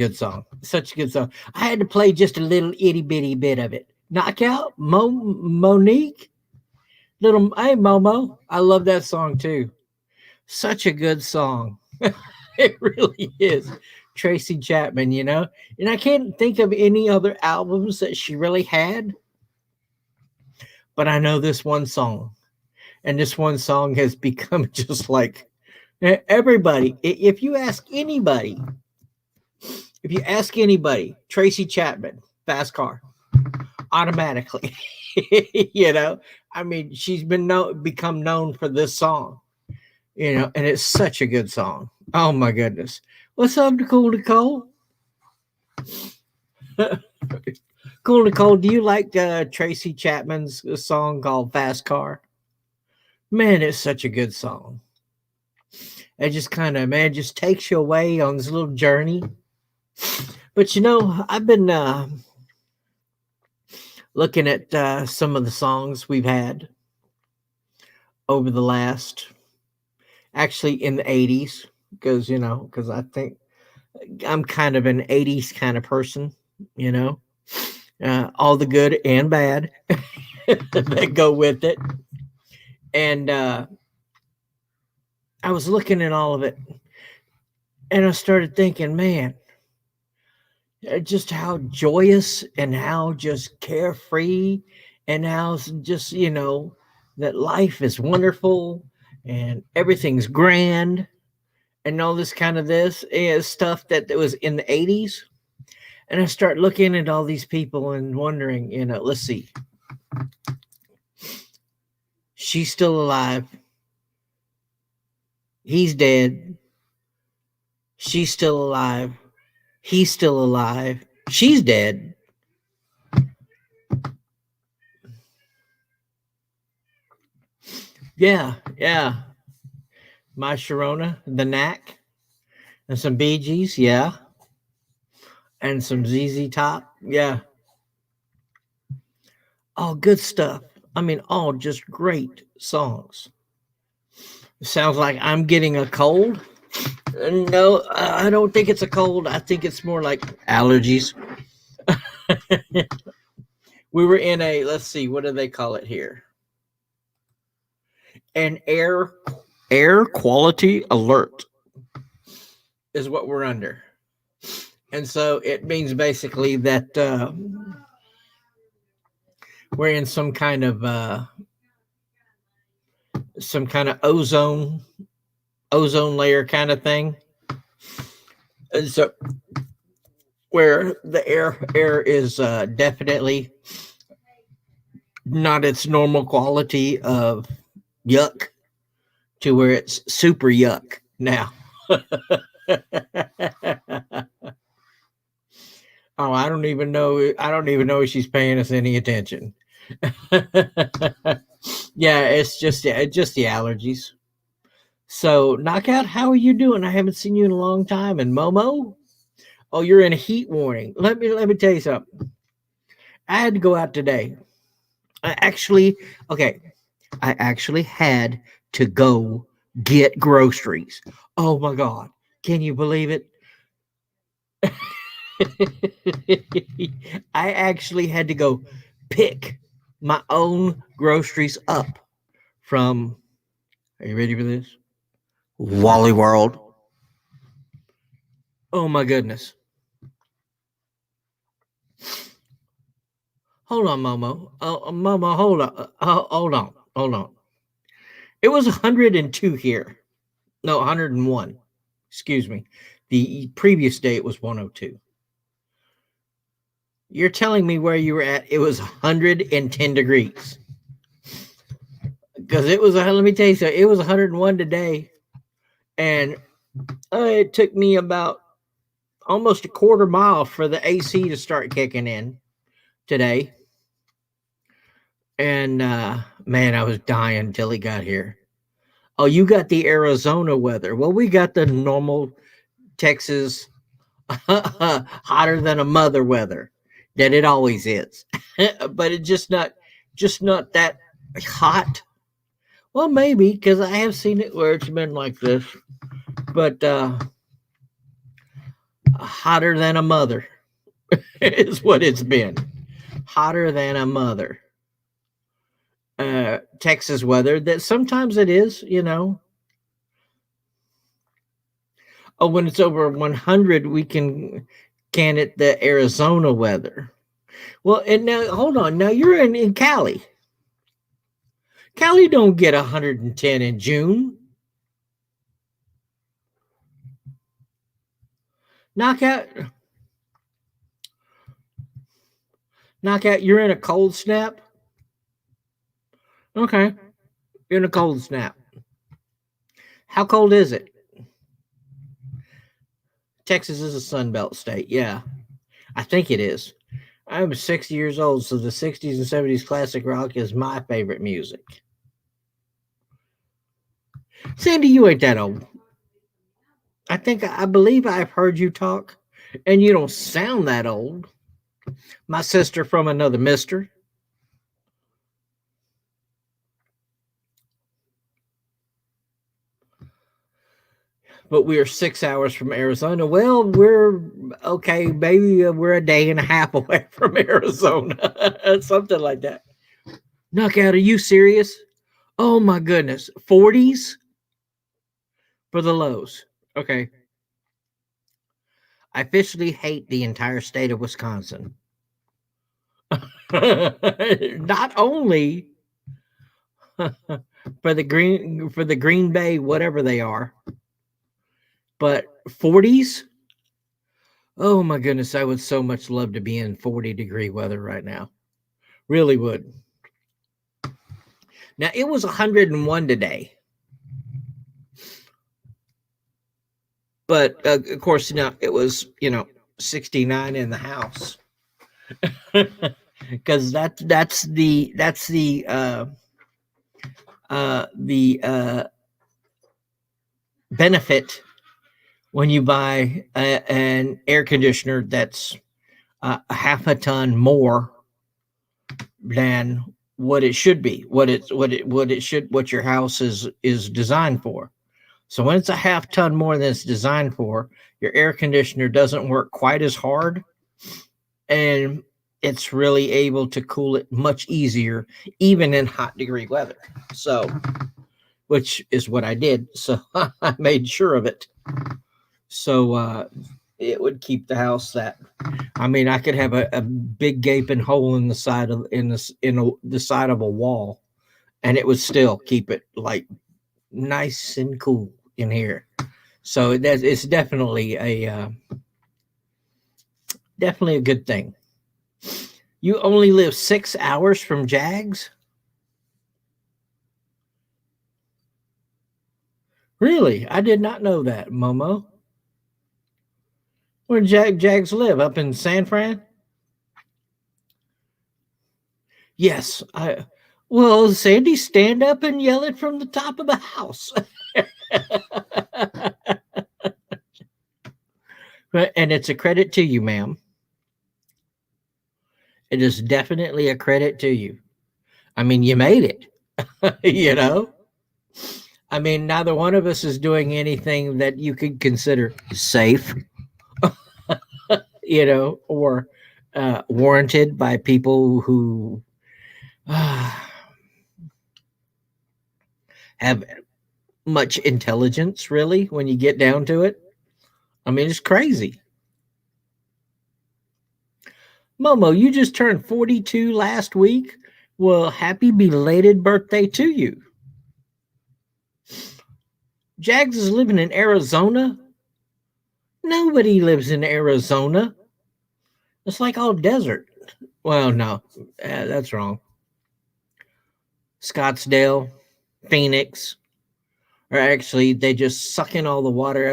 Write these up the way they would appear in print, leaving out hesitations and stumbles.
Good song. Such a good song. I had to play just a little itty bitty bit of it. Knockout, Monique, little hey Momo. I love that song too. Such a good song. It really is. Tracy Chapman, and I can't think of any other albums that she really had, but I know this one song, and this one song has become just like everybody. If you ask anybody, Tracy Chapman, Fast Car, automatically, you know, I mean, she's become known for this song, and it's such a good song. Oh my goodness. What's up, Nicole? Cool, Nicole. Do you like Tracy Chapman's song called Fast Car? Man, it's such a good song. It just kind of, man, just takes you away on this little journey. But I've been looking at some of the songs we've had over the last, actually in the 80s, because I think I'm kind of an 80s kind of person, all the good and bad that go with it. And I was looking at all of it, and I started thinking, man, just how joyous and how just carefree and how just, that life is wonderful and everything's grand and all this kind of this is stuff that was in the 80s. And I start looking at all these people and wondering, let's see. She's still alive. He's dead. She's still alive. He's still alive. She's dead. Yeah. My Sharona, the Knack, and some Bee Gees, yeah. And some ZZ Top, yeah. All good stuff. I mean, all just great songs. Sounds like I'm getting a cold. No, I don't think it's a cold. I think it's more like allergies. We were in let's see, what do they call it here? An air quality alert is what we're under. And so it means basically that we're in some kind of ozone layer kind of thing. And so where the air is definitely not its normal quality of yuck to where it's super yuck now. Oh, I don't even know if she's paying us any attention. Yeah, it's just the allergies. So, Knockout, how are you doing? I haven't seen you in a long time. And Momo, oh, you're in a heat warning. Let me tell you something. I had to go out today. I actually had to go get groceries. Oh my God. Can you believe it? I actually had to go pick my own groceries up from, are you ready for this? Wally World. Oh my goodness. Hold on, Momo. Momo, hold on. Hold on. It was 102 here. No, 101. Excuse me. The previous day it was 102. You're telling me where you were at, it was 110 degrees. Because it was, let me tell you something, it was 101 today. And it took me about almost a quarter mile for the AC to start kicking in today. And man, I was dying until he got here. Oh, you got the Arizona weather. Well, we got the normal Texas hotter than a mother weather that it always is. But it's just not that hot. Well, maybe because I have seen it where it's been like this. But hotter than a mother is what it's been. Hotter than a mother. Texas weather that sometimes it is, Oh, when it's over 100, we can it the Arizona weather. Well, and now hold on. Now you're in Cali. Cali don't get 110 in June. Knockout. Knockout. You're in a cold snap. Okay. You're in a cold snap. How cold is it? Texas is a Sun Belt state. Yeah, I think it is. I'm 60 years old, so the 60s and 70s classic rock is my favorite music. Sandy, you ain't that old. I believe I've heard you talk, and you don't sound that old. My sister from another mister. But we are 6 hours from Arizona. Well, we're okay. Maybe we're a day and a half away from Arizona, something like that. Knockout, are you serious? Oh my goodness, 40s for the lows. Okay, I officially hate the entire state of Wisconsin. Not only for the Green Bay, whatever they are, but 40s. Oh my goodness, I would so much love to be in 40-degree weather right now. Really would. Now it was 101 today. But of course, it was 69 in the house. Because that's the benefit when you buy an air conditioner that's a half a ton more than what it should be, what your house is designed for. So when it's a half ton more than it's designed for, your air conditioner doesn't work quite as hard, and it's really able to cool it much easier, even in hot degree weather. So, which is what I did. So I made sure of it. So it would keep the house that. I mean, I could have a big gaping hole in the side of the side of a wall, and it would still keep it like nice and cool in here. So it's definitely a good thing. You only live 6 hours from Jags? Really? I did not know that, Momo. Where Jags live? Up in San Fran? Yes. Well, Sandy, stand up and yell it from the top of the house. And it's a credit to you, ma'am. It is definitely a credit to you. I mean, you made it, you know? I mean, neither one of us is doing anything that you could consider safe, or warranted by people who have much intelligence, really, when you get down to it. I mean, it's crazy. Momo, you just turned 42 last week. Well, happy belated birthday to you. Jags is living in Arizona. Nobody lives in Arizona. It's like all desert. Well, no, that's wrong. Scottsdale, Phoenix, or actually, they just suck in all the water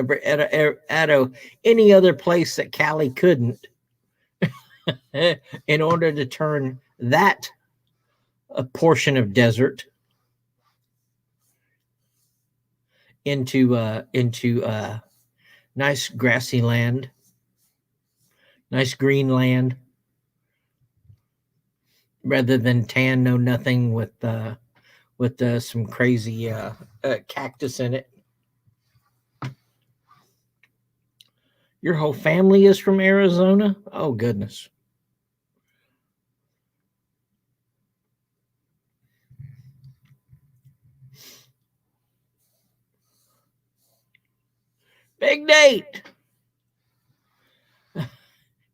out of any other place that Cali couldn't in order to turn that a portion of desert into nice grassy land, nice green land, rather than tan no nothing with some crazy cactus in it. Your whole family is from Arizona? Oh, goodness. Big Nate.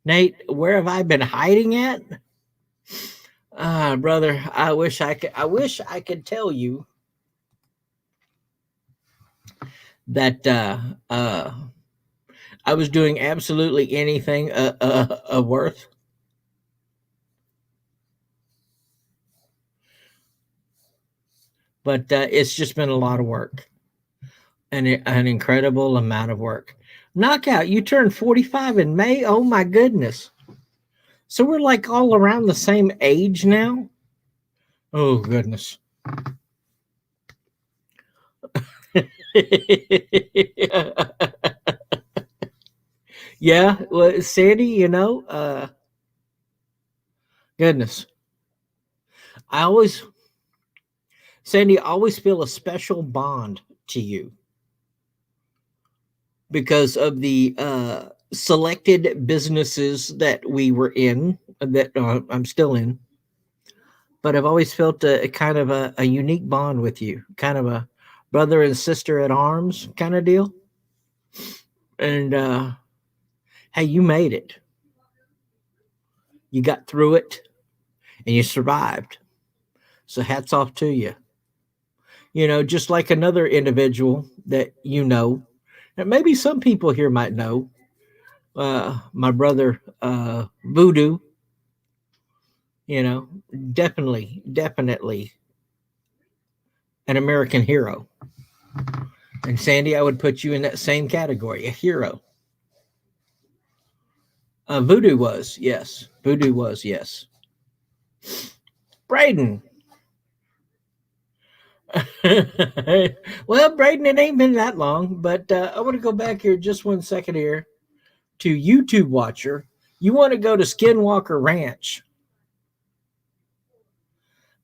Nate, where have I been hiding at? Ah, brother, I wish I could tell you that I was doing absolutely anything of worth. But it's just been a lot of work, an incredible amount of work. Knockout, you turned 45 in May. Oh my goodness. So we're like all around the same age now. Oh goodness. Yeah, well, Sandy, goodness. I always, Sandy, I always feel a special bond to you because of the selected businesses that we were in, that I'm still in. But I've always felt a kind of a unique bond with you, kind of a brother and sister at arms kind of deal. And hey, you made it. You got through it and you survived. So hats off to you. Just like another individual that and maybe some people here might know, my brother Voodoo, you know, definitely an American hero. And Sandy, I would put you in that same category, a hero. Voodoo was, yes. Voodoo was, yes. Braden. Well, Braden, it ain't been that long, but I want to go back here just 1 second here to YouTube Watcher. You want to go to Skinwalker Ranch,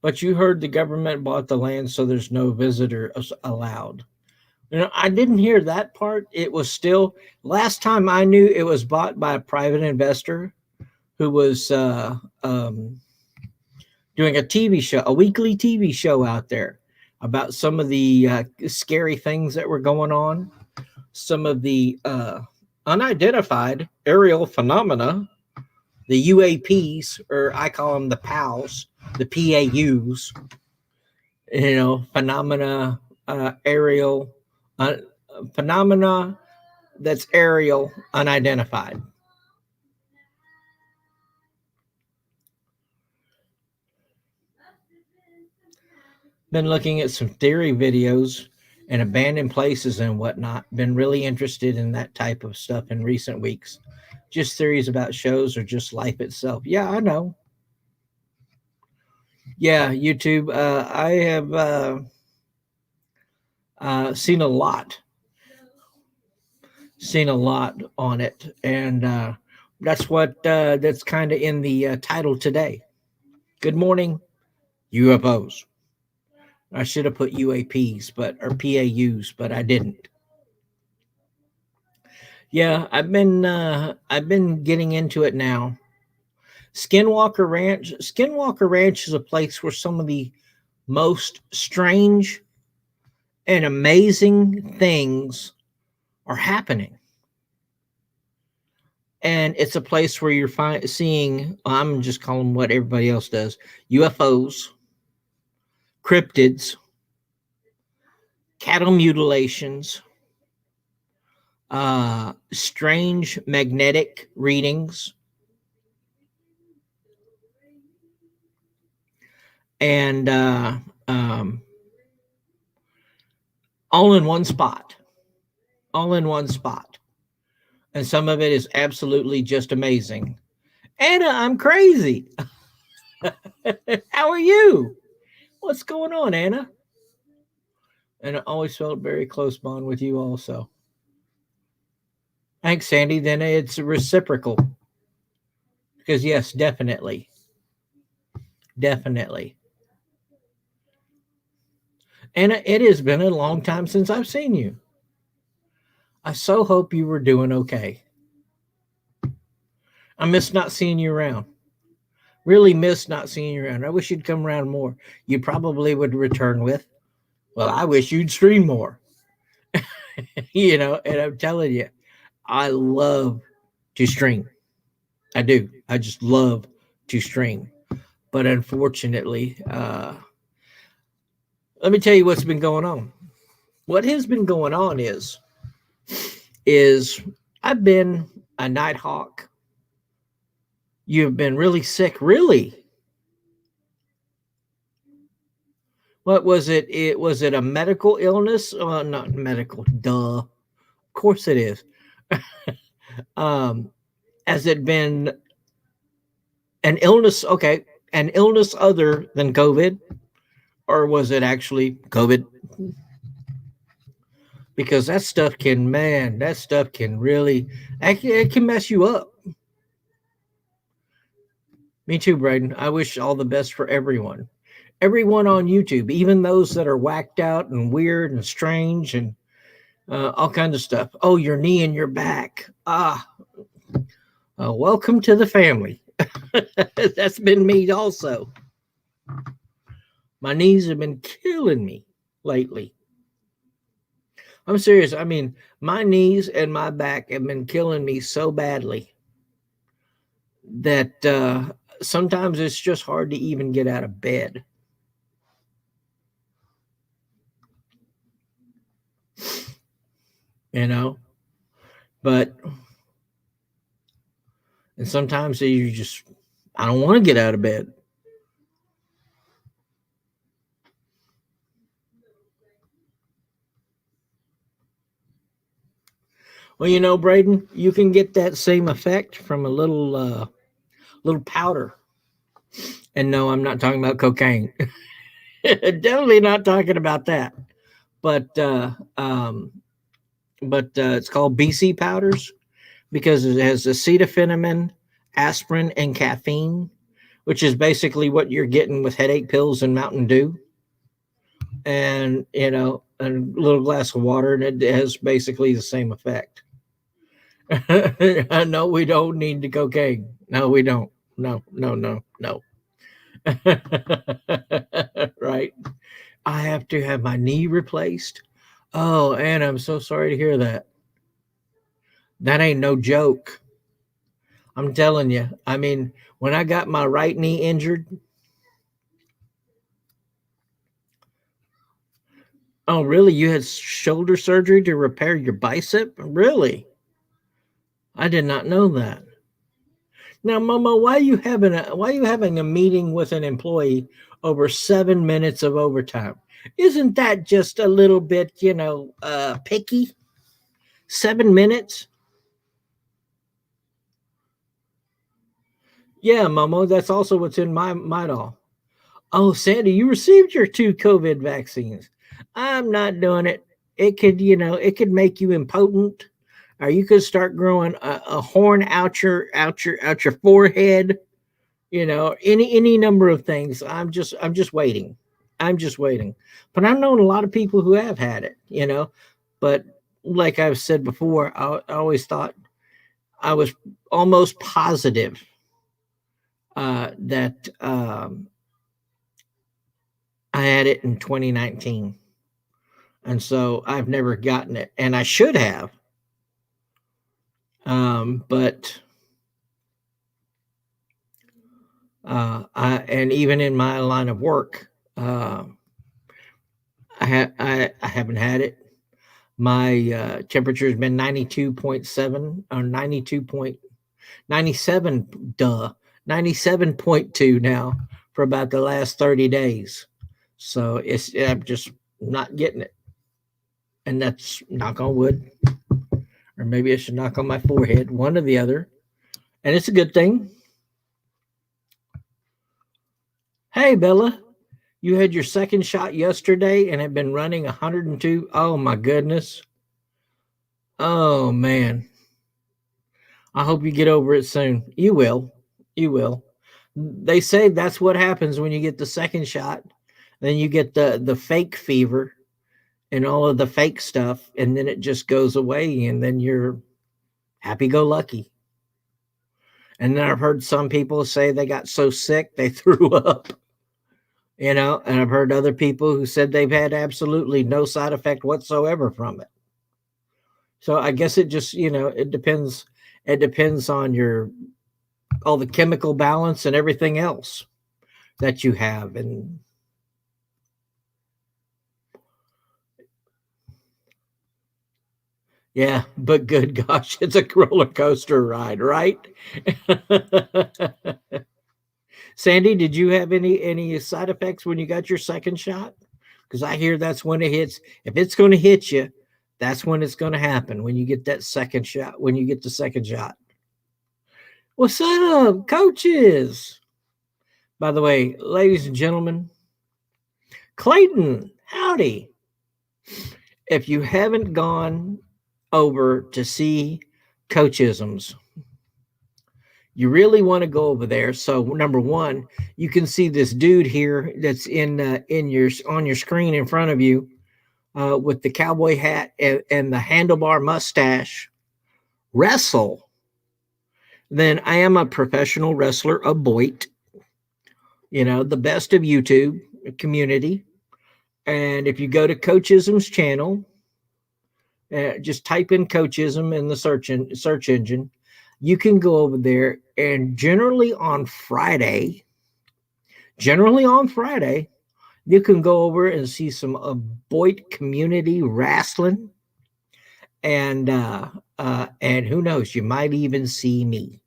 but you heard the government bought the land, so there's no visitor allowed. I didn't hear that part. It was still, last time I knew, it was bought by a private investor who was doing a TV show, a weekly TV show out there about some of the scary things that were going on, some of the unidentified aerial phenomena, the UAPs, or I call them the PALs, the PAUs, phenomena, aerial, phenomena that's aerial, unidentified. Been looking at some theory videos and abandoned places and whatnot. Been really interested in that type of stuff in recent weeks. Just theories about shows or just life itself. Yeah, I know. Yeah, YouTube. I have seen a lot. Seen a lot on it, and that's kind of in the title today. Good morning, UFOs. I should have put UAPs, or PAUs, but I didn't. Yeah, I've been getting into it now. Skinwalker Ranch is a place where some of the most strange and amazing things are happening. And it's a place where you're seeing, I'm just calling what everybody else does, UFOs, cryptids, cattle mutilations, strange magnetic readings, and all in one spot. All in one spot. And some of it is absolutely just amazing. Anna, I'm crazy. How are you? What's going on, Anna? And I always felt very close bond with you also. Thanks, Sandy. Then it's reciprocal. Because yes, definitely. Definitely. Anna, it has been a long time since I've seen you. I so hope you were doing okay. I miss not seeing you around. Really miss not seeing you around. I wish you'd come around more. You probably would return with, well, I wish you'd stream more. And I'm telling you, I love to stream. I do. I just love to stream. But unfortunately, let me tell you what's been going on. What has been going on is I've been a night hawk. You've been really sick, really. What was it? It was it a medical illness? Not medical. Duh. Of course it is. um, has it been an illness? Okay, an illness other than COVID, or was it actually COVID? Because that stuff can, man, that stuff can really, it can mess you up. Me too, Braden. I wish all the best for everyone. Everyone on YouTube, even those that are whacked out and weird and strange and all kinds of stuff. Oh, your knee and your back. Welcome to the family. That's been me also. My knees have been killing me lately. I'm serious. I mean, my knees and my back have been killing me so badly that sometimes it's just hard to even get out of bed. But and sometimes you just, I don't want to get out of bed. Well, Braden, you can get that same effect from a little powder. And no, I'm not talking about cocaine. Definitely not talking about that. But it's called BC powders because it has acetaminophen, aspirin, and caffeine, which is basically what you're getting with headache pills and Mountain Dew. And a little glass of water, and it has basically the same effect. No, we don't need the cocaine. No, we don't. No. Right. I have to have my knee replaced. Oh, and I'm so sorry to hear that. That ain't no joke. I'm telling you. I mean, when I got my right knee injured. Oh, really? You had shoulder surgery to repair your bicep? Really? I did not know that. Now, Mama, why are you having a meeting with an employee over 7 minutes of overtime? Isn't that just a little bit, picky? 7 minutes? Yeah, Momo, that's also what's in my doll. Oh, Sandy, you received your 2 COVID vaccines. I'm not doing it. It could make you impotent, or you could start growing a horn out your forehead. Any number of things. I'm just waiting. I'm just waiting. But I've known a lot of people who have had it. But like I've said before, I always thought I was almost positive that I had it in 2019. And so I've never gotten it, and I should have. But and even in my line of work, I haven't had it. My temperature has been 92.7 or 97.2 now for about the last 30 days. So I'm just not getting it. And that's knock on wood. Or maybe I should knock on my forehead, one or the other. And it's a good thing. Hey, Bella, you had your second shot yesterday and have been running 102. Oh, my goodness. Oh, man. I hope you get over it soon. You will. You will. They say that's what happens when you get the second shot. Then you get the fake fever and all of the fake stuff, and then it just goes away, and then you're happy-go-lucky. And then I've heard some people say they got so sick they threw up, and I've heard other people who said they've had absolutely no side effect whatsoever from it. So I guess it just, it depends. It depends on all the chemical balance and everything else that you have. And yeah, but good gosh, it's a roller coaster ride, right? Sandy, did you have any side effects when you got your second shot? Because I hear that's when it hits. If it's going to hit you, that's when it's going to happen. When you get that second shot, when you get the second shot. What's up, coaches? By the way, ladies and gentlemen, Clayton, howdy. If you haven't gone over to see Coachisms, you really want to go over there. So number one, you can see this dude here that's on your screen in front of you, with the cowboy hat and the handlebar mustache wrestle. Then I am a professional wrestler, a Boit, the best of YouTube community. And if you go to Coachism's channel, just type in Coachism in the search engine. You can go over there, and generally on Friday, you can go over and see some Boit community wrestling, and who knows, you might even see me.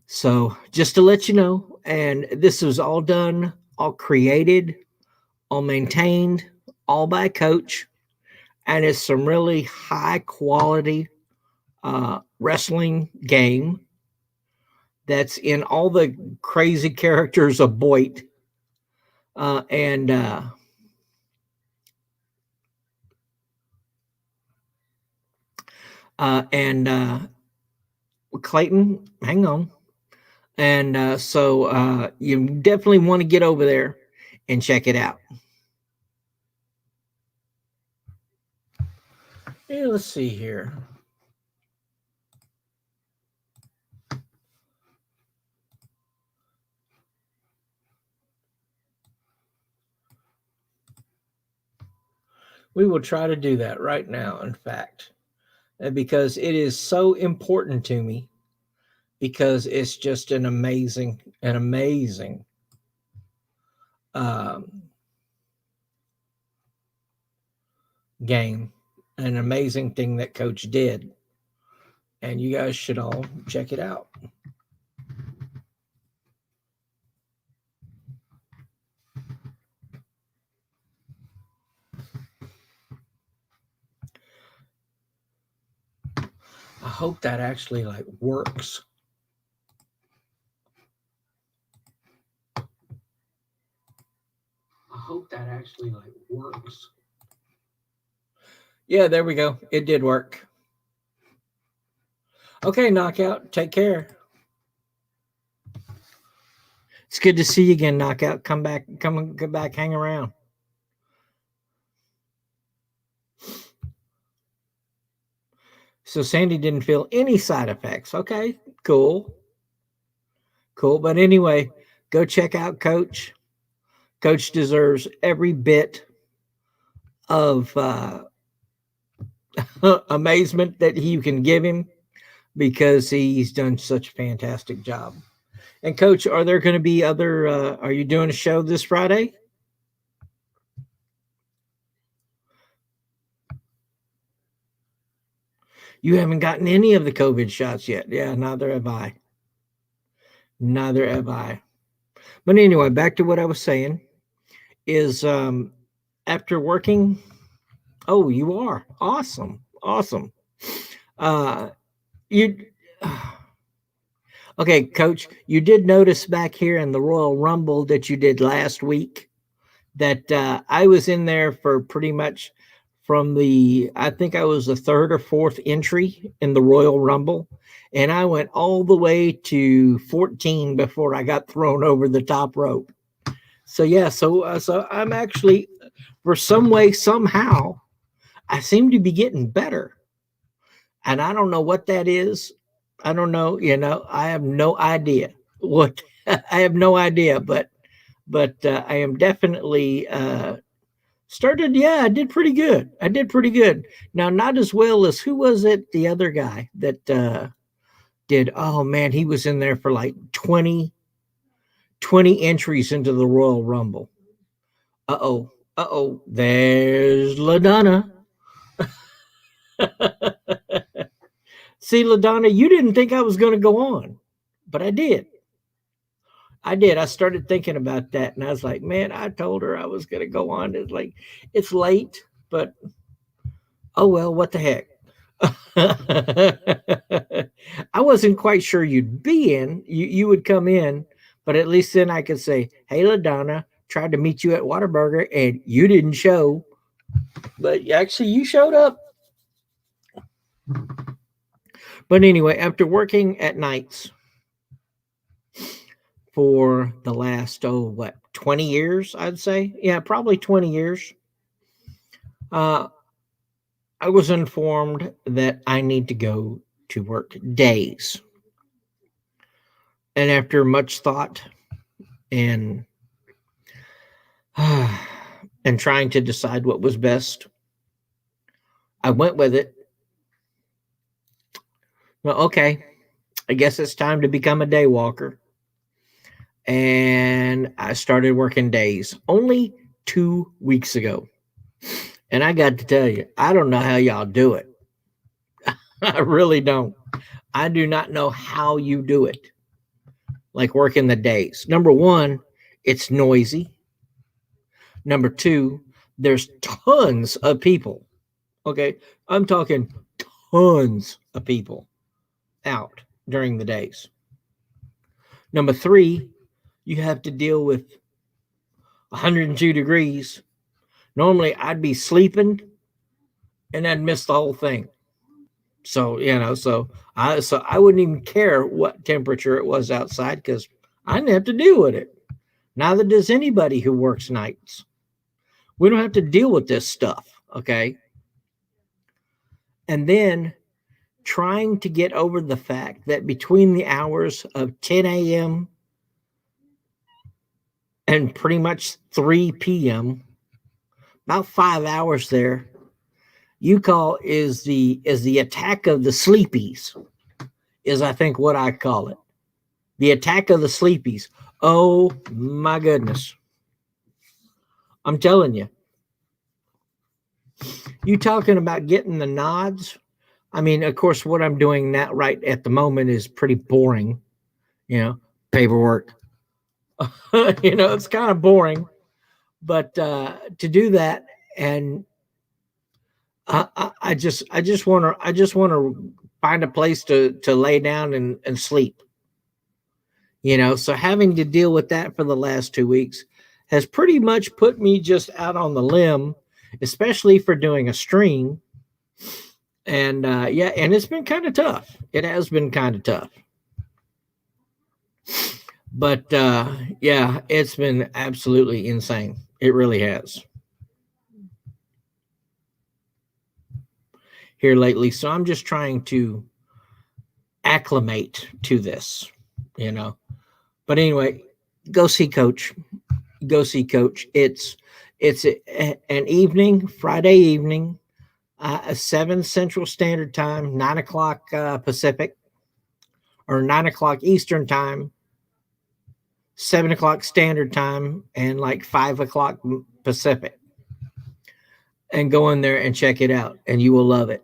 So just to let you know, and this was all done, all created, all maintained, all by Coach, and it's some really high quality wrestling game that's in all the crazy characters of Boit, and Clayton, hang on. And so you definitely want to get over there and check it out. Hey, let's see here. We will try to do that right now, in fact, because it is so important to me, because it's just an amazing game, an amazing thing that Coach did. And you guys should all check it out. I hope that actually works. Yeah, there we go. It did work. Okay, Knockout, take care. It's good to see you again, Knockout. Come back, hang around. So Sandy didn't feel any side effects. Okay, cool. But anyway, go check out Coach. Coach deserves every bit of amazement that you can give him, because he's done such a fantastic job. And Coach, are there going to be other, are you doing a show this Friday? You haven't gotten any of the COVID shots yet. Yeah, neither have I. But anyway, back to what I was saying is, after working, oh, you are awesome. Okay, Coach, you did notice back here in the Royal Rumble that you did last week that I was in there for pretty much I think I was the third or fourth entry in the Royal Rumble, and I went all the way to 14 before I got thrown over the top rope. So yeah, so I'm actually, for some way, somehow, I seem to be getting better, and I don't know what that is. I don't know. I have no idea what. I have no idea, but I am definitely started. Yeah, I did pretty good. I did pretty good. Now, not as well as who was it? The other guy that did. Oh man, he was in there for like 20 entries into the Royal Rumble. Uh-oh. Uh-oh. There's LaDonna. See, LaDonna, you didn't think I was going to go on, but I did. I did. I started thinking about that, and I was like, man, I told her I was going to go on. It's like, it's late, but oh well, what the heck. I wasn't quite sure you'd be in. You would come in, but at least then I could say, hey, LaDonna, tried to meet you at Whataburger, and you didn't show. But actually, you showed up. But anyway, after working at nights for the last, 20 years, I'd say. Yeah, probably 20 years. Uh, I was informed that I need to go to work days. And after much thought and and trying to decide what was best, I went with it. Well, okay, I guess it's time to become a day walker. And I started working days only 2 weeks ago. And I got to tell you, I don't know how y'all do it. I really don't. I do not know how you do it. Like working the days. Number one, it's noisy. Number two, there's tons of people. Okay. I'm talking tons of people out during the days. Number three, you have to deal with 102 degrees. Normally, I'd be sleeping and I'd miss the whole thing. So I wouldn't even care what temperature it was outside because I didn't have to deal with it. Neither does anybody who works nights. We don't have to deal with this stuff, okay? And then trying to get over the fact that between the hours of 10 a.m. and pretty much 3 p.m., about 5 hours there, you call is the attack of the sleepies, is I think what I call it. The attack of the sleepies. Oh my goodness. I'm telling you. You talking about getting the nods? I mean, of course, what I'm doing now right at the moment is pretty boring, paperwork. It's kind of boring. But to do that, and I just want to find a place to lay down and sleep. So having to deal with that for the last 2 weeks has pretty much put me just out on the limb, especially for doing a stream. And yeah, and it's been kind of tough. It has been kind of tough. But yeah, it's been absolutely insane. It really has. Here lately. So I'm just trying to acclimate to this, you know. But anyway, go see Coach. Go see Coach. An evening, Friday evening, 7 Central Standard Time, 9 o'clock Pacific, or 9 o'clock Eastern Time, 7 o'clock Standard Time, and like 5 o'clock Pacific. And go in there and check it out, and you will love it.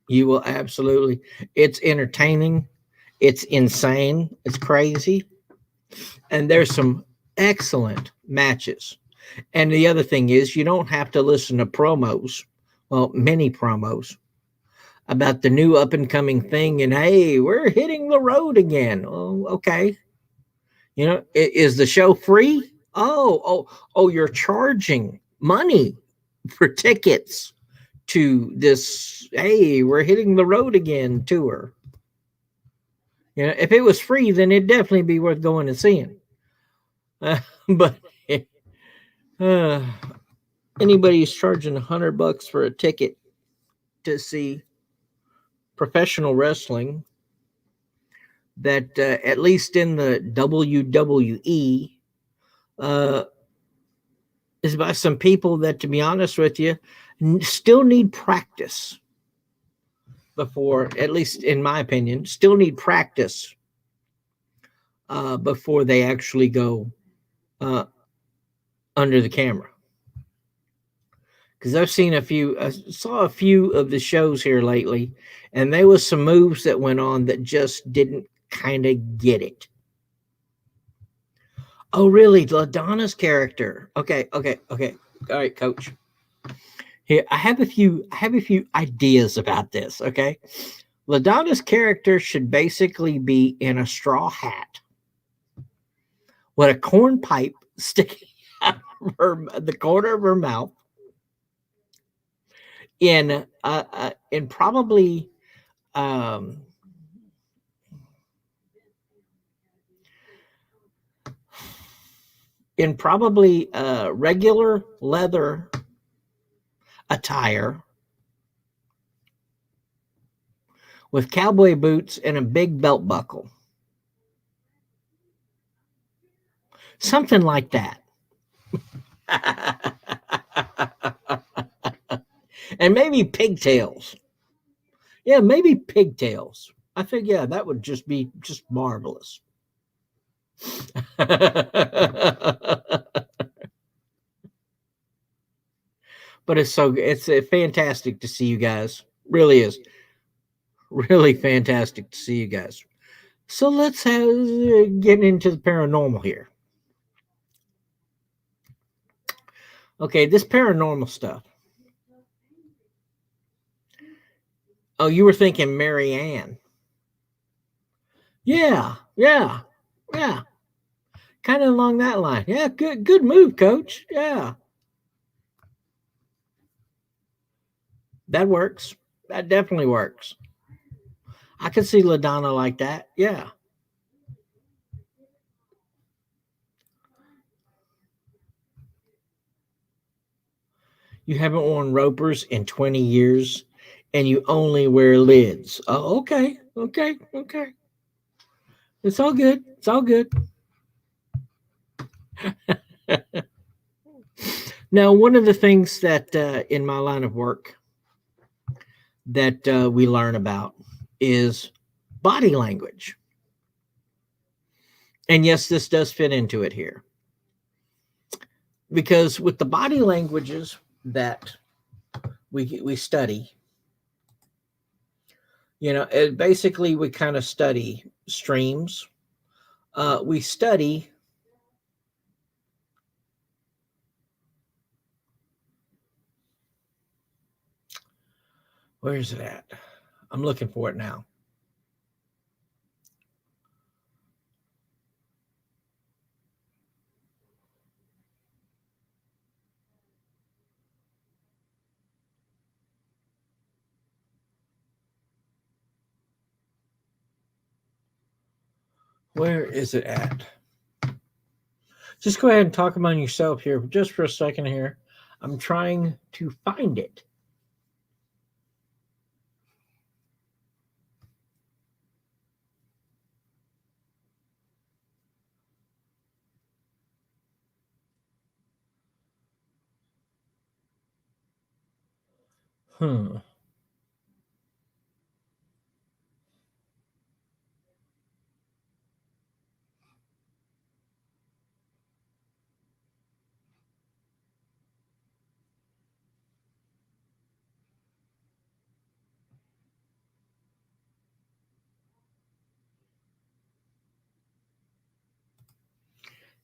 You will absolutely. It's entertaining. It's insane. It's crazy. And there's some excellent matches. And the other thing is, you don't have to listen to promos, well, many promos about the new up and coming thing. And hey, we're hitting the road again. Oh, okay. Is the show free? Oh, you're charging money for tickets to this. Hey, we're hitting the road again tour. If it was free, then it'd definitely be worth going and seeing. But anybody who's charging $100 for a ticket to see professional wrestling, that at least in the WWE uh, is by some people that, to be honest with you, still need practice before, at least in my opinion, still need practice before they actually go uh, under the camera. Because I've seen I saw a few of the shows here lately, and there was some moves that went on that just didn't kind of get it. Oh, really? LaDonna's character? Okay. All right, Coach. Here, I have a few ideas about this. Okay, LaDonna's character should basically be in a straw hat with a corn pipe sticking out of the corner of her mouth, in probably um, regular leather attire with cowboy boots and a big belt buckle. Something like that. And maybe pigtails. Yeah, maybe pigtails. I think, yeah, that would just be just marvelous. But it's fantastic to see you guys. Really is. Really fantastic to see you guys. So let's get into the paranormal here. Okay, this paranormal stuff. Oh, you were thinking Mary Ann. Yeah. Kind of along that line. Yeah, good move, Coach. Yeah. That works. That definitely works. I could see LaDonna like that. Yeah. You haven't worn ropers in 20 years and you only wear lids. Oh, okay. It's all good. It's all good. Now, one of the things that in my line of work that we learn about is body language. And yes, this does fit into it here. Because with the body languages that we study, basically we kind of study streams. We study where is it at? I'm looking for it now. Where is it at? Just go ahead and talk among yourself here just for a second here. I'm trying to find it.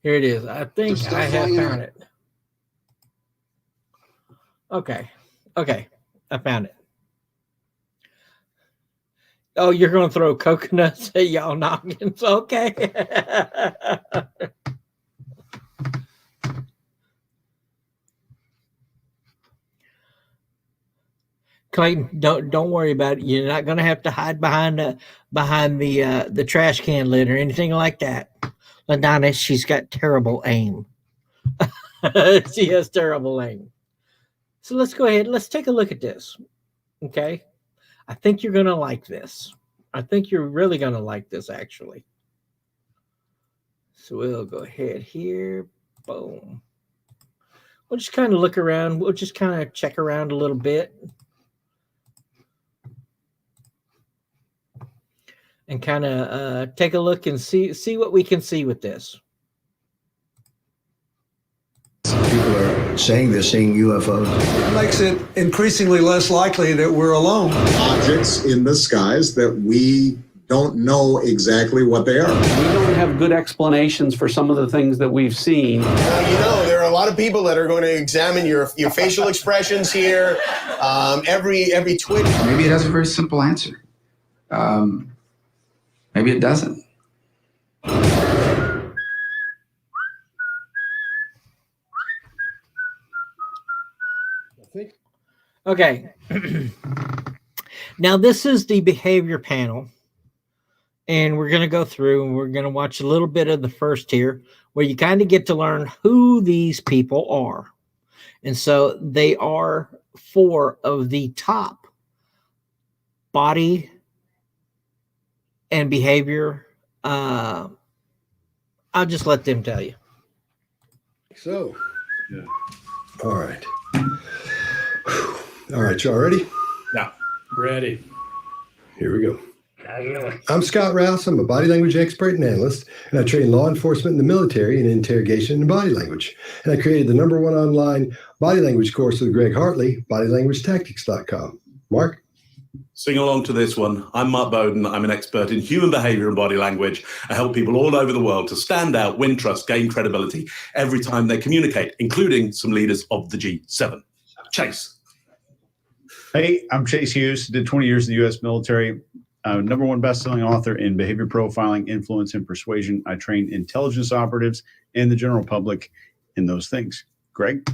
Here it is. I think I have found it. Okay. I found it. Oh, you're going to throw coconuts at y'all noggins? Okay. Clayton, don't worry about it. You're not going to have to hide behind the trash can lid or anything like that. LaDonna, she's got terrible aim. She has terrible aim. So let's go ahead. Let's take a look at this. Okay. I think you're going to like this. I think you're really going to like this, actually. So we'll go ahead here. Boom. We'll just kind of look around. We'll just kind of check around a little bit. And kind of take a look and see what we can see with this. People are saying they're seeing UFOs. It makes it increasingly less likely that we're alone. Objects in the skies that we don't know exactly what they are. We don't have good explanations for some of the things that we've seen. There are a lot of people that are going to examine your facial expressions here, every twitch. Maybe it has a very simple answer. Maybe it doesn't. Okay. Now this is the behavior panel. And we're going to go through and we're going to watch a little bit of the first here where you kind of get to learn who these people are. And so they are 4 of the top body and behavior. I'll just let them tell you. So, yeah. All right. All right, y'all ready? Yeah, ready. Here we go. I'm Scott Rouse. I'm a body language expert and analyst, and I train law enforcement in the military in interrogation and body language. And I created the #1 online body language course with Greg Hartley, bodylanguagetactics.com. Mark? Sing along to this one. I'm Mark Bowden. I'm an expert in human behavior and body language. I help people all over the world to stand out, win trust, gain credibility every time they communicate, including some leaders of the G7. Chase. Hey, I'm Chase Hughes. Did 20 years in the U.S. military. #1 best-selling author in behavior profiling, influence, and persuasion. I train intelligence operatives and the general public in those things. Greg?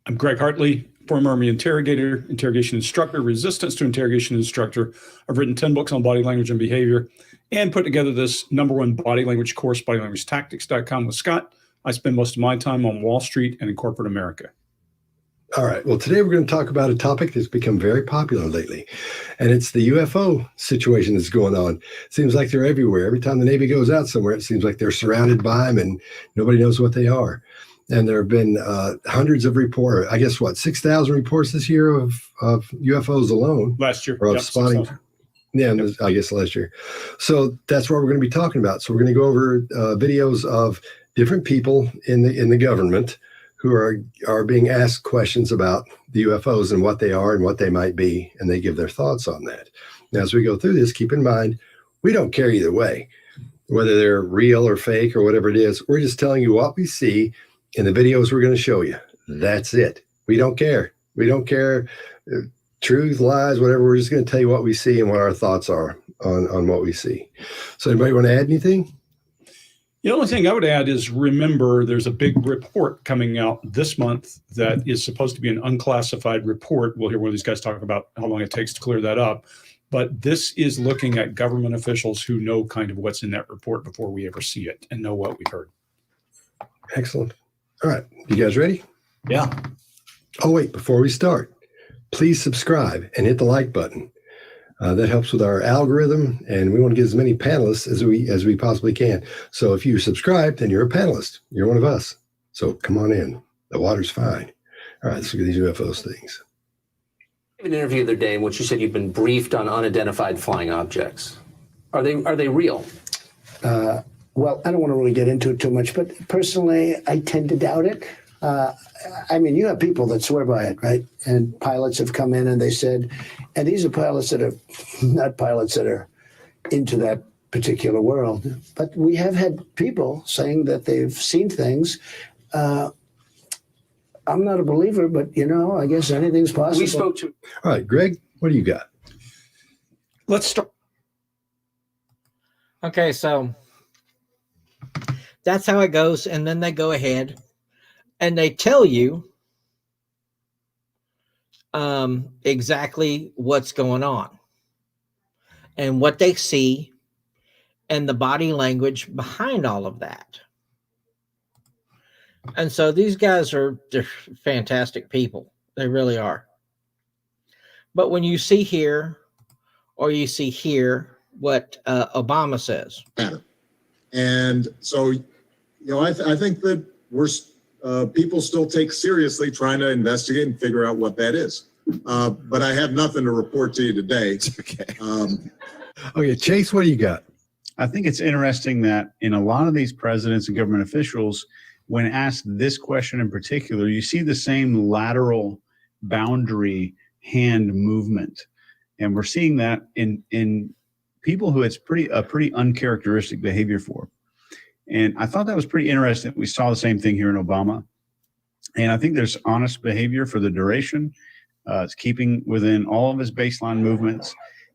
I'm Greg Hartley, former Army interrogator, interrogation instructor, resistance to interrogation instructor. I've written 10 books on body language and behavior and put together this #1 body language course, bodylanguagetactics.com with Scott. I spend most of my time on Wall Street and in corporate America. All right. Well, today we're going to talk about a topic that's become very popular lately, and it's the UFO situation that's going on. It seems like they're everywhere. Every time the Navy goes out somewhere, it seems like they're surrounded by them, and nobody knows what they are. And there have been hundreds of reports. I guess 6,000 reports this year of UFOs alone. Last year, or of spotting. Yeah, yep. I guess last year. So that's what we're going to be talking about. So we're going to go over videos of different people in the government who are being asked questions about the UFOs and what they are and what they might be, and they give their thoughts on that. Now, as we go through this, keep in mind, we don't care either way, whether they're real or fake or whatever it is. We're just telling you what we see in the videos we're going to show you. That's it. We don't care. We don't care truth, lies, whatever. We're just going to tell you what we see and what our thoughts are on what we see. So anybody want to add anything? The only thing I would add is remember there's a big report coming out this month that is supposed to be an unclassified report. We'll hear one of these guys talk about how long it takes to clear that up. But this is looking at government officials who know kind of what's in that report before we ever see it and know what we've heard. Excellent. All right. You guys ready? Yeah. Oh, wait, before we start, please subscribe and hit the like button. That helps with our algorithm, and we want to get as many panelists as we possibly can. So if you subscribe, then you're a panelist. You're one of us. So come on in. The water's fine. All right, let's look at these UFOs things. I had an interview the other day in which you said you've been briefed on unidentified flying objects. Are they real? Well, I don't want to really get into it too much, but personally, I tend to doubt it. I mean, you have people that swear by it, right? And pilots have come in and they said, and these are pilots that are not pilots that are into that particular world, but we have had people saying that they've seen things. I'm not a believer, but I guess anything's possible. We spoke to. All right, Greg, what do you got? Let's start. Okay, so that's how it goes. And then they go ahead and they tell you exactly what's going on and what they see and the body language behind all of that. And so these guys they're fantastic people. They really are. But when you see here or you see here what Obama says. And so, I think that people still take seriously trying to investigate and figure out what that is. But I have nothing to report to you today. Okay. Okay, Chase, what do you got? I think it's interesting that in a lot of these presidents and government officials, when asked this question in particular, you see the same lateral boundary hand movement. And we're seeing that in people who it's a pretty uncharacteristic behavior for. And I thought that was pretty interesting. We saw the same thing here in Obama. And I think there's honest behavior for the duration. It's keeping within all of his baseline movements.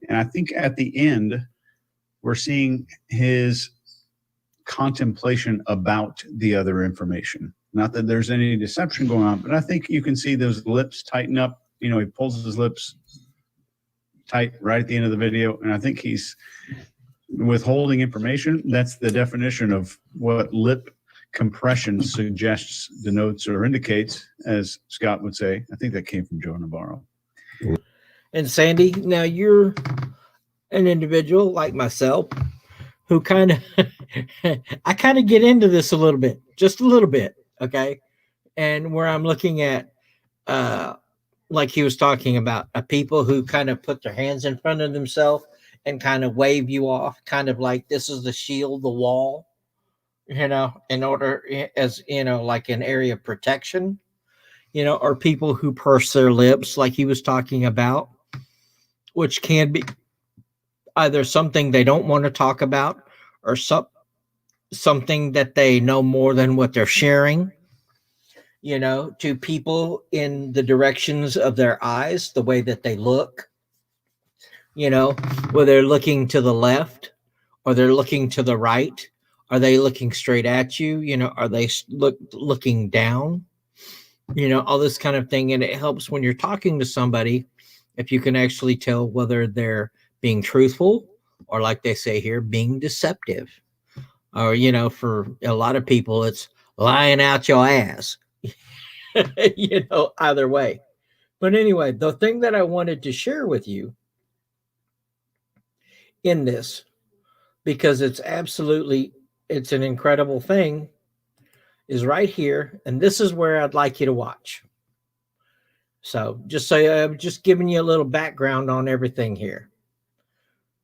And I think at the end, we're seeing his contemplation about the other information. Not that there's any deception going on, but I think you can see those lips tighten up. He pulls his lips tight right at the end of the video. And I think he's withholding information. That's the definition of what lip compression suggests, denotes, or indicates, as Scott would say. I think that came from Joe Navarro. And Sandy, now you're an individual like myself who I kind of get into this a little bit, just a little bit. Okay. And where I'm looking at, like he was talking about, people who kind of put their hands in front of themselves and kind of wave you off, kind of like this is the shield, the wall, in order, as, like an area of protection, or people who purse their lips, like he was talking about, which can be either something they don't want to talk about or something that they know more than what they're sharing, to people in the directions of their eyes, the way that they look, whether they're looking to the left or they're looking to the right. Are they looking straight at you? Are they looking down? All this kind of thing. And it helps when you're talking to somebody, if you can actually tell whether they're being truthful or, like they say here, being deceptive. Or, for a lot of people, it's lying out your ass, either way. But anyway, the thing that I wanted to share with you in this, because it's an incredible thing, is right here. And this is where I'd like you to watch. So I'm just giving you a little background on everything here.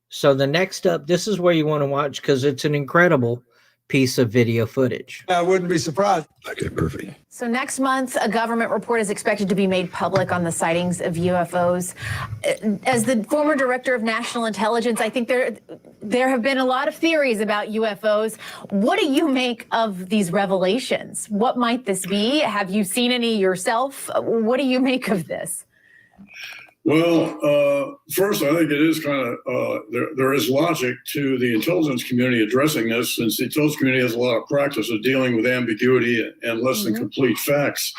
So the next up, this is where you want to watch because it's an incredible piece of video footage. I wouldn't be surprised. Okay, perfect. So next month, a government report is expected to be made public on the sightings of UFOs. As the former director of national intelligence, I think there have been a lot of theories about UFOs. What do you make of these revelations? What might this be? Have you seen any yourself? What do you make of this? Well, first, I think it is kind of, there is logic to the intelligence community addressing this, since the intelligence community has a lot of practice of dealing with ambiguity and less than complete facts.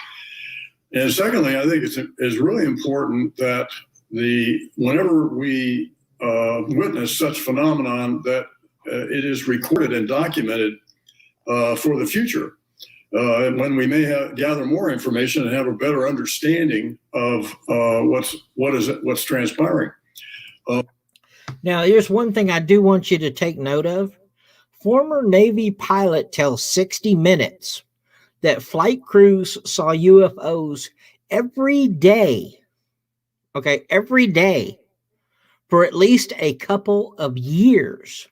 And secondly, I think it's really important that whenever we witness such phenomenon, that it is recorded and documented for the future. When we may gather more information and have a better understanding of what's transpiring. Now, here's one thing I do want you to take note of. Former Navy pilot tells 60 Minutes that flight crews saw UFOs every day. Okay, every day for at least a couple of years.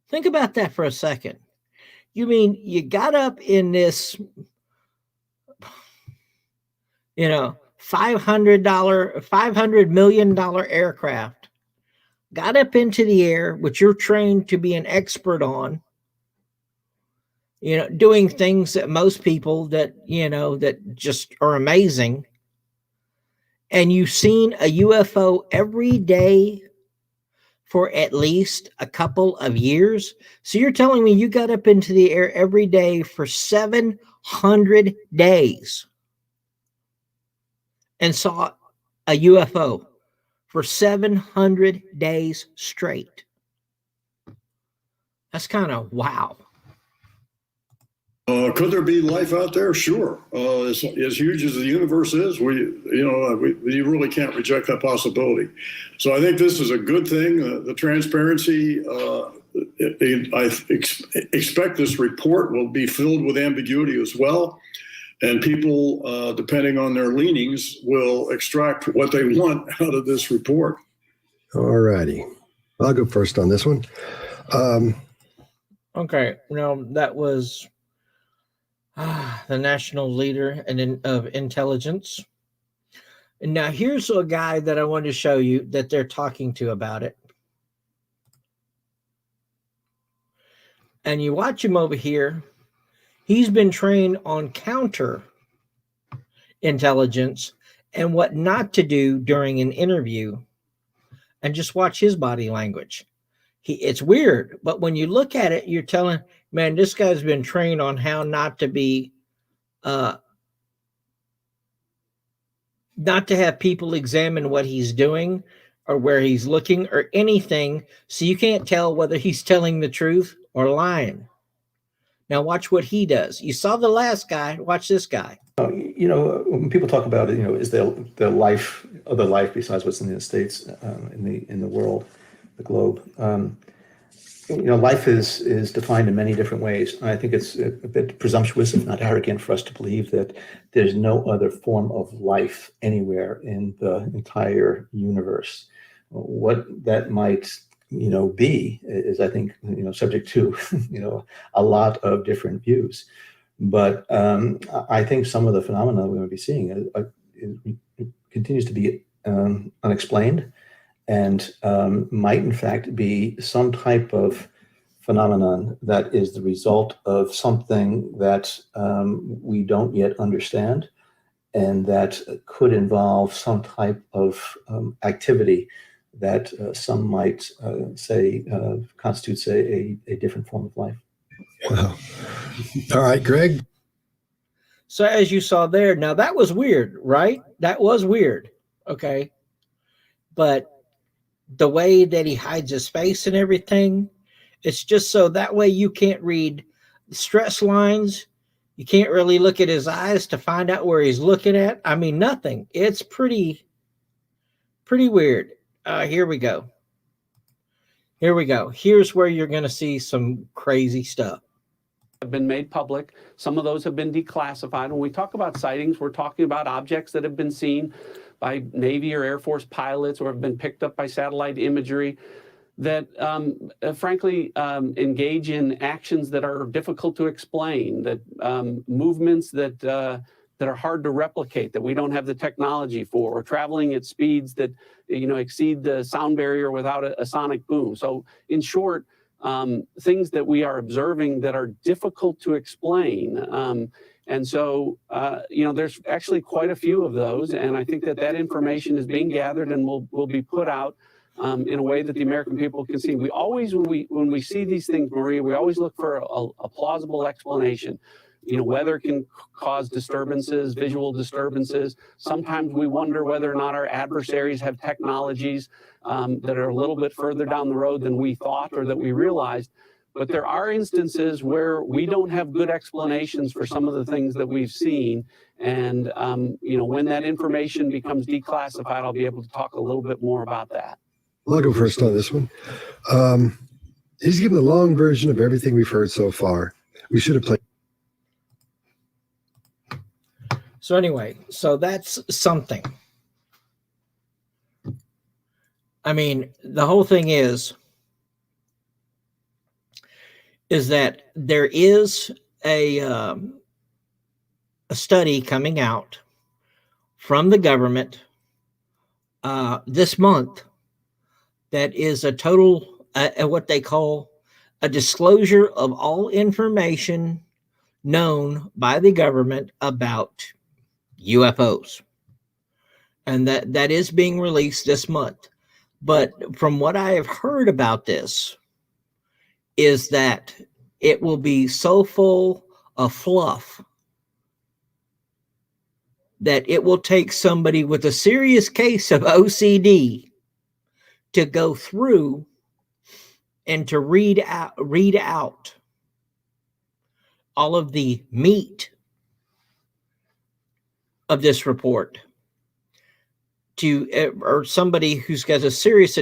Think about that for a second. You mean you got up in this, $500 million aircraft, got up into the air, which you're trained to be an expert on, doing things that most people that just are amazing. And you've seen a UFO every day for at least a couple of years. So you're telling me you got up into the air every day for 700 days and saw a UFO for 700 days straight. That's kind of wow. Could there be life out there? Sure. As huge as the universe is, we really can't reject that possibility. So I think this is a good thing. The transparency, I expect this report will be filled with ambiguity as well. And people, depending on their leanings, will extract what they want out of this report. All righty. I'll go first on this one. Okay. Now, that was the national leader of intelligence. And now here's a guy that I wanted to show you that they're talking to about it. And you watch him over here. He's been trained on counter intelligence and what not to do during an interview. And just watch his body language. It's weird, but when you look at it, you're telling, man, this guy's been trained on how not to be, not to have people examine what he's doing or where he's looking or anything. So you can't tell whether he's telling the truth or lying. Now watch what he does. You saw the last guy. Watch this guy. When people talk about it, is there life, other life besides what's in the United States, in the world, the globe? Life is defined in many different ways. And I think it's a bit presumptuous, if not arrogant, for us to believe that there's no other form of life anywhere in the entire universe. What that might be is, I think, subject to, a lot of different views. But I think some of the phenomena we're going to be seeing continues to be unexplained and might, in fact, be some type of phenomenon that is the result of something that we don't yet understand, and that could involve some type of activity that some might say constitutes a different form of life. Wow. All right, Greg. So as you saw there, now that was weird, right? That was weird. Okay. But the way that he hides his face and everything, it's just so that way you can't read stress lines. You can't really look at his eyes to find out where he's looking at. I mean, nothing. It's pretty weird. Here we go. Here we go. Here's where you're going to see some crazy stuff. Have been made public. Some of those have been declassified. When we talk about sightings, we're talking about objects that have been seen by Navy or Air Force pilots or have been picked up by satellite imagery that frankly engage in actions that are difficult to explain, that movements that are hard to replicate, that we don't have the technology for, or traveling at speeds that exceed the sound barrier without a sonic boom. So in short, things that we are observing that are difficult to explain. And so, there's actually quite a few of those. And I think that information is being gathered and will be put out in a way that the American people can see. We always, when we see these things, Maria, we always look for a plausible explanation. Weather can cause disturbances, visual disturbances. Sometimes we wonder whether or not our adversaries have technologies that are a little bit further down the road than we thought or that we realized. But there are instances where we don't have good explanations for some of the things that we've seen. And, when that information becomes declassified, I'll be able to talk a little bit more about that. I'll go first on this one. He's given the long version of everything we've heard so far. We should have played. So anyway, so that's something. I mean, the whole thing is that there is a study coming out from the government this month that is a total, what they call a disclosure of all information known by the government about UFOs. And that is being released this month. But from what I have heard about this is that it will be so full of fluff that it will take somebody with a serious case of OCD to go through and to read out all of the meat of this report to or somebody who's got a serious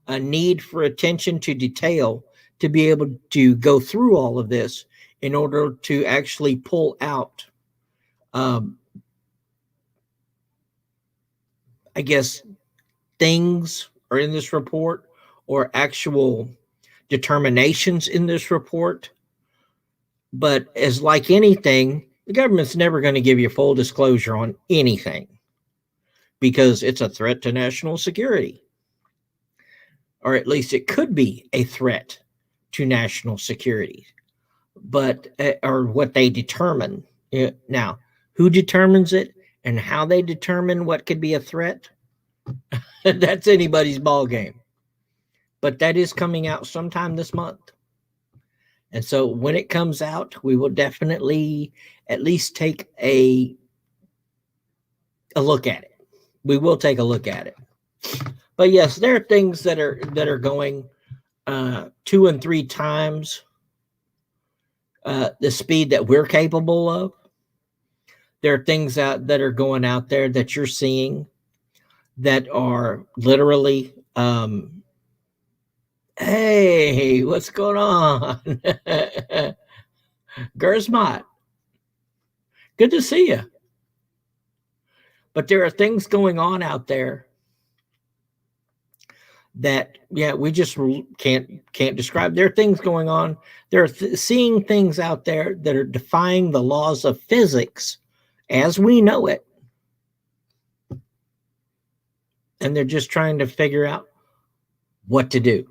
need for attention to detail to be able to go through all of this in order to actually pull out, I guess, things are in this report or actual determinations in this report. But as like anything, the government's never going to give you full disclosure on anything because it's a threat to national security. Or at least it could be a threat to national security. But, or what they determine. Now, who determines it and how they determine what could be a threat? That's anybody's ball game. But that is coming out sometime this month. And so when it comes out, we will definitely at least take a look at it. We will take a look at it. But yes, there are things that are going 2 and 3 times the speed that we're capable of. There are things that are going out there that you're seeing that are literally, hey, what's going on? Gersmont, good to see you. But there are things going on out there that, yeah, we just can't describe. There are things going on. There are seeing things out there that are defying the laws of physics as we know it. And they're just trying to figure out what to do,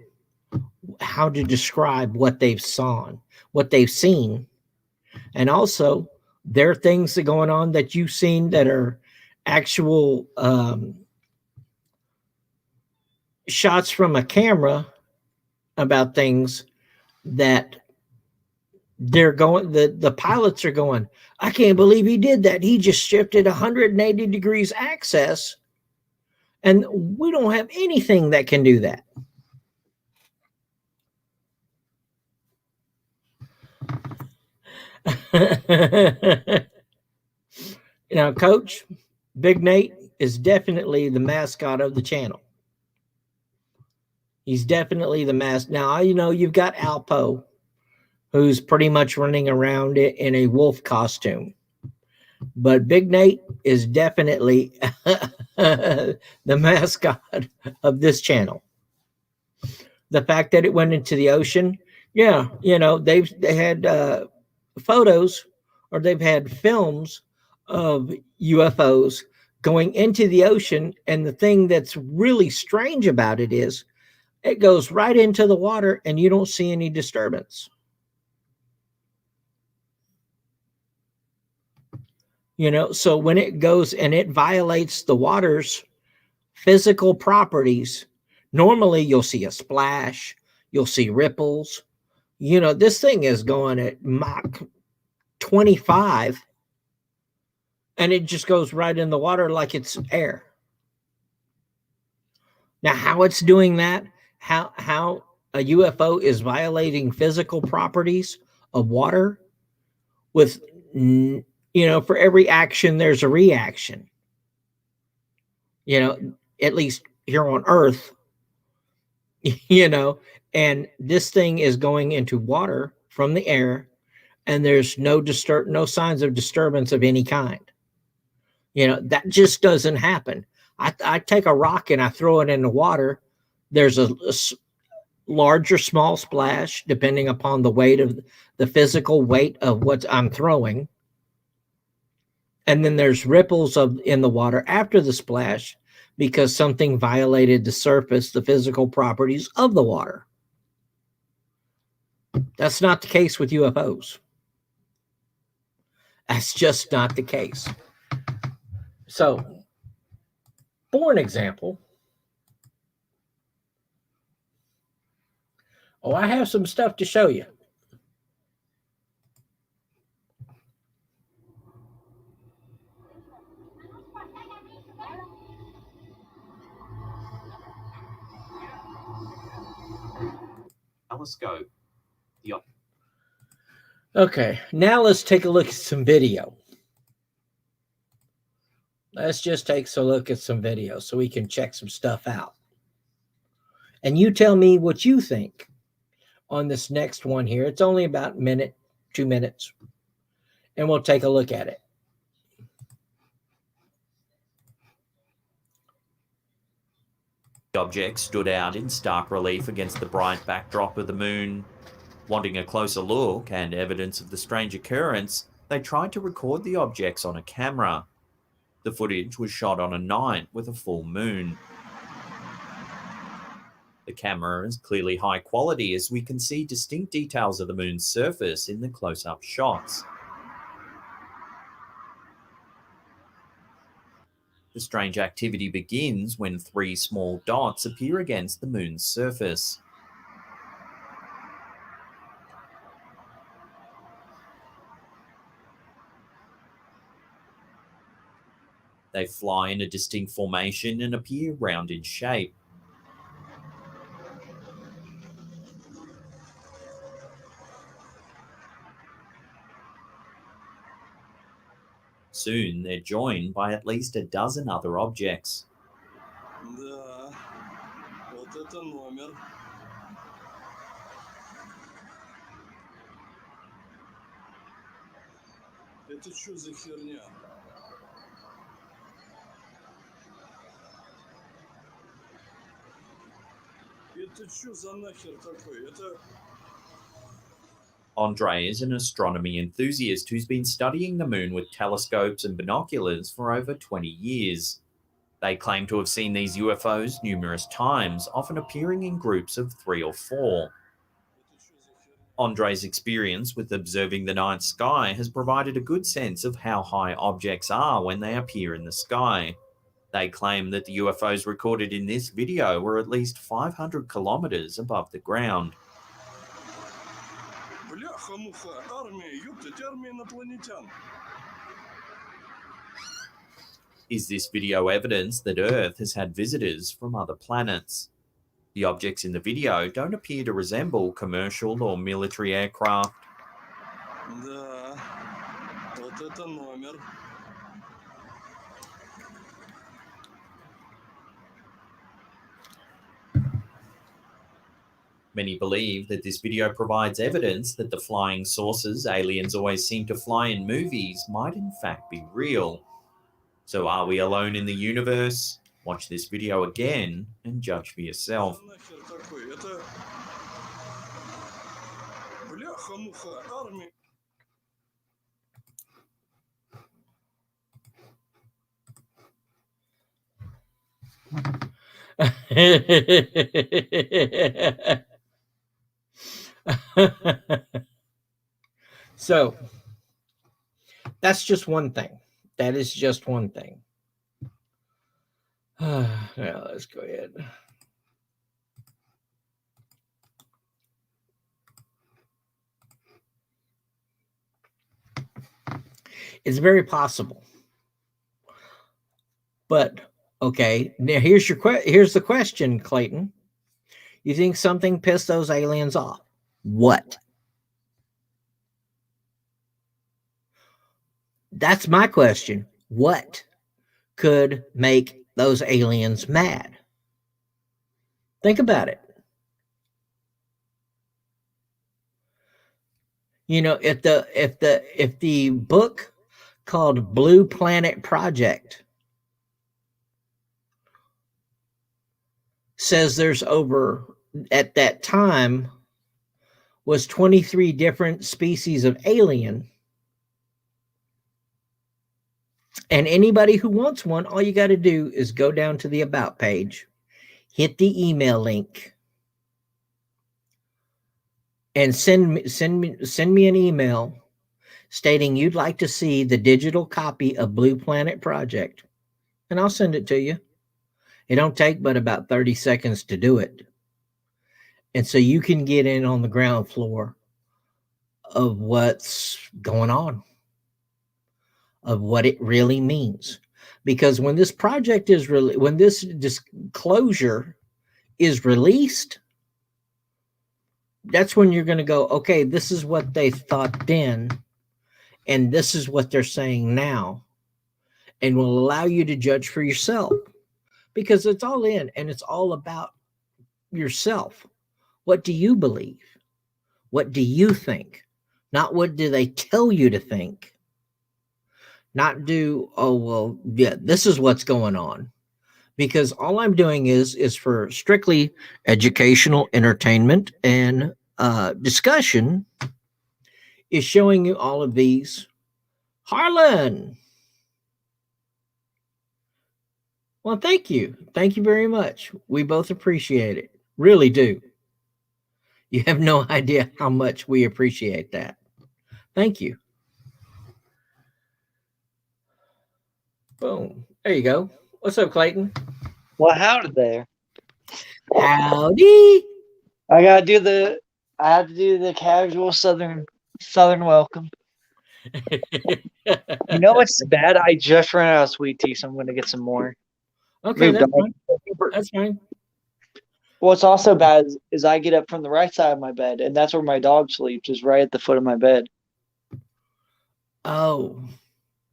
how to describe what they've seen. And also, there are things that are going on that you've seen that are actual shots from a camera about things that the pilots are going, I can't believe he did that. He just shifted 180 degrees axis, and we don't have anything that can do that. Now, Coach, Big Nate is definitely the mascot of the channel. He's definitely the mask. Now, you've got Alpo, who's pretty much running around in a wolf costume. But Big Nate is definitely the mascot of this channel. The fact that it went into the ocean, yeah, they had photos, or they've had films of UFOs going into the ocean. And the thing that's really strange about it is it goes right into the water and you don't see any disturbance. So when it goes and it violates the water's physical properties, normally you'll see a splash, you'll see ripples. This thing is going at Mach 25 and it just goes right in the water like it's air. Now, how it's doing that, how a UFO is violating physical properties of water with, for every action, there's a reaction. At least here on Earth, and this thing is going into water from the air, and there's no signs of disturbance of any kind. That just doesn't happen. I take a rock and I throw it in the water. There's a large or small splash, depending upon the weight of the physical weight of what I'm throwing. And then there's ripples in the water after the splash because something violated the surface, the physical properties of the water. That's not the case with UFOs. That's just not the case. So, for an example, I have some stuff to show you. Now let's go. Okay, now let's take a look at some video. Let's just take a look at some video so we can check some stuff out. And you tell me what you think on this next one here. It's only about a minute, 2 minutes, and we'll take a look at it. The object stood out in stark relief against the bright backdrop of the moon. Wanting a closer look and evidence of the strange occurrence, they tried to record the objects on a camera. The footage was shot on a night with a full moon. The camera is clearly high quality as we can see distinct details of the moon's surface in the close-up shots. The strange activity begins when 3 small dots appear against the moon's surface. They fly in a distinct formation and appear round in shape. Soon, they're joined by at least a dozen other objects. Да, вот это номер. Это что за херня? Это что за нахер такой? Это... Andre is an astronomy enthusiast who's been studying the moon with telescopes and binoculars for over 20 years. They claim to have seen these UFOs numerous times, often appearing in groups of 3 or 4. Andre's experience with observing the night sky has provided a good sense of how high objects are when they appear in the sky. They claim that the UFOs recorded in this video were at least 500 kilometers above the ground. Бляха-муха, армия, ёптать, армия инопланетян. Is this video evidence that Earth has had visitors from other planets? The objects in the video don't appear to resemble commercial or military aircraft. Да, вот это номер. Many believe that this video provides evidence that the flying saucers aliens always seem to fly in movies might in fact be real. So are we alone in the universe? Watch this video again and judge for yourself. Бляха-муха, армия. So that's just one thing. That is just one thing. Now let's go ahead. It's very possible. But okay, now here's the question, Clayton. You think something pissed those aliens off? What? That's my question. What could make those aliens mad? Think about it. You know, if the book called Blue Planet Project says there's over, at that time, was 23 different species of alien. And anybody who wants one, all you got to do is go down to the About page, hit the email link, and send me an email stating you'd like to see the digital copy of Blue Planet Project, and I'll send it to you. It don't take but about 30 seconds to do it. And so you can get in on the ground floor of what's going on, of what it really means. Because when this project is when this disclosure is released, that's when you're going to go, okay, this is what they thought then, and this is what they're saying now, and will allow you to judge for yourself, because it's all in and it's all about yourself. What do you believe? What do you think? Not what do they tell you to think. Not do, oh, well, yeah, this is what's going on. Because all I'm doing is for strictly educational entertainment and discussion, is showing you all of these. Harlan. Well, thank you. Thank you very much. We both appreciate it. Really do. You have no idea how much we appreciate that. Thank you. Boom. There you go. What's up, Clayton? Well, howdy there. Howdy. I have to do the casual southern welcome. You know what's bad? I just ran out of sweet tea, so I'm going to get some more. Okay, that's fine. That's fine. What's also bad is I get up from the right side of my bed, and that's where my dog sleeps, is right at the foot of my bed. Oh.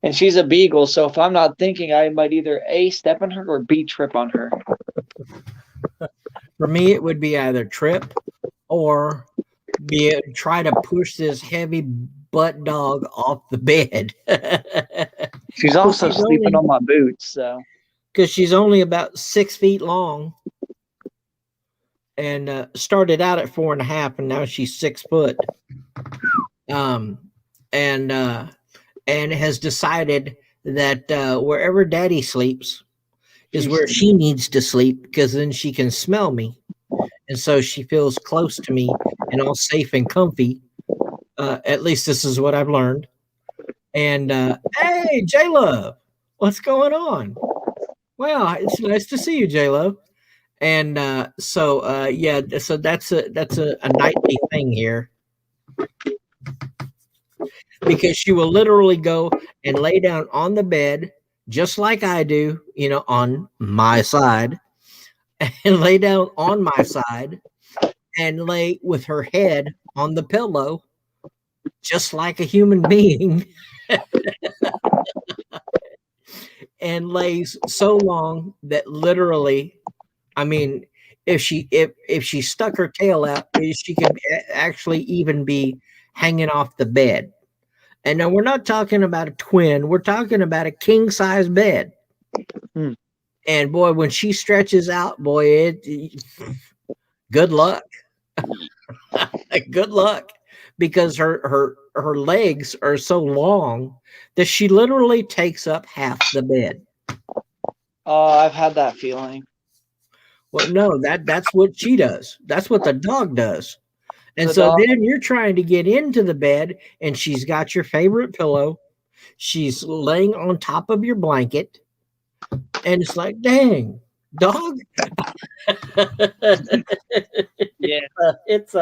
And she's a beagle, so if I'm not thinking, I might either A, step on her, or B, trip on her. For me, it would be either trip or try to push this heavy butt dog off the bed. She's also sleeping on my boots, so. Because she's only about 6 feet long, and started out at 4.5, and now she's 6 foot. And has decided that wherever Daddy sleeps is where she needs to sleep, because then she can smell me, and so she feels close to me and all safe and comfy. At least this is what I've learned. And hey, J Love, what's going on? Well, it's nice to see you, J Love. And yeah, so that's a nightly thing here, because she will literally go and lay down on the bed just like I do, on my side, and lay down on my side and lay with her head on the pillow just like a human being. And lays so long that literally, I mean, if she stuck her tail out, she could actually even be hanging off the bed. And now we're not talking about a twin, we're talking about a king size bed. And boy, when she stretches out, boy, good luck. Good luck, because her legs are so long that she literally takes up half the bed. Oh, I've had that feeling. Well, no, that's what she does. That's what the dog does. And then you're trying to get into the bed, and she's got your favorite pillow. She's laying on top of your blanket, and it's like, dang, dog. Yeah, it's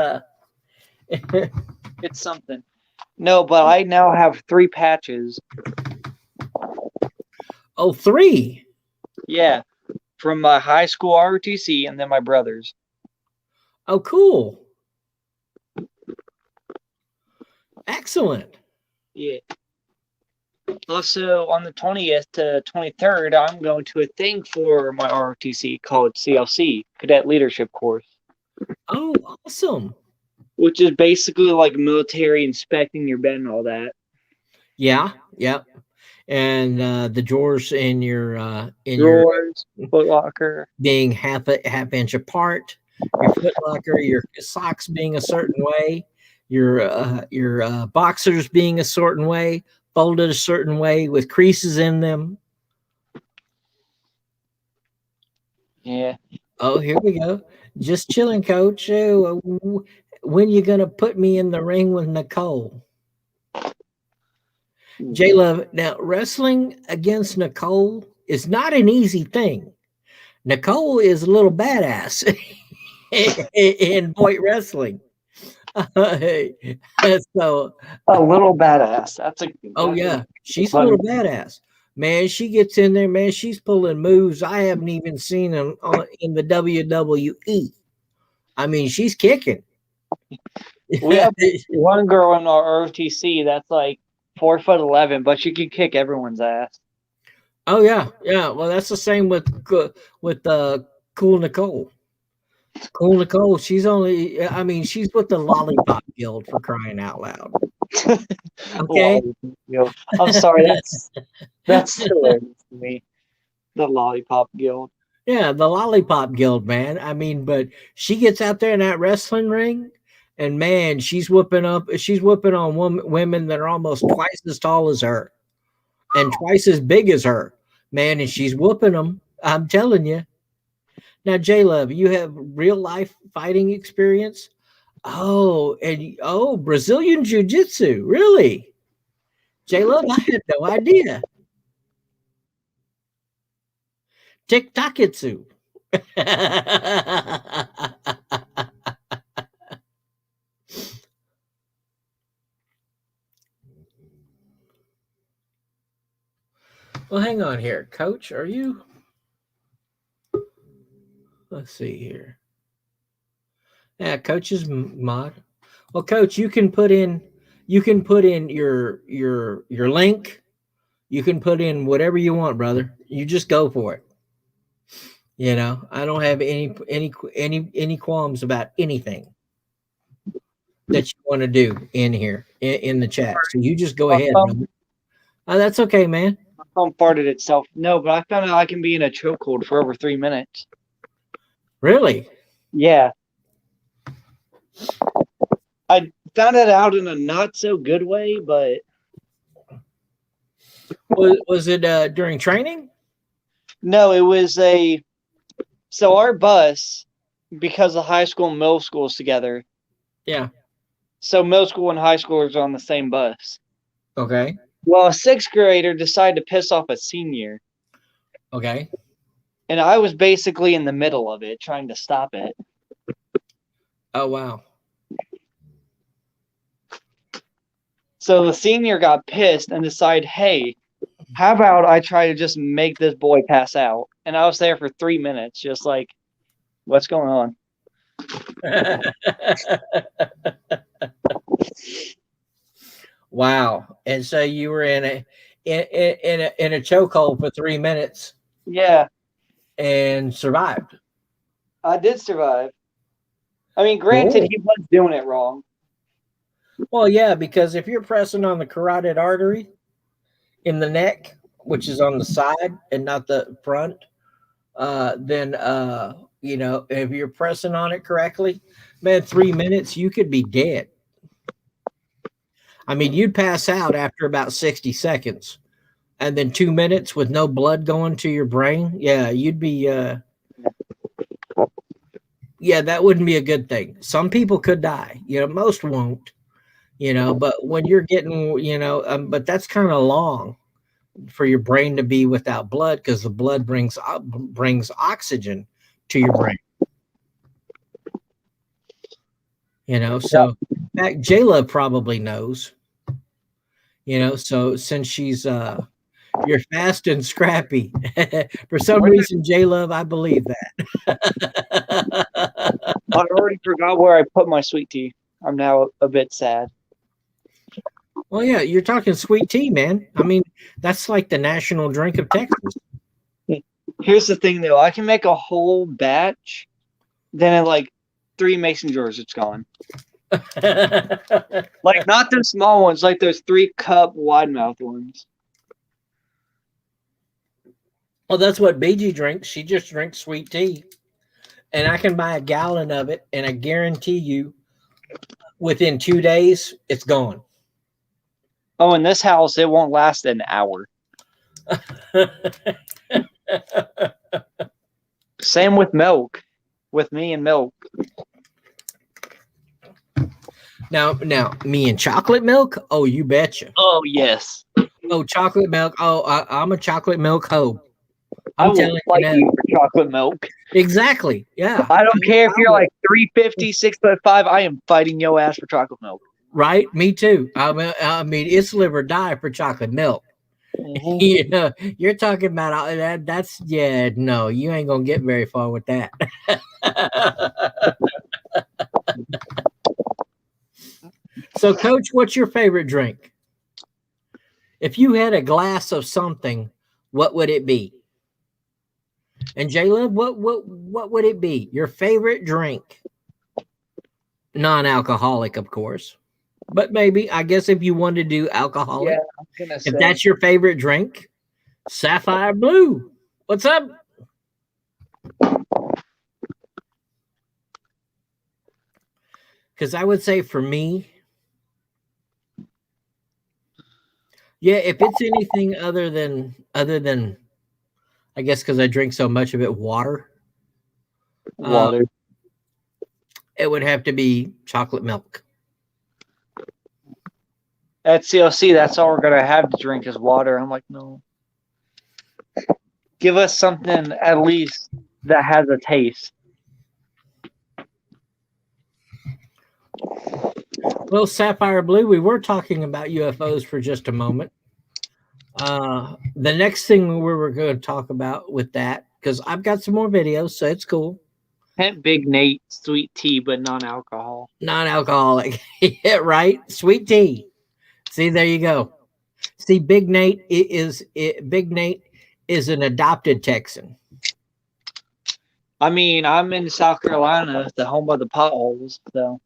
something. No, but I now have 3 patches. Oh, 3? Yeah, from my high school ROTC and then my brother's. Oh, cool. Excellent. Yeah. Also, on the 20th to 23rd, I'm going to a thing for my ROTC called CLC, Cadet Leadership Course. Oh, awesome. Which is basically like military inspecting your bed and all that. Yeah, yep. And the drawers in your foot locker being half inch apart, your foot locker, your socks being a certain way, your boxers being a certain way, folded a certain way with creases in them. Yeah. Oh, here we go. Just chilling, coach. When you gonna put me in the ring with Nicole? J Love, now wrestling against Nicole is not an easy thing. Nicole is a little badass in Voight wrestling. So a little badass. She's a little badass. Man, she gets in there, man. She's pulling moves I haven't even seen in the WWE. I mean, she's kicking. We have one girl in our ROTC that's like 4'11", but she can kick everyone's ass. Oh yeah, yeah. Well, that's the same with Cool Nicole. Cool Nicole. She's only. I mean, she's with the Lollipop Guild, for crying out loud. Okay. I'm sorry. That's hilarious to me. The Lollipop Guild. Yeah, the Lollipop Guild, man. I mean, but she gets out there in that wrestling ring, and man, she's whooping on women that are almost twice as tall as her and twice as big as her, man, and she's whooping them. I'm telling you. Now, J Love, you have real life fighting experience. Oh, and Brazilian Jiu Jitsu, really? J Love, I had no idea. TikTokitsu. Well, hang on here. Coach, are you? Let's see here. Yeah, Coach is mod. Well, Coach, you can put in your link. You can put in whatever you want, brother. You just go for it. You know, I don't have any qualms about anything that you want to do in here in the chat. So you just go ahead, brother. Oh, that's okay, man. My phone farted itself. No, but I found out I can be in a chokehold for over 3 minutes. Really? Yeah. I found it out in a not so good way, but was it during training? No, it was so our bus, because the high school and middle school is together. Yeah. So middle school and high schoolers are on the same bus. Okay. Well, a sixth grader decided to piss off a senior. Okay. And I was basically in the middle of it, trying to stop it. Oh, wow. So the senior got pissed and decided, hey, how about I try to just make this boy pass out? And I was there for 3 minutes, just like, what's going on? Wow. And so you were in a chokehold for 3 minutes. Yeah. And survived. I did survive. I mean, granted, he was doing it wrong. Well, yeah, because if you're pressing on the carotid artery in the neck, which is on the side and not the front, then you know, if you're pressing on it correctly, man, 3 minutes, you could be dead. I mean, you'd pass out after about 60 seconds, and then 2 minutes with no blood going to your brain. Yeah, you'd be, yeah, that wouldn't be a good thing. Some people could die, you know, most won't, you know, but when you're getting, you know, but that's kind of long for your brain to be without blood, because the blood brings oxygen to your brain. You know, so J-Love probably knows. You know, so since she's you're fast and scrappy. For some reason, J-Love, I believe that. I already forgot where I put my sweet tea. I'm now a bit sad. Well, yeah, you're talking sweet tea, man. I mean, that's like the national drink of Texas. Here's the thing, though. I can make a whole batch. Then in like 3 mason jars, it's gone. Like, not those small ones, like those 3-cup wide mouth ones. Well, that's what BG drinks. She just drinks sweet tea. And I can buy a gallon of it, and I guarantee you within 2 days, it's gone. Oh, in this house, it won't last an hour. Same with milk. With me and milk. Now, me and chocolate milk? Oh, you betcha. Oh, yes. Oh, chocolate milk. Oh, I'm a chocolate milk hoe. I will fight you for chocolate milk. Exactly. Yeah. I don't care if you're like 350, 6'5". I am fighting your ass for chocolate milk. Right? Me too. I mean, it's live or die for chocolate milk. Mm-hmm. You know, you're talking about that. That's no, you ain't gonna get very far with that. So, Coach, what's your favorite drink? If you had a glass of something, what would it be? And J-Love, what would it be? Your favorite drink? Non-alcoholic, of course. But maybe, I guess if you wanted to do alcoholic, Yeah, I'm gonna say. if that's your favorite drink, Sapphire Blue. What's up? Because I would say for me, yeah, if it's anything other than I guess because I drink so much of it, water. Water. It would have to be chocolate milk. At CLC, that's all we're gonna have to drink is water. I'm like, no. Give us something at least that has a taste. Well, Sapphire Blue, we were talking about UFOs for just a moment. The next thing we were going to talk about with that, because I've got some more videos, so it's cool. Big Nate, sweet tea, but non-alcohol. Non-alcoholic. Yeah, right? Sweet tea. See, there you go. See, Big Nate is an adopted Texan. I mean, I'm in South Carolina, the home of the potholes, so.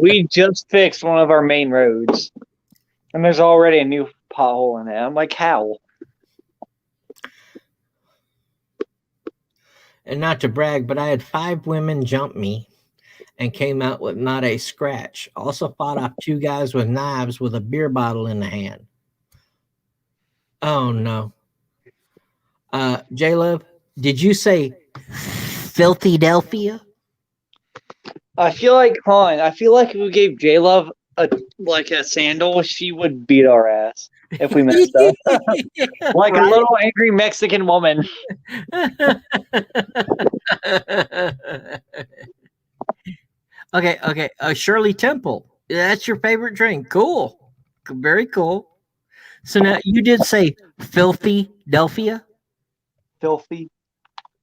We just fixed one of our main roads, and there's already a new pothole in it. I'm like, how? And not to brag, but I had 5 women jump me and came out with not a scratch. Also fought off 2 guys with knives with a beer bottle in the hand. Oh, no. J-Love, did you say Philadelphia? I feel like if we gave J-Love a sandal, she would beat our ass if we messed up. Like a little angry Mexican woman. Okay. Shirley Temple. That's your favorite drink. Cool. Very cool. So now you did say Philadelphia? Filthy.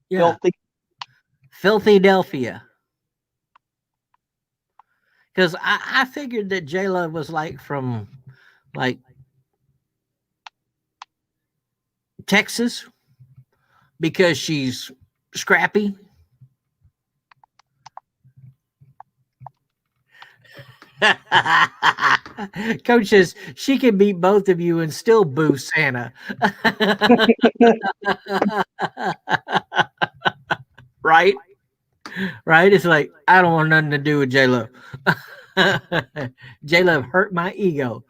Yeah. Philadelphia. Because I figured that J-Love was from Texas because she's scrappy. Coach says she can beat both of you and still boo Santa. Right? It's like, I don't want nothing to do with J-Lo. J-Lo hurt my ego.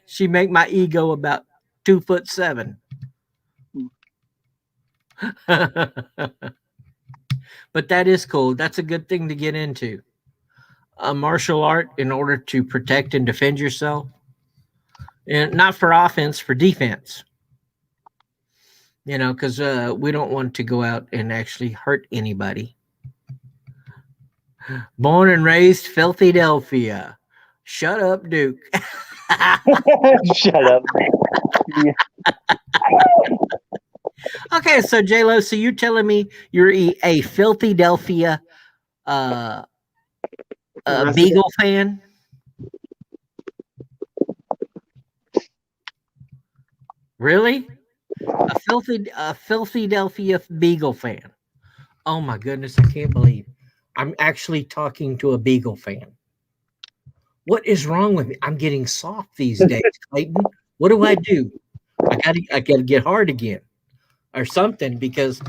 She make my ego about 2'7". But that is cool. That's a good thing to get into. A martial art in order to protect and defend yourself. And not for offense, for defense. Because we don't want to go out and actually hurt anybody. Born and raised Philadelphia. Shut up, Duke. Shut up. Okay, so J-Lo, so you're telling me you're a Philadelphia Beagle fan? Really? A Philadelphia Beagle fan. Oh my goodness, I can't believe I'm actually talking to a Beagle fan. What is wrong with me? I'm getting soft these days, Clayton. What do I do? I gotta get hard again or something because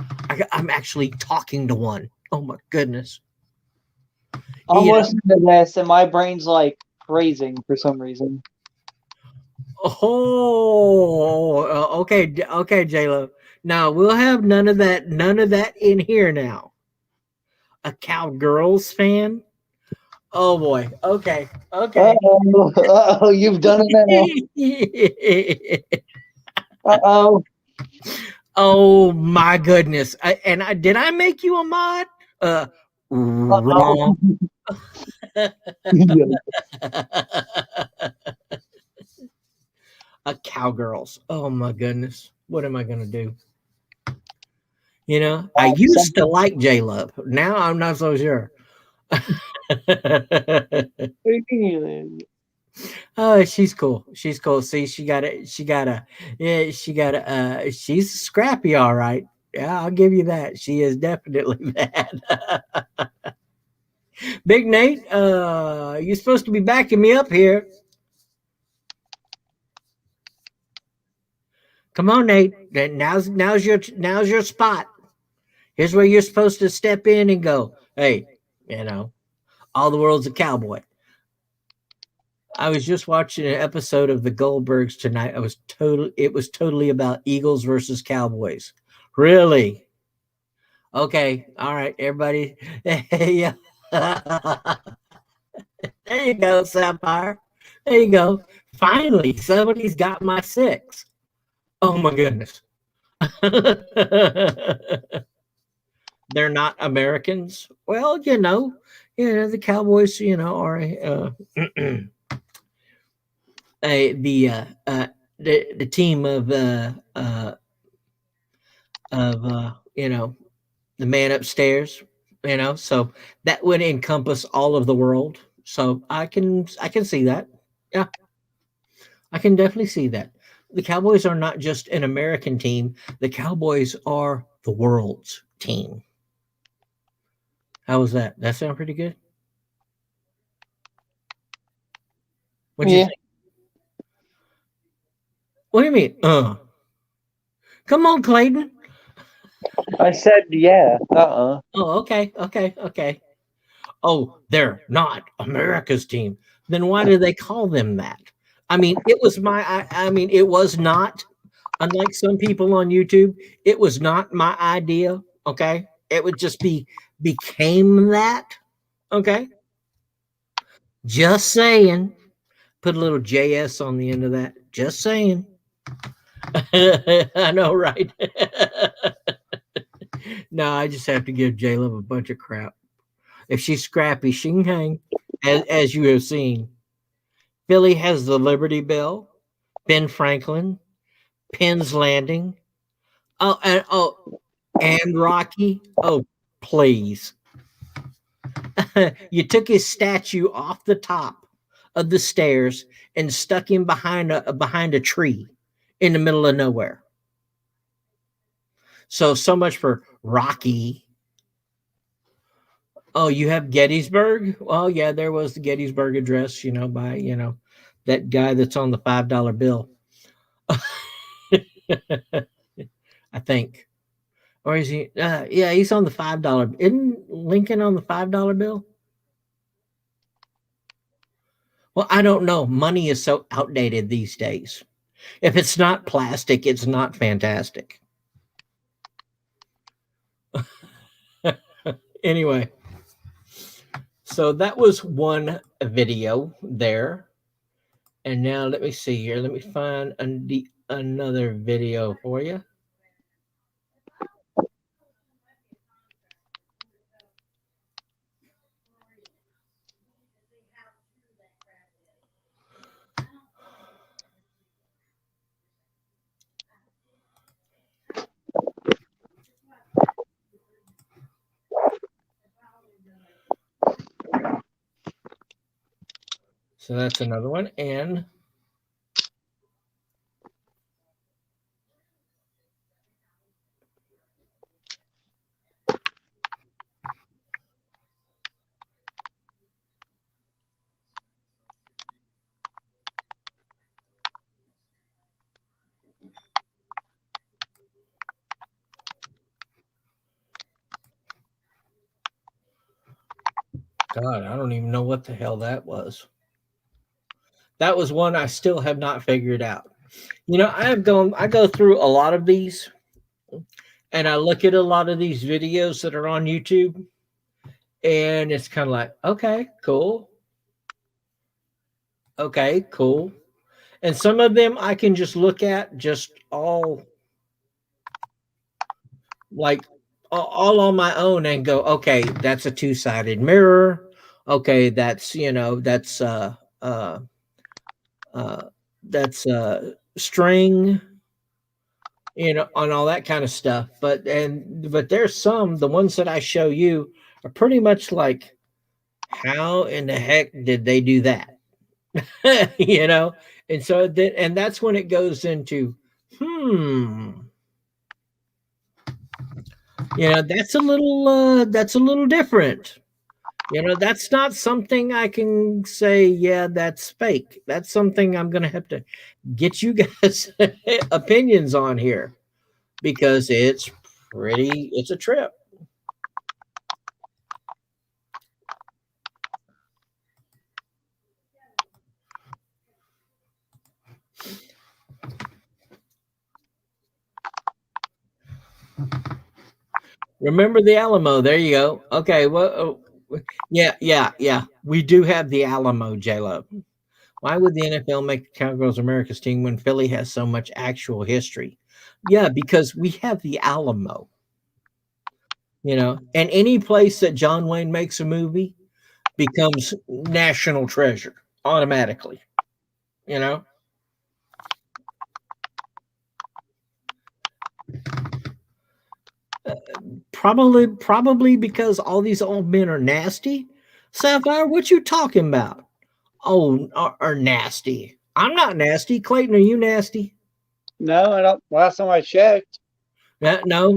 I'm actually talking to one. Oh my goodness. I'm listening to this and my brain's like freezing for some reason. Oh, okay, J-Lo. Now we'll have none of that in here now. A Cowgirls fan? Oh boy. Okay. Uh-oh, you've done it now. Uh-oh. Oh my goodness. Did I make you a mod? Wrong. A Cowgirls. Oh my goodness. What am I going to do? You know, I used to like J Love. Now I'm not so sure. Oh, she's cool. She's cool. See, she's scrappy, all right. Yeah, I'll give you that. She is definitely that. Big Nate, you're supposed to be backing me up here. Come on, Nate. Now's your spot. Here's where you're supposed to step in and go, hey, you know, all the world's a cowboy. I was just watching an episode of the Goldbergs tonight. It was totally about Eagles versus Cowboys. Really? Okay. All right, everybody. Yeah. There you go, Sapphire. There you go. Finally, somebody's got my 6. Oh my goodness. They're not Americans. Well, the Cowboys, are the team of the man upstairs, so that would encompass all of the world. So I can see that. Yeah, I can definitely see that. The Cowboys are not just an American team. The Cowboys are the world's team. How was that? That sound pretty good? What do you think? What do you mean? Come on, Clayton. I said yeah. Oh, okay. Oh, they're not America's team. Then why do they call them that? I mean, it was not, unlike some people on YouTube, it was not my idea. Okay. It would just became that. Okay. Just saying. Put a little JS on the end of that. Just saying. I know, right? No, I just have to give J-Love a bunch of crap. If she's scrappy, she can hang, as you have seen. Philly has the Liberty Bell, Ben Franklin, Penn's Landing. And Rocky. Oh, please. You took his statue off the top of the stairs and stuck him behind a tree in the middle of nowhere. So much for Rocky. Oh, you have Gettysburg? Well, yeah, there was the Gettysburg Address, by, that guy that's on the $5 bill. I think. Or is he? Yeah, he's on the $5. Isn't Lincoln on the $5 bill? Well, I don't know. Money is so outdated these days. If it's not plastic, it's not fantastic. Anyway, so that was one video there. And now let me see here. Let me find another video for you. So that's another one. And God, I don't even know what the hell that was. That was one I still have not figured out. I go through a lot of these and I look at a lot of these videos that are on YouTube and it's kind of like, okay, cool. Okay, cool. And some of them I can just look at just all on my own and go, okay, that's a two-sided mirror. Okay, that's string. on all that kind of stuff. But there's some, the ones that I show you are pretty much like, how in the heck did they do that? And so and that's when it goes into, that's a little different. That's not something I can say, yeah, that's fake. That's something I'm going to have to get you guys opinions on here, because it's a trip. Remember the Alamo. There you go. Okay. Well, yeah. We do have the Alamo, J-Lo. Why would the NFL make the Cowgirls America's team when Philly has so much actual history? Yeah, because we have the Alamo. And any place that John Wayne makes a movie becomes national treasure automatically. Probably because all these old men are nasty. Sapphire, what you talking about? Oh, are nasty. I'm not nasty. Clayton, are you nasty? No, I don't. Last time I checked. No.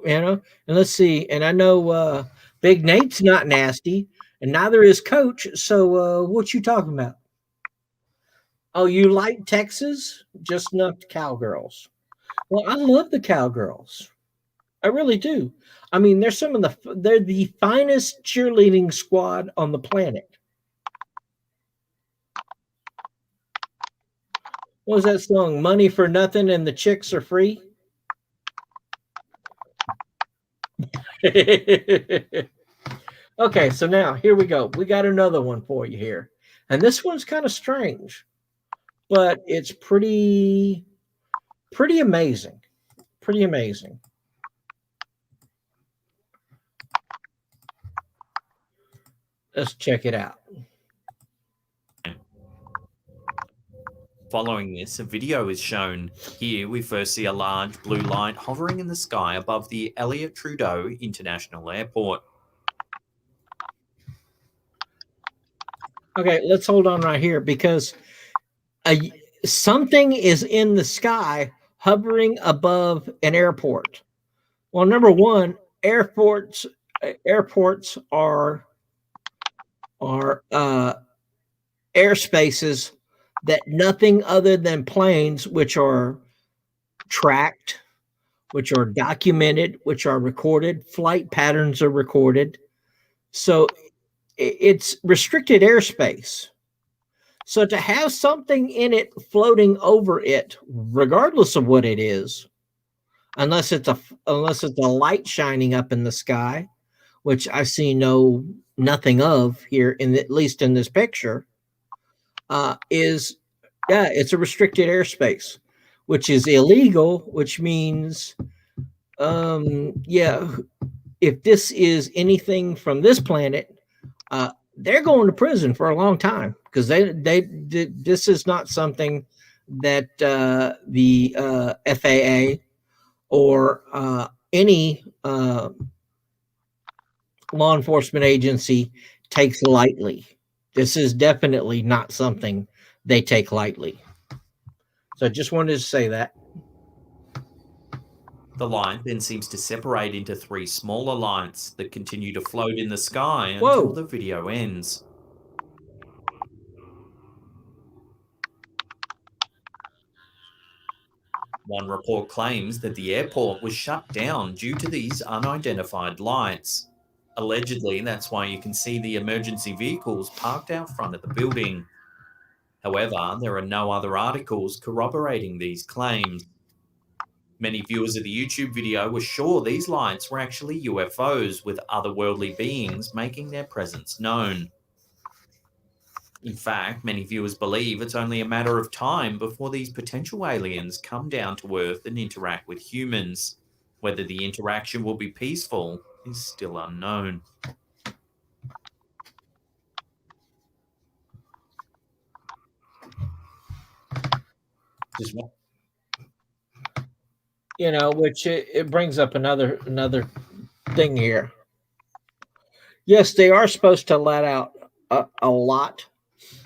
And let's see. And I know Big Nate's not nasty, and neither is Coach. So what you talking about? Oh, you like Texas, just not the Cowgirls. Well, I love the Cowgirls. I really do. I mean, they're the finest cheerleading squad on the planet. What was that song? Money for nothing and the chicks are free. Okay, so now here we go. We got another one for you here. And this one's kind of strange, but it's pretty amazing. Pretty amazing. Let's check it out. Following this, a video is shown. Here we first see a large blue light hovering in the sky above the Elliott Trudeau International Airport. Okay, let's hold on right here, because something is in the sky hovering above an airport. Well, number one, airports are airspaces that nothing other than planes, which are tracked, which are documented, which are recorded, flight patterns are recorded. So it's restricted airspace. So to have something in it floating over it, regardless of what it is, unless it's a light shining up in the sky, which I see nothing of here, at least in this picture, it's a restricted airspace, which is illegal, which means, if this is anything from this planet, they're going to prison for a long time, because this is not something that the FAA or any law enforcement agency takes lightly. This is definitely not something they take lightly. So I just wanted to say that. The light then seems to separate into 3 smaller lights that continue to float in the sky Whoa. until the video ends. One report claims that the airport was shut down due to these unidentified lights. Allegedly, that's why you can see the emergency vehicles parked out front of the building. However, there are no other articles corroborating these claims. Many viewers of the YouTube video were sure these lights were actually UFOs, with otherworldly beings making their presence known. In fact, many viewers believe it's only a matter of time before these potential aliens come down to Earth and interact with humans. Whether the interaction will be peaceful is still unknown. which it brings up another thing here. Yes, they are supposed to let out a lot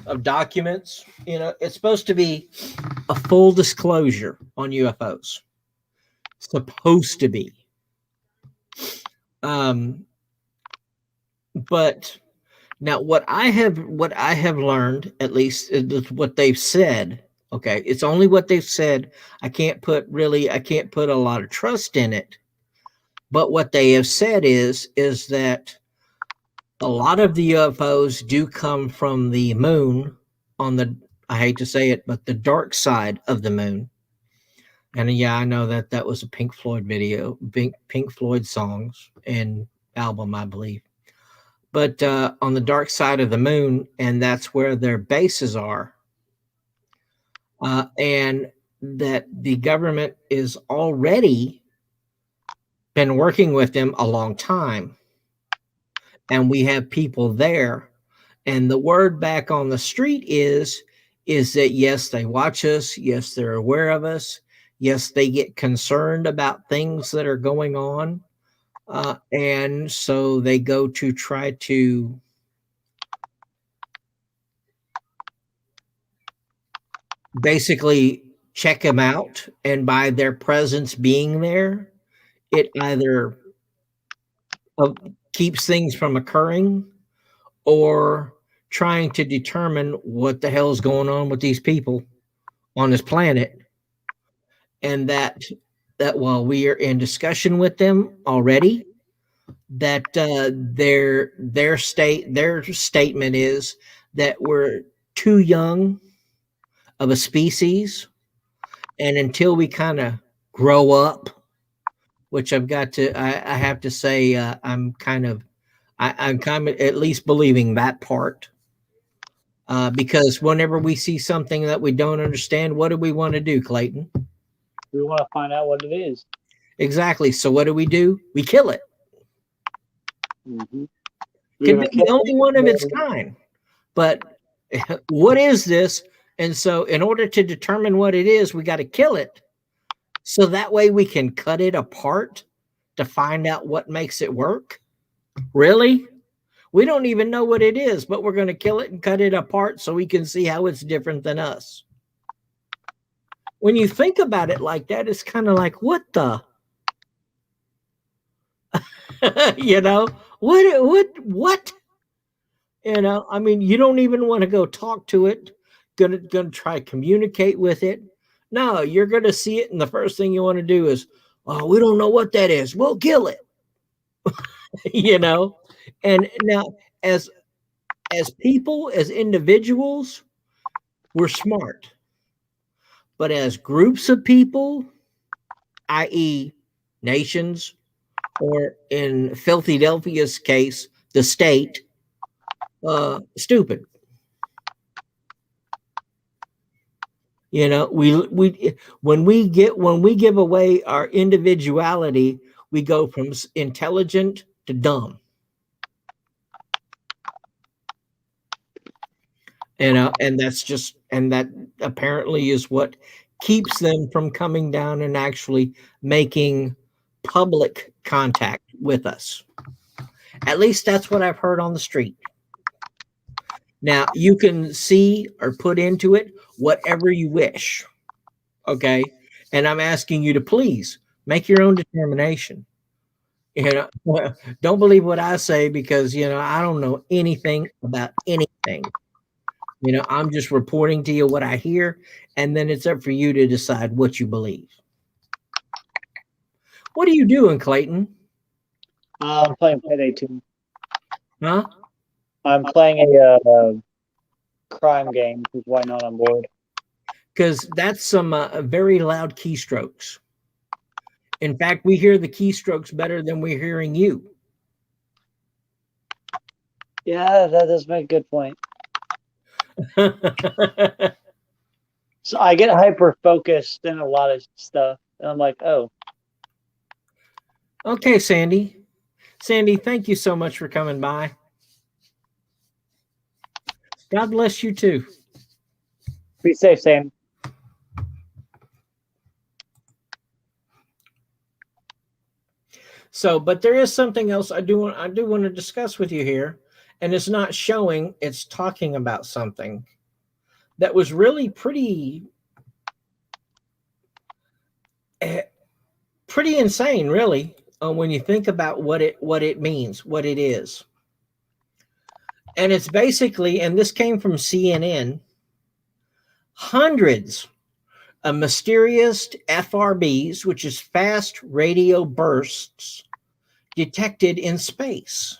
of documents. It's supposed to be a full disclosure on UFOs. Supposed to be. But now what I have learned, at least is what they've said. Okay, it's only what they've said. I can't put a lot of trust in it. But what they have said is that a lot of the UFOs do come from the moon I hate to say it, but the dark side of the moon. And yeah, I know that was a Pink Floyd video, Pink Floyd songs and album, I believe. But on the dark side of the moon, and that's where their bases are. And that the government is already been working with them a long time. And we have people there. And the word back on the street is that, yes, they watch us. Yes, they're aware of us. Yes, they get concerned about things that are going on. And so they go to try to basically check them out. And by their presence being there, it either keeps things from occurring or trying to determine what the hell is going on with these people on this planet. And that while we are in discussion with them already, that their statement is that we're too young of a species, and until we kind of grow up, which I have to say, I'm kind of at least believing that part. Because whenever we see something that we don't understand, what do we want to do, Clayton? We want to find out what it is. Exactly. So what do? We kill it. Mm-hmm. Could be the only one of its kind. But what is this? And so in order to determine what it is, we got to kill it. So that way we can cut it apart to find out what makes it work. Really? We don't even know what it is, but we're going to kill it and cut it apart so we can see how it's different than us. When you think about it like that, it's kind of like, what the? What? I mean, you don't even want to go talk to it, gonna try to communicate with it. No, you're gonna see it, and the first thing you want to do is, oh, we don't know what that is. We'll kill it. And now as people, as individuals, we're smart. But as groups of people, i.e. nations, or in Philadelphia's case, the state, stupid. We when we give away our individuality, we go from intelligent to dumb. And that apparently is what keeps them from coming down and actually making public contact with us. At least that's what I've heard on the street. Now, you can see or put into it whatever you wish. Okay? And I'm asking you to please make your own determination. Don't believe what I say because, I don't know anything about anything. I'm just reporting to you what I hear, and then it's up for you to decide what you believe. What are you doing, Clayton? I'm playing Payday 2. Huh? I'm playing a crime game. Why not on board? Because that's some very loud keystrokes. In fact, we hear the keystrokes better than we're hearing you. Yeah, that does make a good point. So I get hyper focused in a lot of stuff, and I'm like, oh. Okay, Sandy. Sandy, thank you so much for coming by. God bless you too. Be safe, Sam. So, but there is something else I do want to discuss with you here, and it's not showing, it's talking about something that was really pretty insane, really, when you think about what it means, what it is. And it's basically, and this came from CNN, hundreds of mysterious FRBs, which is fast radio bursts, detected in space.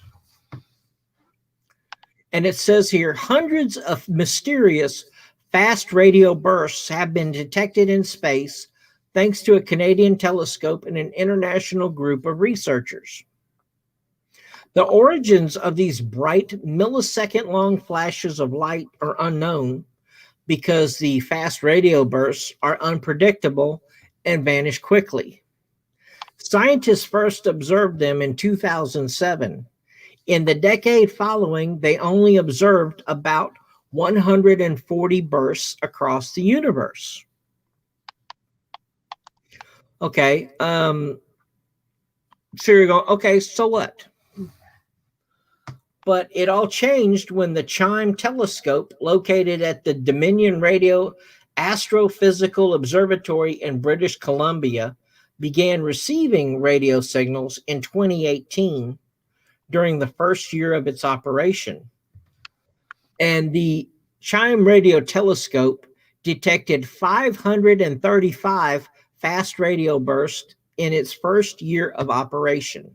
And it says here, hundreds of mysterious fast radio bursts have been detected in space thanks to a Canadian telescope and an international group of researchers. The origins of these bright millisecond-long flashes of light are unknown because the fast radio bursts are unpredictable and vanish quickly. Scientists first observed them in 2007. In the decade following, they only observed about 140 bursts across the universe. Okay, so you're going, okay, so what? But it all changed when the CHIME telescope, located at the Dominion Radio Astrophysical Observatory in British Columbia, began receiving radio signals in 2018 during the first year of its operation. And the CHIME radio telescope detected 535 fast radio bursts in its first year of operation.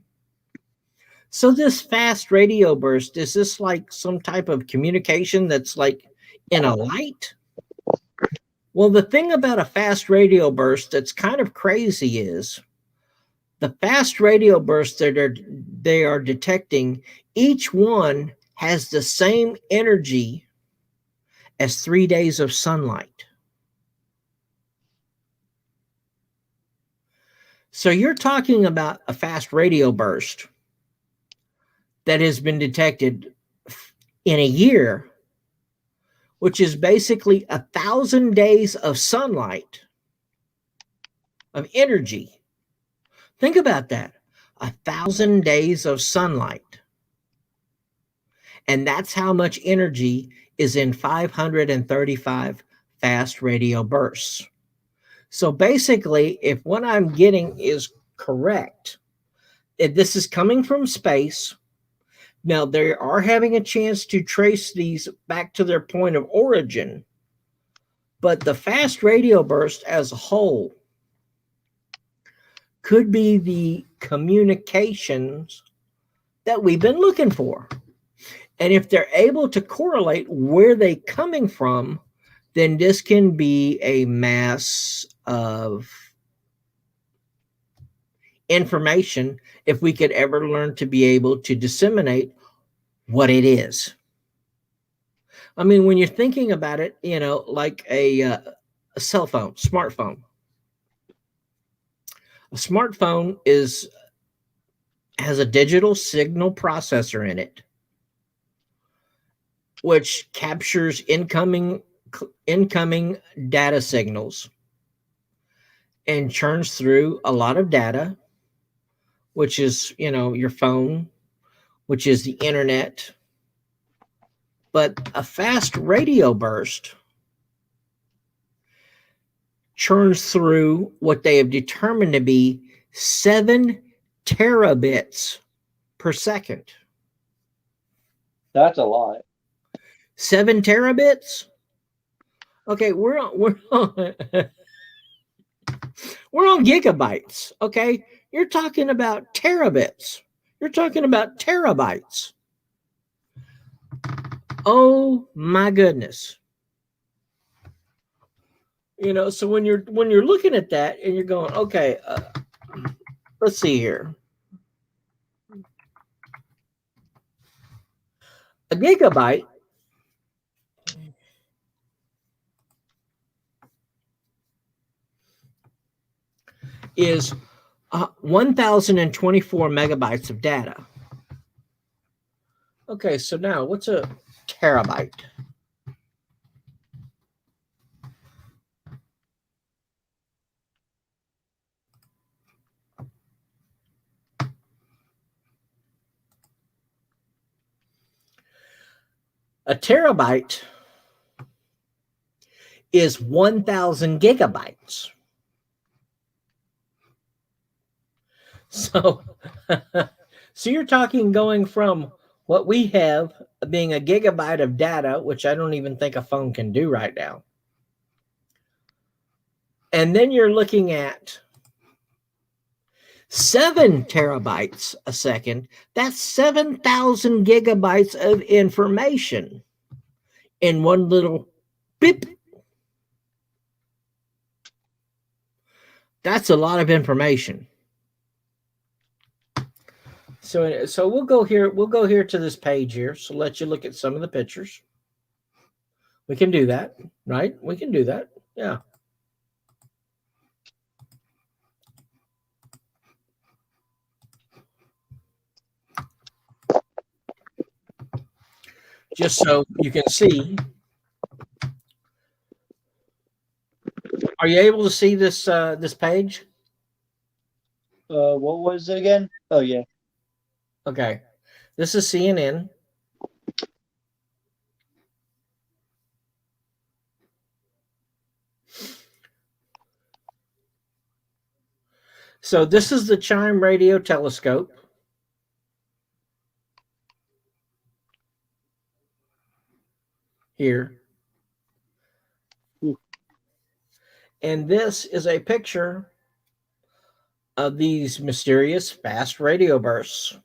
So this fast radio burst, is this like some type of communication that's like in a light? Well, the thing about a fast radio burst that's kind of crazy is the fast radio bursts that they are detecting, each one has the same energy as 3 days of sunlight. So you're talking about a fast radio burst that has been detected in a year, which is basically 1,000 days of sunlight, of energy. Think about that, 1,000 days of sunlight. And that's how much energy is in 535 fast radio bursts. So basically, if what I'm getting is correct, if this is coming from space, now they are having a chance to trace these back to their point of origin, but the fast radio burst as a whole could be the communications that we've been looking for. And if they're able to correlate where they're coming from, then this can be a mass of information if we could ever learn to be able to disseminate what it is. I mean, when you're thinking about it, you know, like a cell phone, smartphone. A smartphone has a digital signal processor in it, which captures incoming data signals and churns through a lot of data, which is, you know, your phone, which is the internet. But a fast radio burst churns through what they have determined to be 7 terabits per second. That's a lot. 7 terabits? Okay, we're on we're on gigabytes, okay? You're talking about terabits. You're talking about terabytes. Oh my goodness. You know, so when you're looking at that and you're going, okay, let's see here. A gigabyte is 1,024 megabytes of data. Okay, so now what's a terabyte? A terabyte is 1,000 gigabytes. So, so you're talking going from what we have being a gigabyte of data, which I don't even think a phone can do right now. And then you're looking at 7 terabytes a second. That's 7,000 gigabytes of information in one little beep. That's a lot of information. So we'll go here. We'll go here to this page here. So let you look at some of the pictures. We can do that, right? We can do that. Yeah. Just so you can see. Are you able to see this this page? What was it again? Oh yeah. Okay. This is CNN. So this is the Chime Radio Telescope. Here. And this is a picture of these mysterious fast radio bursts.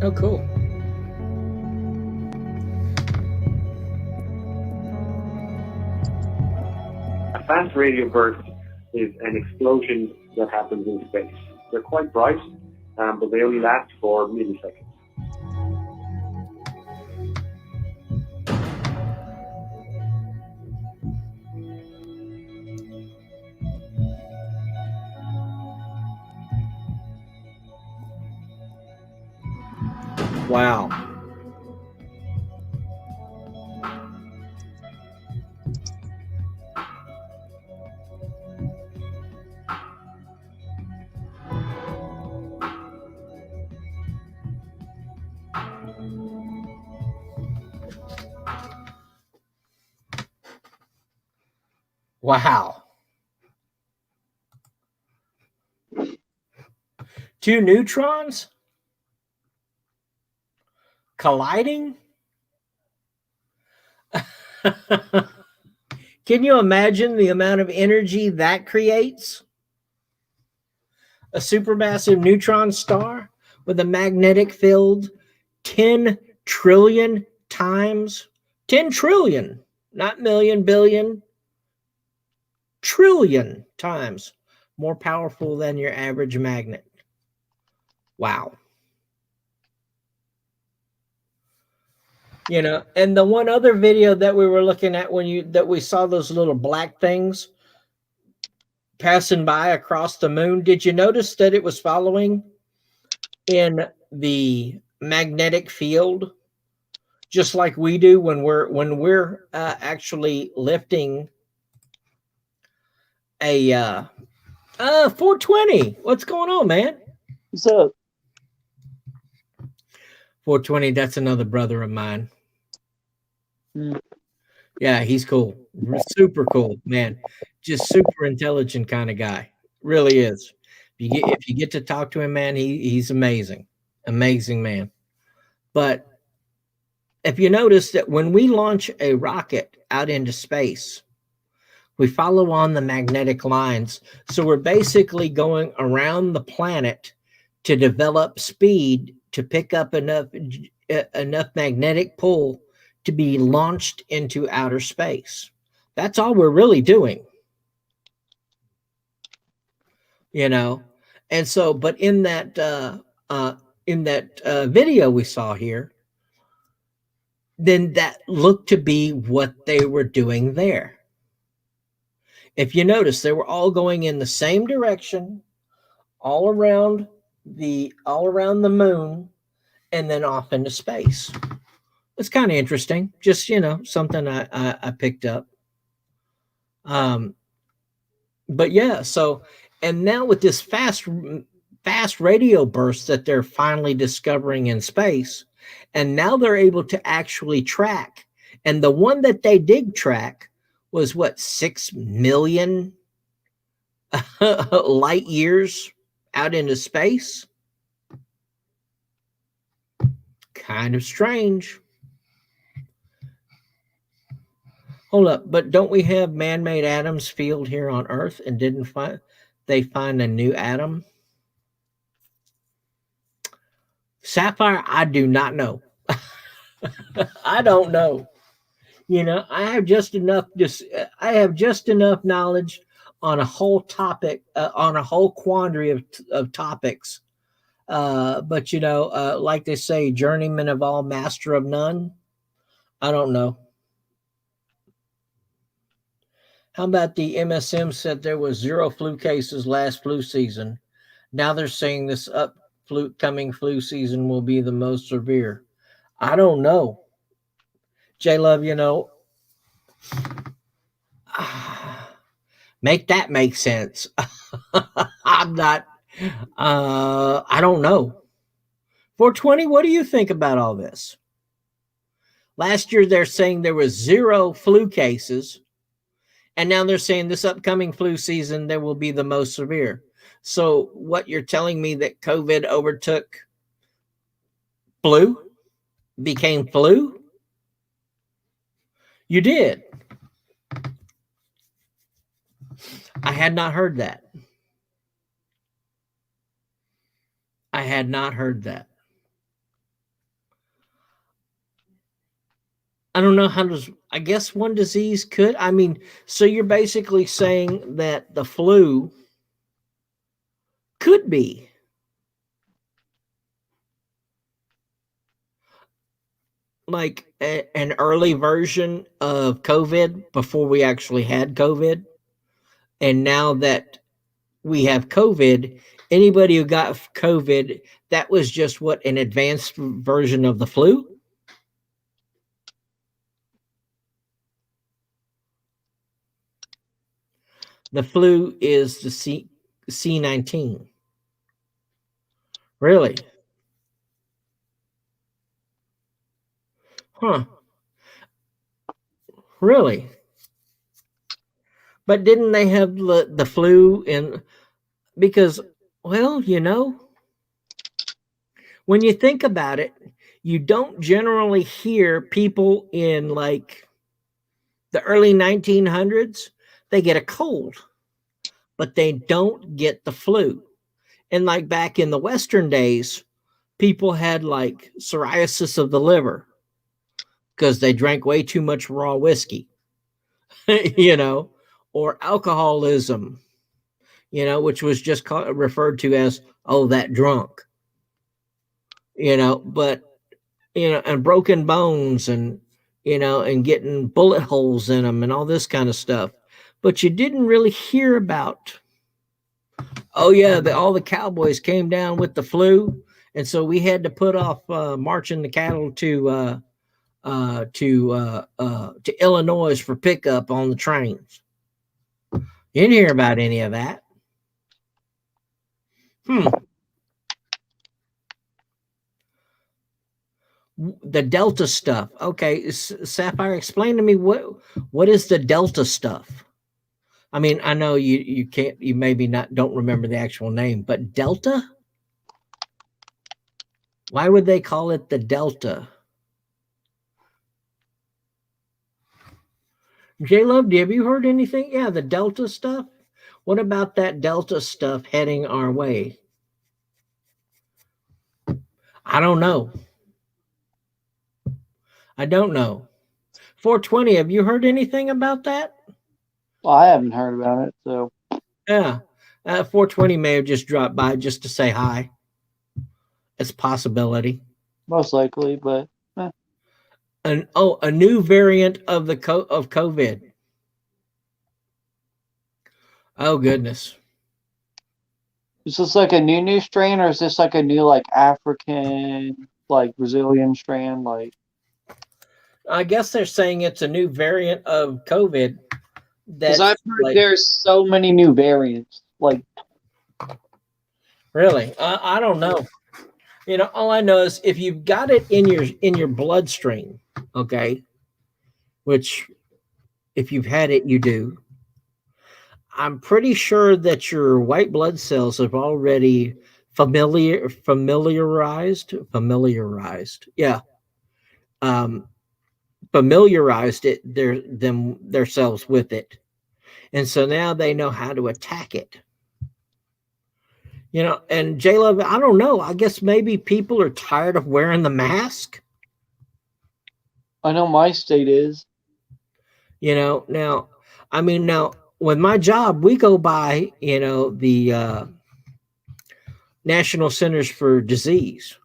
Oh, cool. A fast radio burst is an explosion that happens in space. They're quite bright, but they only last for milliseconds. Wow. Wow. 2 neutrons colliding? Can you imagine the amount of energy that creates? A supermassive neutron star with a magnetic field 10 trillion times, 10 trillion, not million, billion, trillion times more powerful than your average magnet. Wow. You know, and the one other video that we were looking at that we saw those little black things passing by across the moon, did you notice that it was following in the magnetic field, just like we do when we're actually lifting a 420? What's going on, man? What's up? 420, that's another brother of mine. Yeah, he's cool. Super cool, man. Just super intelligent kind of guy. Really is. If you get to talk to him, man, he's amazing. Amazing man. But if you notice that when we launch a rocket out into space, we follow on the magnetic lines. So we're basically going around the planet to develop speed to pick up enough magnetic pull to be launched into outer space. That's all we're really doing. You know, and so, but in that video we saw here, then that looked to be what they were doing there. If you notice, they were all going in the same direction, all around the moon, and then off into space. It's kind of interesting. Just, something I picked up. But yeah, so, and now with this fast radio bursts that they're finally discovering in space, and now they're able to actually track. And the one that they did track was what, 6 million light years out into space. Kind of strange. Hold up, but don't we have man-made atoms field here on Earth, and didn't they find a new atom? Sapphire, I do not know. I don't know. I have just enough knowledge on a whole topic, on a whole quandary of topics. But like they say, journeyman of all, master of none. I don't know. How about the MSM said there was 0 flu cases last flu season? Now they're saying this upcoming flu season will be the most severe. I don't know. J-Love, make that make sense. I'm not, I don't know. 420, what do you think about all this? Last year, they're saying there was 0 flu cases. And now they're saying this upcoming flu season, there will be the most severe. So what you're telling me that COVID overtook flu, became flu? You did. I had not heard that. I had not heard that. I don't know I guess one disease could. I mean, so you're basically saying that the flu could be. Like an early version of COVID before we actually had COVID. And now that we have COVID, anybody who got COVID, that was just what, an advanced version of the flu? The flu is the C19. Really? Huh. Really? But didn't they have the flu in, because, well, when you think about it, you don't generally hear people in like the early 1900s, they get a cold, but they don't get the flu. And like back in the Western days, people had like psoriasis of the liver because they drank way too much raw whiskey, or alcoholism, which was just referred to as, oh, that drunk, but, and broken bones and, and getting bullet holes in them and all this kind of stuff. But you didn't really hear about, oh yeah, all the cowboys came down with the flu, and so we had to put off marching the cattle to Illinois for pickup on the trains. You didn't hear about any of that. The Delta stuff. Okay, Sapphire, explain to me what is the Delta stuff? I mean, I know you can't, you maybe don't remember the actual name, but Delta? Why would they call it the Delta? J-Love, have you heard anything? Yeah, the Delta stuff. What about that Delta stuff heading our way? I don't know. I don't know. 420, have you heard anything about that? Well, I haven't heard about it, so. Yeah. 420 may have just dropped by just to say hi. It's a possibility. Most likely, but. A new variant of of COVID. Oh, goodness. Is this like a new strain, or is this like a new, like, African, like, Brazilian strain? Like, I guess they're saying it's a new variant of COVID. Because I've heard there's so many new variants. Like, really, I don't know. You know, all I know is if you've got it in your bloodstream, okay, which if you've had it, you do. I'm pretty sure that your white blood cells have already familiarized, yeah, familiarized themselves with it, and so now they know how to attack it. You know, and J Love, I don't know. I guess maybe people are tired of wearing the mask. I know my state is. You know, now, I mean, now with my job, we go by, you know, the National Centers for Disease.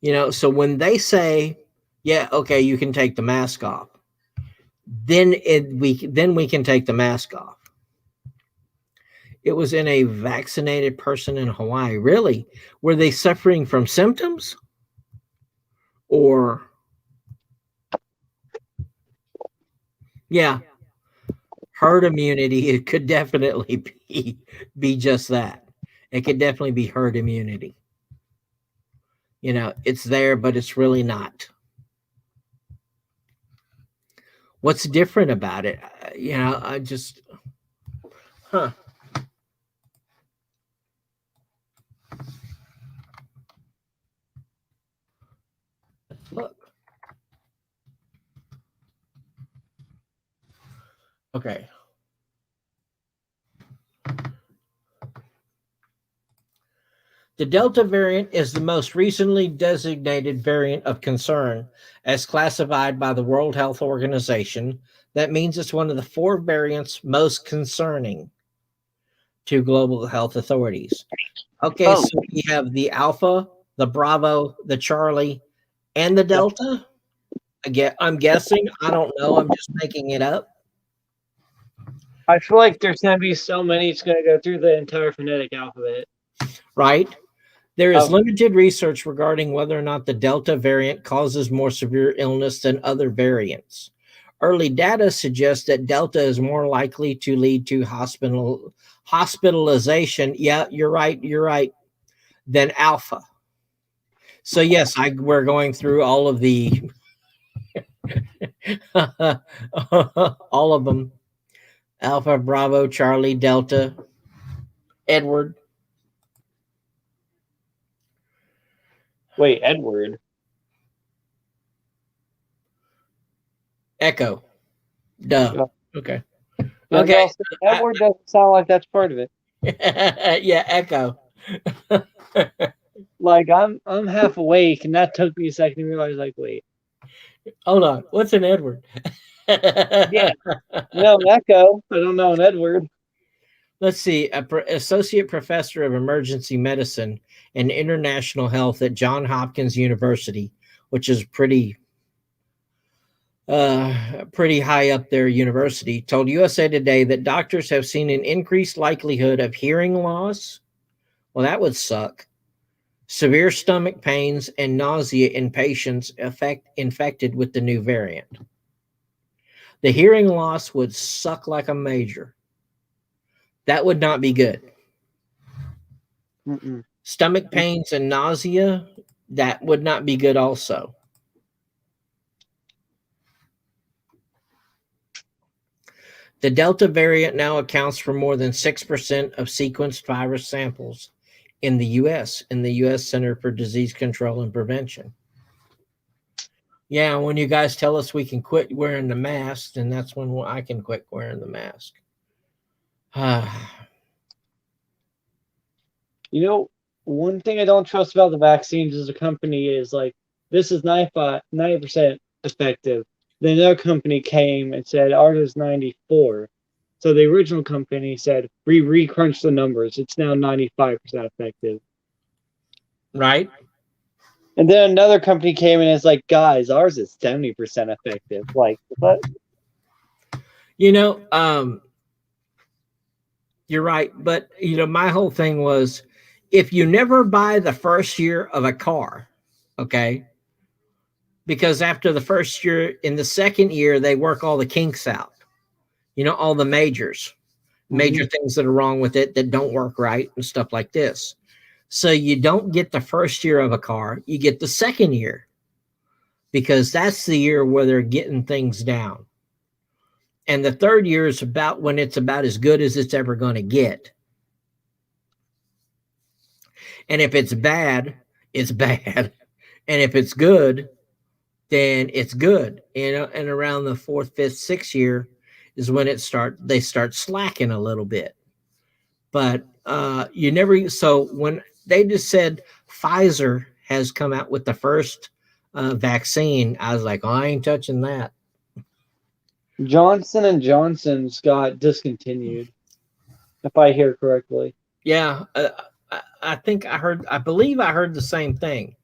You know, so when they say, yeah, okay, you can take the mask off, then we can take the mask off. It was in a vaccinated person in Hawaii. Really? Were they suffering from symptoms? Or, yeah, herd immunity. It could definitely be just that. It could definitely be herd immunity. You know, it's there, but it's really not. What's different about it? You know, I just, huh. Look. Okay. The Delta variant is the most recently designated variant of concern as classified by the World Health Organization. That means it's one of the 4 variants most concerning to global health authorities. Okay, so we have the Alpha, the Bravo, the Charlie, and the Delta. Again, I'm guessing. I don't know. I'm just making it up. I feel like there's going to be so many, it's going to go through the entire phonetic alphabet. Right? There is limited research regarding whether or not the Delta variant causes more severe illness than other variants. Early data suggests that Delta is more likely to lead to hospitalization. Yeah, you're right. Than Alpha. So yes, we're going through all of the all of them. Alpha, Bravo, Charlie, Delta, Edward. Wait, Edward. Echo. Duh. Okay. Yeah, Okay. well, Edward doesn't sound like that's part of it. Yeah, Echo. Like I'm half awake, and that took me a second to realize. Like, wait, hold on. What's an Edward? Yeah, no Echo. I don't know an Edward. Let's see. Associate Professor of Emergency Medicine and International Health at Johns Hopkins University, which is pretty high up there university, told USA Today that doctors have seen an increased likelihood of hearing loss. Well, that would suck. Severe stomach pains and nausea in patients infected with the new variant. The hearing loss would suck like a major. That would not be good. Stomach pains and nausea, that would not be good also. The Delta variant now accounts for more than 6% of sequenced virus samples in the U.S., in the U.S. Center for Disease Control and Prevention. Yeah, when you guys tell us we can quit wearing the mask, then that's when I can quit wearing the mask. You know, one thing I don't trust about the vaccines as a company is like, this is 90% effective. Then another company came and said ours is 94. So the original company said we recrunched the numbers. It's now 95% effective. Right. And then another company came in and is like, guys, ours is 70% effective. Like, what? You know, you're right. But, you know, my whole thing was if you never buy the first year of a car, okay, because after the first year, in the second year, they work all the kinks out, all the major things that are wrong with it that don't work right and stuff like this. So you don't get the first year of a car, you get the second year, because that's the year where they're getting things down. And the third year is about when it's about as good as it's ever going to get. And if it's bad, it's bad. And if it's good, then it's good. And around the fourth, fifth, sixth year is when they start slacking a little bit. But so when they just said Pfizer has come out with the first vaccine, I was like, oh, I ain't touching that. Johnson & Johnson's got discontinued, if I hear correctly. Yeah, I believe I heard the same thing.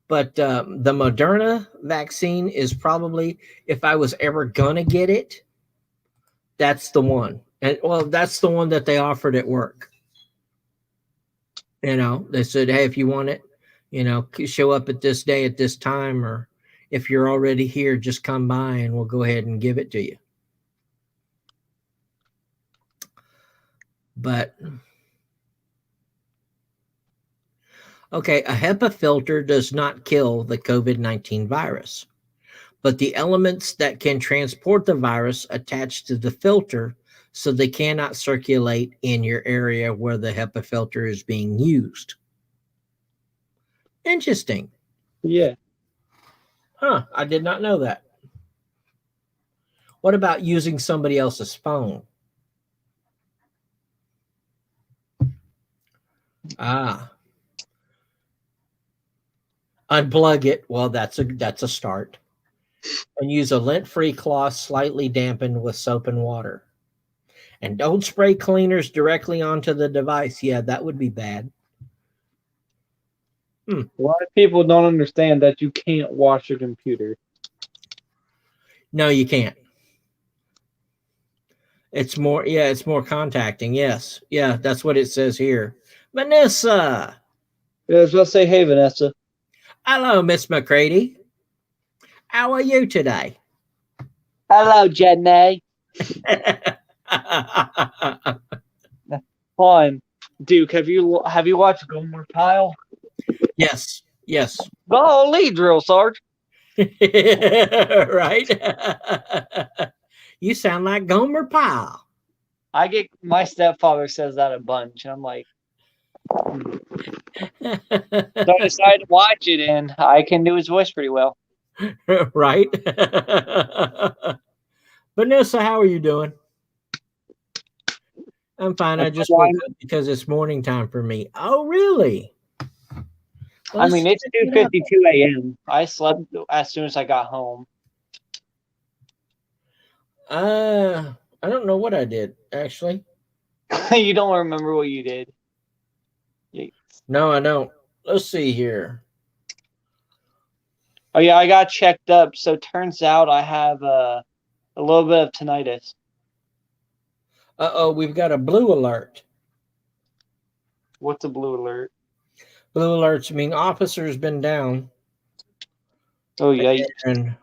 But the Moderna vaccine is probably, if I was ever gonna get it, that's the one. And that's the one that they offered at work. They said, hey, if you want it, show up at this day at this time, or if you're already here, just come by and we'll go ahead and give it to you. But okay, a HEPA filter does not kill the COVID-19 virus, but the elements that can transport the virus attach to the filter, so they cannot circulate in your area where the HEPA filter is being used. Interesting. Yeah. Huh, I did not know that. What about using somebody else's phone? Unplug it. Well, that's a start. And use a lint-free cloth slightly dampened with soap and water. And don't spray cleaners directly onto the device. Yeah, that would be bad. A lot of people don't understand that you can't wash a computer. No, you can't. It's more contacting. Yes. Yeah, that's what it says here. Vanessa. Yeah, I was going to say, hey, Vanessa. Hello, Miss McCready. How are you today? Hello, Jenny. Fine. Duke, have you watched Gomer Pyle? Yes. Golly, drill sergeant. Right? You sound like Gomer Pyle. My stepfather says that a bunch, and I'm like, so I decided to watch it, and I can do his voice pretty well. Right? Vanessa, how are you doing? I'm fine. I just woke up because it's morning time for me. Oh, really? I mean, it's 2:52 a.m. I slept as soon as I got home. I don't know what I did, actually. You don't remember what you did? No, I don't. Let's see here. Oh, yeah, I got checked up. So turns out I have a little bit of tinnitus. Uh-oh, we've got a blue alert. What's a blue alert? Blue alerts mean officer's been down. Oh, yeah. And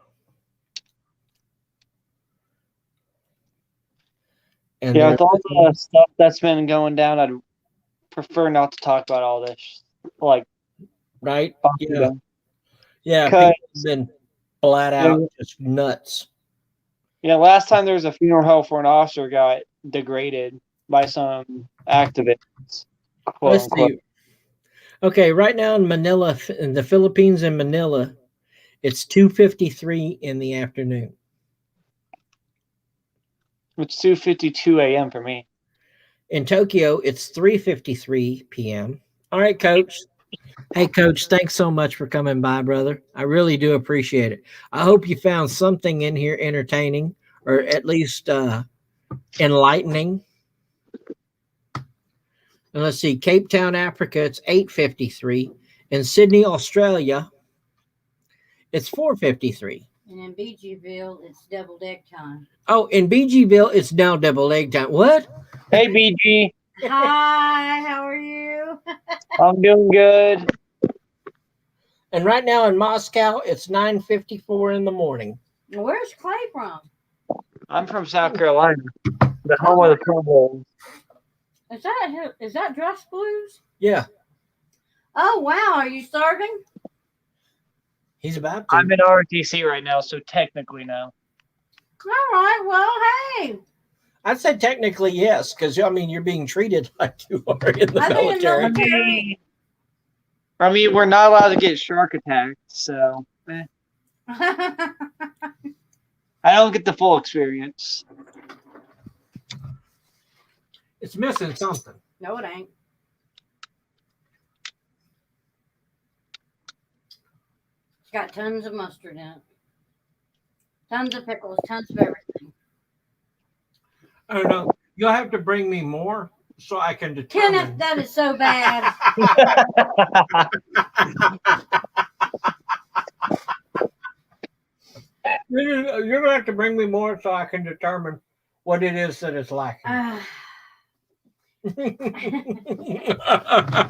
yeah, with all the stuff that's been going down, I'd prefer not to talk about all this. Right? Yeah. Yeah, people have been flat out just nuts. Yeah, last time there was a funeral home for an officer got degraded by some activists. Let's see. Okay, right now in Manila, in the Philippines, in Manila, it's 2:53 in the afternoon. It's 2:52 a.m. for me. In Tokyo, it's 3:53 p.m. All right, Coach. Hey, Coach, thanks so much for coming by, brother. I really do appreciate it. I hope you found something in here entertaining, or at least enlightening. And let's see, Cape Town, Africa, it's 8:53. In Sydney, Australia, it's 4:53. And in BGville, it's deviled egg time. Oh, in BGville, it's now deviled egg time. What? Hey, BG. Hi, how are you? I'm doing good. And right now in Moscow, it's 9:54 in the morning. Where's Clay from? I'm from South Carolina, the home of the Pro Bowl. Is that Dress Blues? Yeah. Oh wow, are you starving? He's about to. I'm in ROTC right now, so technically no. All right, well, hey. I'd say technically yes, because I mean you're being treated like you are in the military. I mean, we're not allowed to get shark attacked, so I don't get the full experience. It's missing something. No, it ain't. It's got tons of mustard in it. Tons of pickles, tons of everything. I don't know. You'll have to bring me more so I can determine. Kenneth, that is so bad. You're going to have to bring me more so I can determine what it is that is lacking.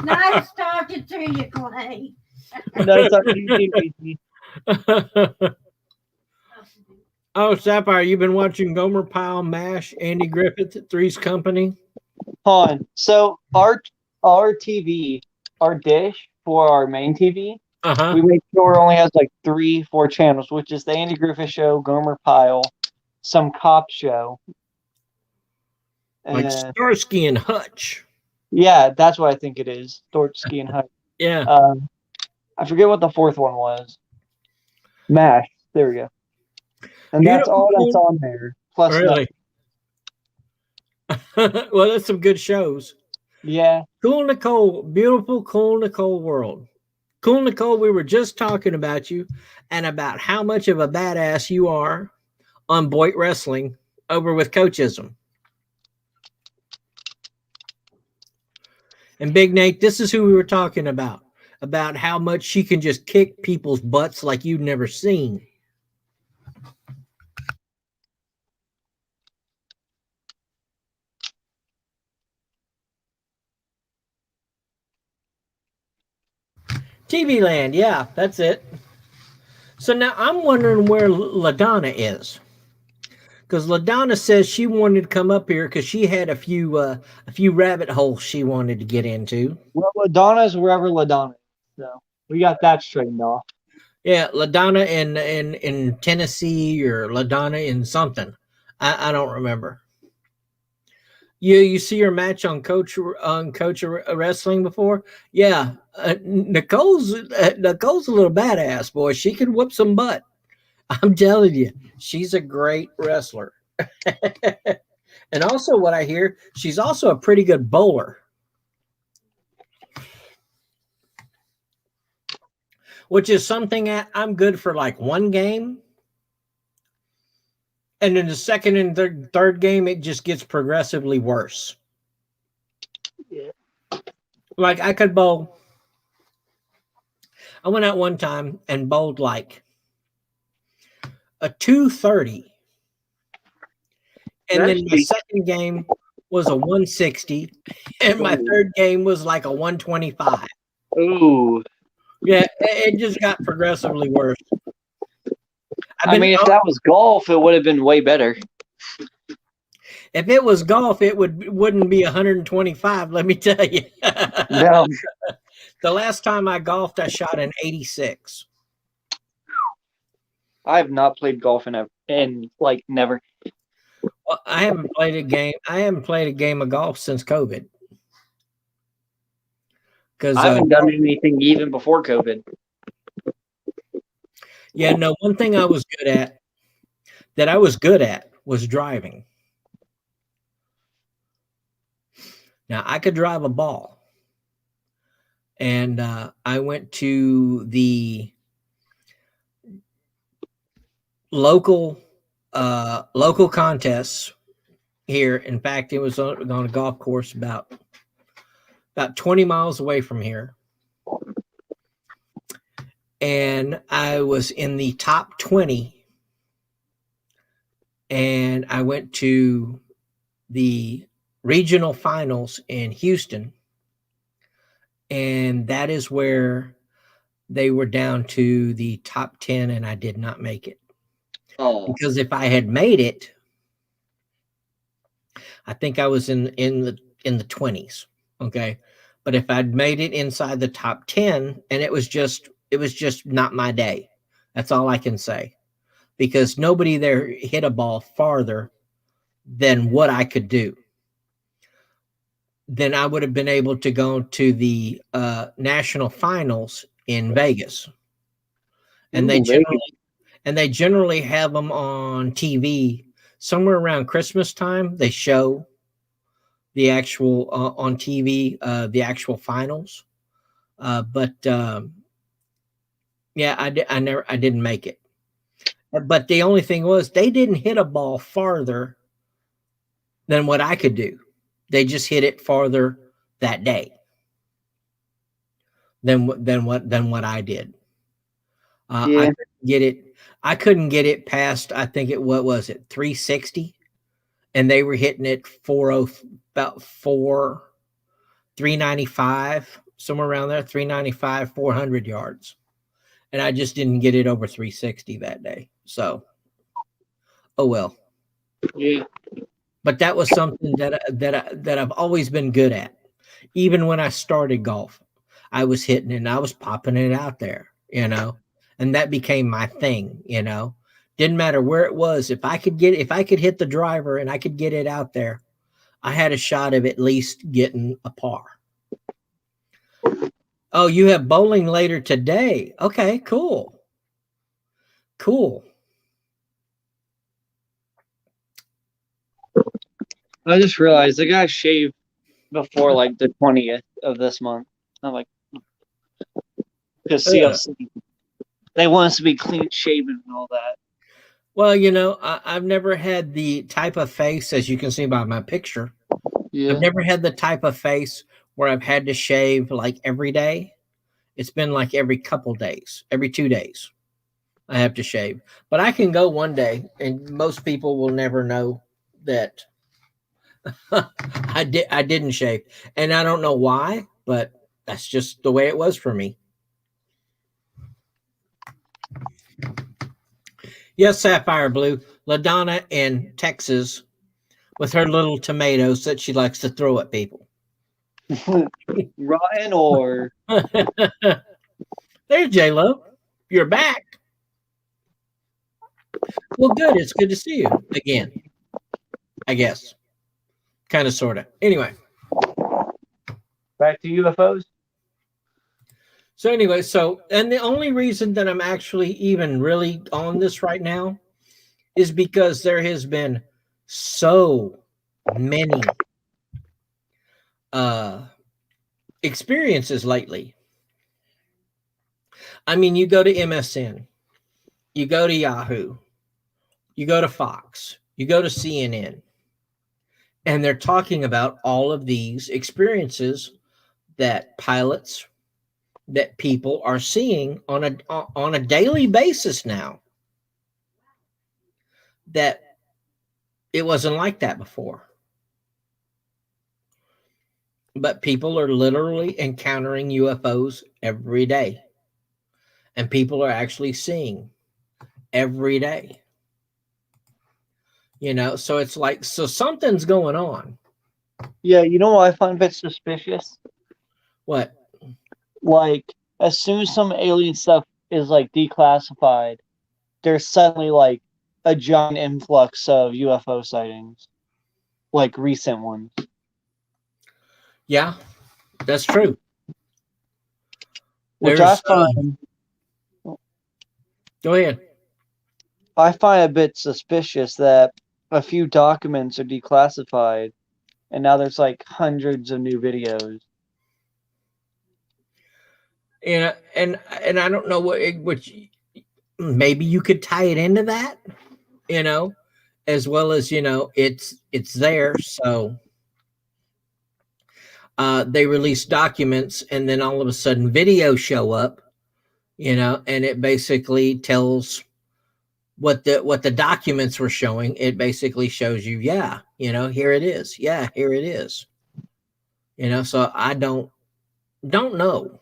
Nice talking to you, Clay. Nice talking to you, Oh, Sapphire, you've been watching Gomer Pyle, MASH, Andy Griffith at Three's Company? Hold on. So our TV, our dish for our main TV, we make sure it only has like 3-4 channels, which is the Andy Griffith Show, Gomer Pyle, some cop show. Like Starsky and Hutch. Yeah, that's what I think it is. Starsky and Hutch. Yeah. I forget what the fourth one was. MASH. There we go. And that's all that's on there. Plus really? Well, that's some good shows. Yeah. Cool Nicole, beautiful Cool Nicole world. Cool Nicole, we were just talking about you and about how much of a badass you are on Boyd Wrestling over with Coachism. And Big Nate, this is who we were talking about how much she can just kick people's butts like you've never seen. TV Land, yeah, that's it. So now I'm wondering where LaDonna is. Because LaDonna says she wanted to come up here because she had a few rabbit holes she wanted to get into. Well, LaDonna's wherever LaDonna is, so we got that straightened off. Yeah, LaDonna in Tennessee or LaDonna in something. I don't remember. You see her match on Coach Wrestling before? Yeah, Nicole's a little badass, boy. She can whoop some butt. I'm telling you, she's a great wrestler. And also what I hear, she's also a pretty good bowler. Which is something I'm good for like one game. And in the second and third game, it just gets progressively worse. Yeah. Like I could bowl. I went out one time and bowled like a 230. And then my second game was a 160. And my third game was like a 125. Ooh. Yeah, it just got progressively worse. I mean, if that was golf, it would have been way better. If it was golf, it wouldn't be 125, let me tell you. No. The last time I golfed, I shot an 86. I have not played golf in like never. Well, I haven't played a game of golf since COVID. Because I haven't done anything even before COVID. Yeah, no, one thing I was good at was driving. Now, I could drive a ball. And I went to the local contests here. In fact, it was on a golf course about 20 miles away from here. And I was in the top 20. And I went to the regional finals in Houston. And that is where they were down to the top 10 and I did not make it. Oh. Because if I had made it, I think I was in the 20s. Okay. But if I'd made it inside the top 10, and it was just not my day. That's all I can say. Because nobody there hit a ball farther than what I could do. Then I would have been able to go to the national finals in Vegas. And they generally have them on TV somewhere around Christmas time. They show the actual on TV the actual finals. But yeah, I didn't make it. But the only thing was they didn't hit a ball farther than what I could do. They just hit it farther that day than what I did. Yeah. I couldn't get it past, I think what was it, 360, and they were hitting it 395, somewhere around there, 395, 400 yards, and I just didn't get it over 360 that day. So, oh well. Yeah. But that was something that I've always been good at. Even when I started golf, I was hitting it and I was popping it out there, and that became my thing, Didn't matter where it was. If I could hit the driver and I could get it out there, I had a shot of at least getting a par. Oh, you have bowling later today. Okay, cool. Cool. I just realized the guy shaved before like the 20th of this month. I'm like, because CLC, they want us to be clean shaven and all that. Well, I've never had the type of face, as you can see by my picture. Yeah. I've never had the type of face where I've had to shave like every day. It's been like every couple days, every 2 days, I have to shave. But I can go one day, and most people will never know that I didn't shave, and I don't know why, but that's just the way it was for me. Yes, Sapphire Blue, LaDonna in Texas with her little tomatoes that she likes to throw at people. Rotten or there's J-Lo. You're back. Well, good. It's good to see you again. I guess. Kind of, sort of. Anyway. Back to UFOs. So anyway, and the only reason that I'm actually even really on this right now is because there has been so many experiences lately. I mean, you go to MSN, you go to Yahoo, you go to Fox, you go to CNN, and they're talking about all of these experiences that pilots, that people are seeing on a daily basis now. That it wasn't like that before. But people are literally encountering UFOs every day. And people are actually seeing every day. So it's like, so something's going on. Yeah, you know what I find a bit suspicious? What? Like, as soon as some alien stuff is like declassified, there's suddenly like a giant influx of UFO sightings, like recent ones. Yeah, that's true. Which I find. Go ahead. I find a bit suspicious that a few documents are declassified, and now there's like hundreds of new videos. And I don't know which maybe you could tie it into that, as well as it's there. So they release documents, and then all of a sudden videos show up, and it basically tells what the documents were showing. It basically shows you, here it is. Yeah, here it is. So I don't know.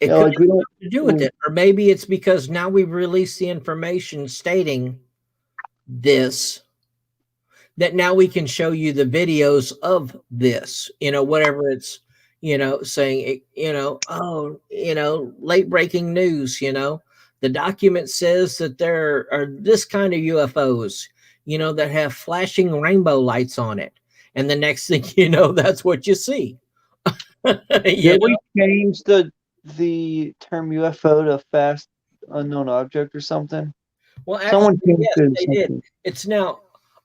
It Yeah, could like we have don't something to do with it, or maybe it's because now we've released the information stating this, that now we can show you the videos of this, whatever it's, saying, late breaking news, the document says that there are this kind of UFOs, that have flashing rainbow lights on it. And the next thing you know, that's what you see. Did we change the term UFO to fast unknown object or something? Well, Someone actually, changed yes, it. they did. It's now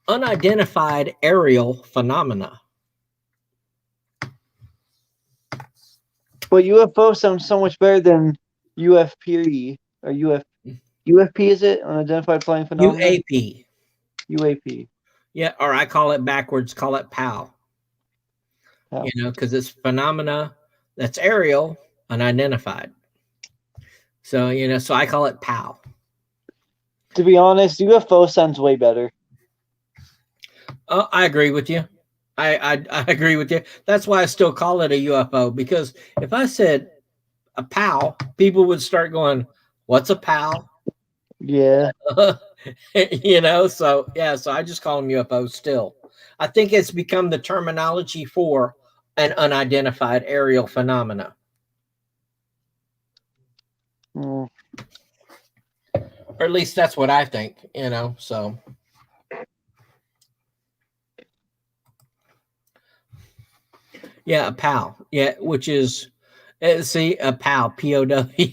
unidentified aerial phenomena. But UFO sounds so much better than UFP or UFP, is it? Unidentified flying phenomenon? UAP. UAP. Yeah, or I call it backwards, call it POW. Because it's phenomena that's aerial, unidentified. So, so I call it POW. To be honest, UFO sounds way better. I agree with you. I agree with you. That's why I still call it a UFO, because if I said a POW, people would start going, "What's a POW?" Yeah. So yeah, so I just call them UFOs still. I think it's become the terminology for an unidentified aerial phenomena. Mm. Or at least that's what I think, so. Yeah, a POW. Yeah, which is, see, a POW, P-O-W.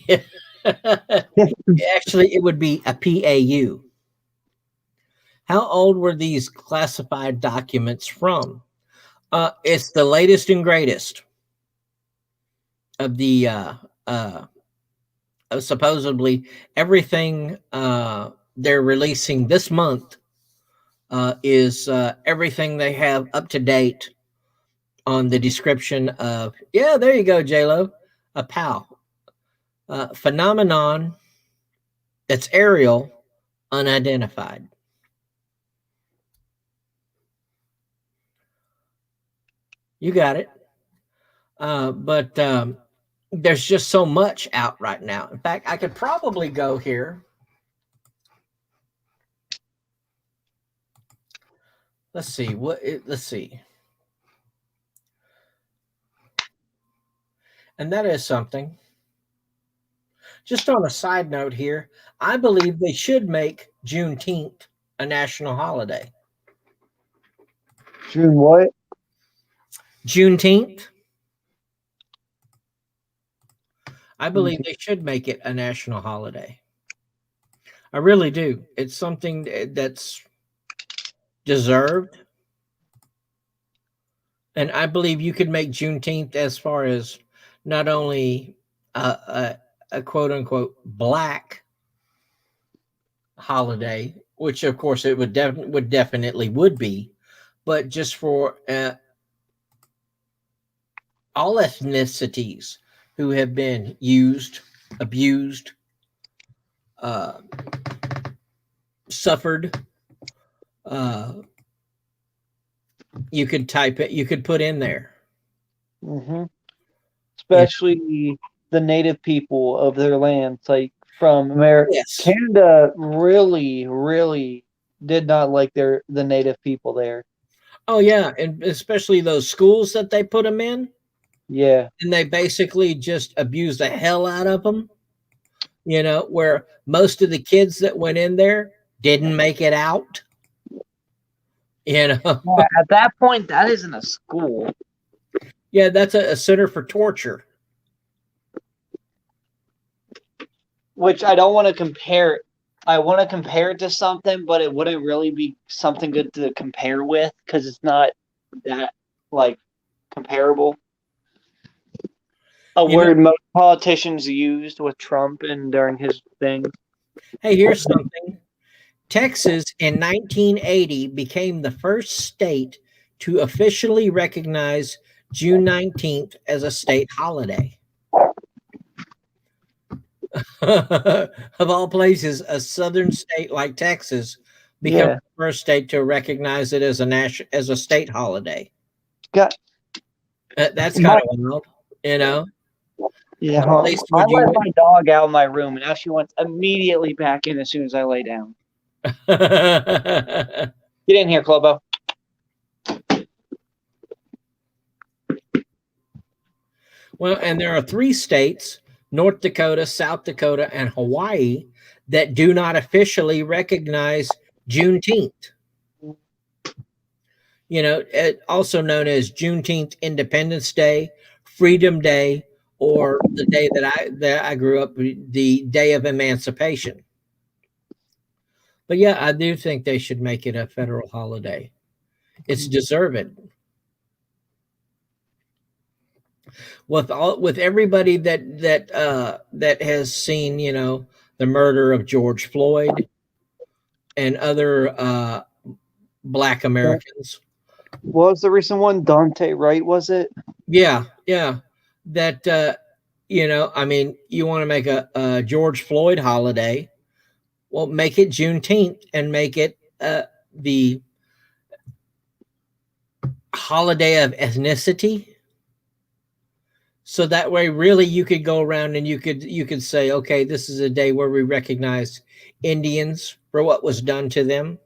Actually, it would be a PAU. How old were these classified documents from? It's the latest and greatest of the supposedly everything they're releasing this month is everything they have up to date on the description of, yeah, there you go, J-Lo, a POW. Phenomenon that's aerial, unidentified. You got it. But there's just so much out right now. In fact, I could probably go here. Let's see. Let's see. And that is something. Just on a side note here, I believe they should make Juneteenth a national holiday. June what? Juneteenth. I believe they should make it a national holiday. I really do. It's something that's deserved. And I believe you could make Juneteenth as far as not only a quote unquote black holiday, which of course it would definitely be, but just for all ethnicities who have been used, abused, suffered. You could type it, you could put in there. Mm-hmm. Especially the native people of their lands, like from America. Yes. Canada really, really did not like the native people there. Oh, yeah. And especially those schools that they put them in. Yeah. And they basically just abused the hell out of them. Where most of the kids that went in there didn't make it out. Yeah, at that point, that isn't a school. Yeah, that's a center for torture. Which I don't want to compare. I want to compare it to something, but it wouldn't really be something good to compare with because it's not that comparable. A word most politicians used with Trump and during his thing. Hey, here's something. Texas in 1980 became the first state to officially recognize June 19th as a state holiday. Of all places, a southern state like Texas became the first state to recognize it as a state holiday. Got That's kind of wild, Yeah, At least I would you? let my dog out of my room, and now she wants immediately back in as soon as I lay down. Get in here, Clobo. Well, and there are 3 states, North Dakota, South Dakota, and Hawaii, that do not officially recognize Juneteenth. You know, also known as Juneteenth Independence Day, Freedom Day, or the day that I grew up, the Day of Emancipation. But yeah, I do think they should make it a federal holiday. It's deserved. With everybody that has seen, you know, the murder of George Floyd and other Black Americans. What was the recent one? Dante Wright, was it? Yeah. That you know, I mean, you want to make a George Floyd holiday? Well, make it Juneteenth and make it the holiday of ethnicity. So that way, really, you could go around and you could say, okay, this is a day where we recognize Indians for what was done to them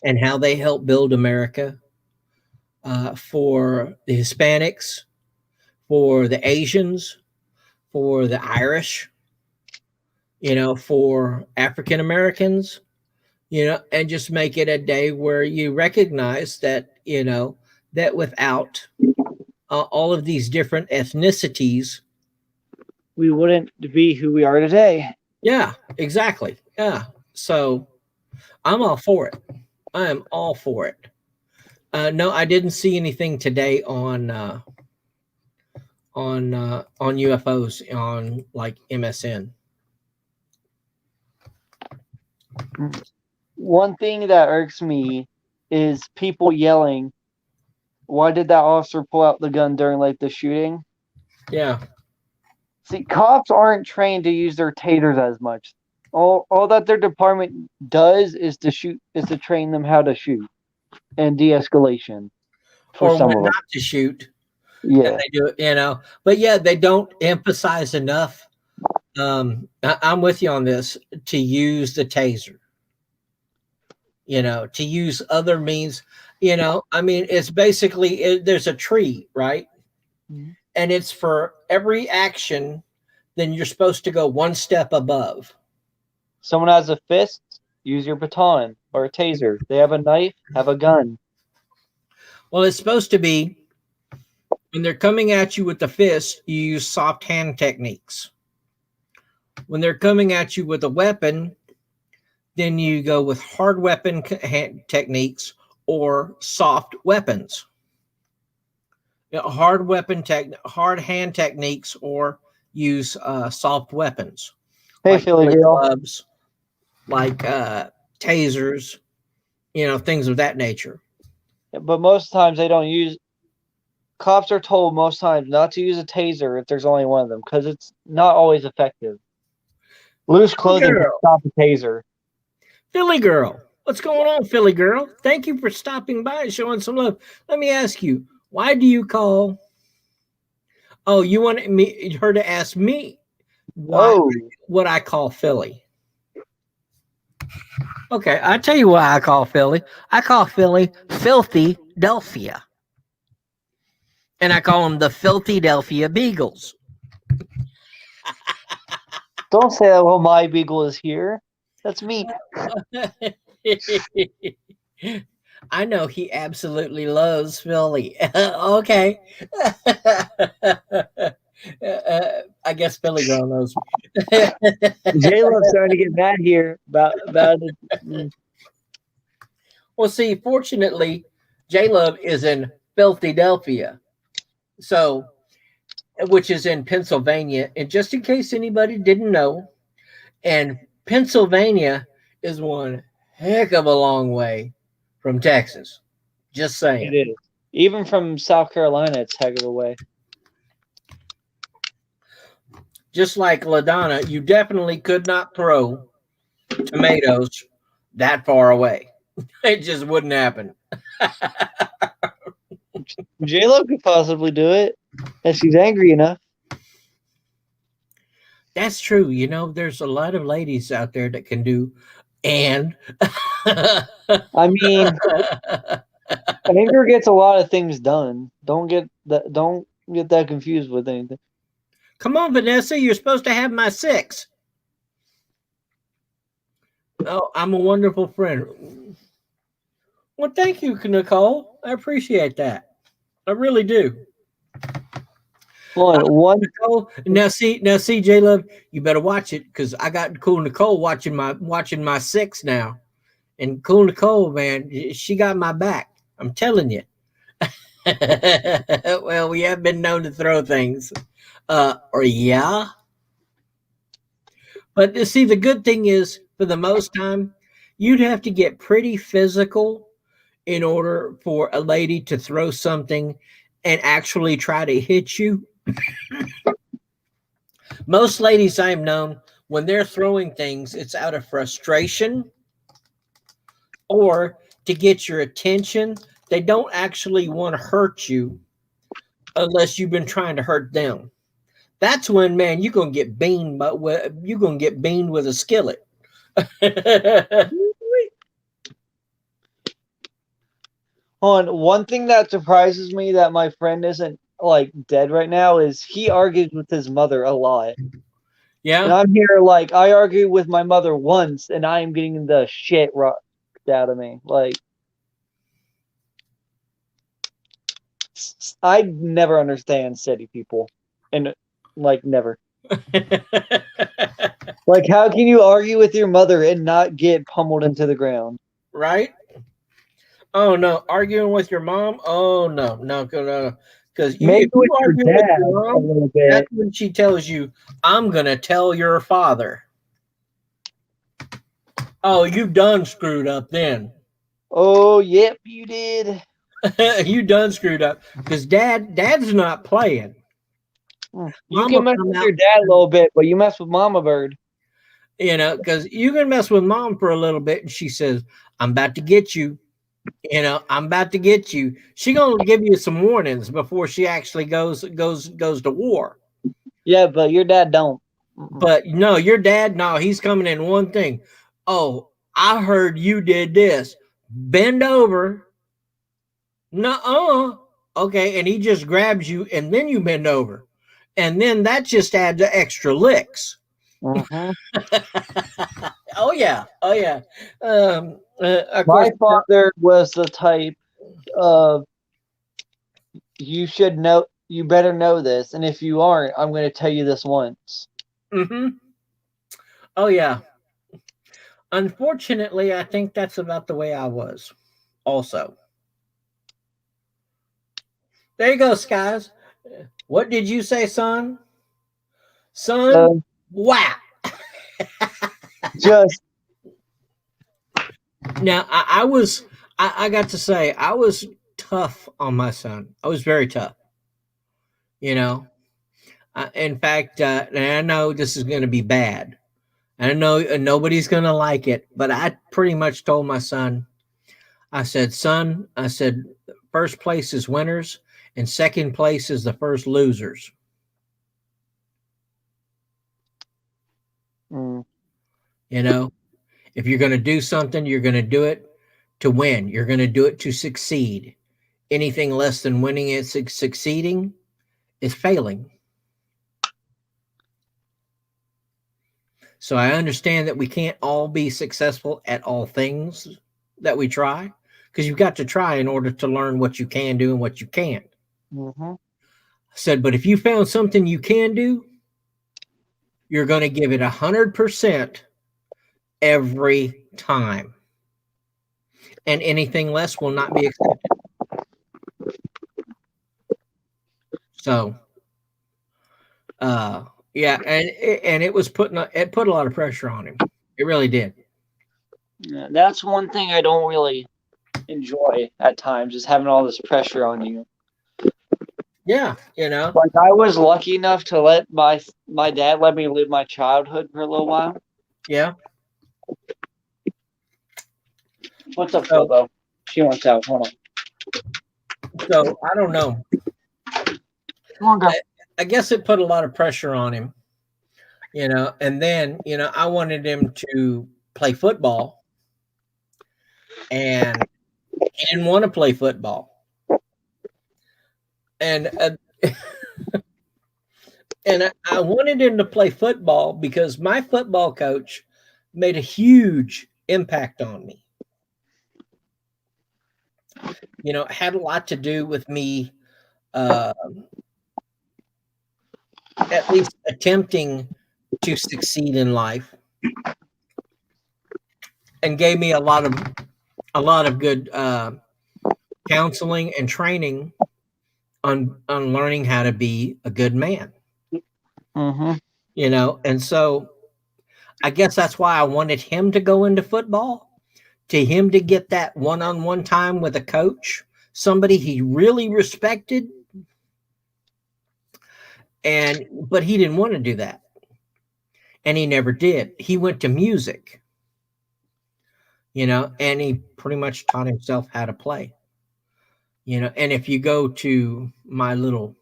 and how they helped build America. For the Hispanics, for the Asians, for the Irish, you know, for African Americans, you know, and just make it a day where you recognize that, you know, that without all of these different ethnicities, we wouldn't be who we are today. Yeah, exactly. Yeah. So I'm all for it. I am all for it. No, I didn't see anything today on UFOs on like MSN. One thing that irks me is people yelling, "Why did that officer pull out the gun during like the shooting?" Yeah. See, cops aren't trained to use their taters as much. All that their department does is to train them how to shoot and de-escalation. Or when not to shoot. Yeah. And they do it, you know. But yeah, they don't emphasize enough. I'm with you on this, to use the taser. You know, to use other means. You know, I mean, it's basically there's a tree, right? Mm-hmm. And it's for every action, then you're supposed to go one step above. Someone has a fist, use your baton or a taser. They have a knife, have a gun. Well, it's supposed to be when they're coming at you with the fist, you use soft hand techniques. When they're coming at you with a weapon, then you go with hard weapon techniques or soft weapons. You know, hard hand techniques, or use soft weapons. Hey, like Philly girl. clubs, like tasers, you know, things of that nature. But most times they don't use. Cops are told most times not to use a taser if there's only one of them, because it's not always effective. Loose clothing can stop a taser. Philly girl, what's going on, Philly girl? Thank you for stopping by and showing some love. Let me ask you, why do you call? Oh, you want her to ask me what I call Philly? Okay, I'll tell you why I call Philly. I call Philly Filthy Delphia. And I call them the Filthy Delphia Beagles. Don't say that while my beagle is here. That's me. I know he absolutely loves Philly. Okay. I guess Philly girl knows me. J-Love's starting to get mad here about it. Well, see, fortunately, J-Love is in Philadelphia, so, which is in Pennsylvania. And just in case anybody didn't know, and Pennsylvania is one heck of a long way from Texas. Just saying. It is. Even from South Carolina, it's heck of a way. Just like LaDonna, you definitely could not throw tomatoes that far away. It just wouldn't happen. J-Lo could possibly do it if she's angry enough. That's true. You know, there's a lot of ladies out there that can do, and I mean, anger gets a lot of things done. Don't get that confused with anything. Come on, Vanessa, you're supposed to have my 6. Oh, I'm a wonderful friend. Well, thank you, Nicole. I appreciate that. I really do. One. Nicole, now see, J Love, you better watch it because I got Cool Nicole watching my 6 now, and Cool Nicole, man, she got my back. I'm telling you. Well, we have been known to throw things, or yeah. But see, the good thing is, for the most time, you'd have to get pretty physical in order for a lady to throw something and actually try to hit you. Most ladies I've known, when they're throwing things, it's out of frustration or to get your attention. They don't actually want to hurt you unless you've been trying to hurt them. That's when, man, you're gonna get beamed, but you're gonna get beamed with a skillet. One thing that surprises me that my friend isn't like dead right now is he argues with his mother a lot. Yeah. And I'm here like I argue with my mother once and I am getting the shit rocked out of me. Like I never understand city people. And like never. Like how can you argue with your mother and not get pummeled into the ground? Right? Oh no, arguing with your mom? Oh no. Because Maybe with your argue with dad your a little bit. that's when she tells you, I'm gonna tell your father. Oh, you've done screwed up then. Oh, yep, you did. You done screwed up. Because dad's not playing. You can mess with your dad a little bit, but you mess with Mama Bird. You know, because you can mess with mom for a little bit, and she says, I'm about to get you. You know, I'm about to get you. She gonna give you some warnings before she actually goes to war. Yeah, but your dad don't. But no, your dad, no, he's coming in one thing. Oh, I heard you did this. Bend over. Nuh-uh. Okay, and he just grabs you, and then you bend over. And then that just adds extra licks. Uh-huh. Oh yeah. My father was the type of you should know, you better know this, and if you aren't, I'm going to tell you this once. Mm-hmm. Oh yeah. Unfortunately, I think that's about the way I was. Also, there you go, Skies. What did you say, son? Son, wow. Just now, I got to say, I was tough on my son. I was very tough. You know, in fact, and I know this is going to be bad. I know nobody's going to like it, but I pretty much told my son, I said, son, I said, first place is winners and second place is the first losers. You know, if you're going to do something, you're going to do it to win. You're going to do it to succeed. Anything less than winning and succeeding is failing. So I understand that we can't all be successful at all things that we try, because you've got to try in order to learn what you can do and what you can't. Mm-hmm. I said, but if you found something you can do, you're going to give it 100% every time. And anything less will not be accepted. So, yeah, and it was put a lot of pressure on him. It really did. Yeah, that's one thing I don't really enjoy at times, is having all this pressure on you. Yeah, you know. Like I was lucky enough to let my dad let me live my childhood for a little while. Yeah. What's up, Bobo? She wants out. Hold on. So I don't know. Come on, go. I guess it put a lot of pressure on him. and then, I wanted him to play football, and he didn't want to play football. And and I wanted him to play football because my football coach made a huge impact on me. It had a lot to do with me at least attempting to succeed in life, and gave me a lot of good counseling and training on learning how to be a good man. And so I guess that's why I wanted him to go into football, to him to get that one-on-one time with a coach, somebody he really respected. But he didn't want to do that. And he never did. He went to music, and he pretty much taught himself how to play. And if you go to my little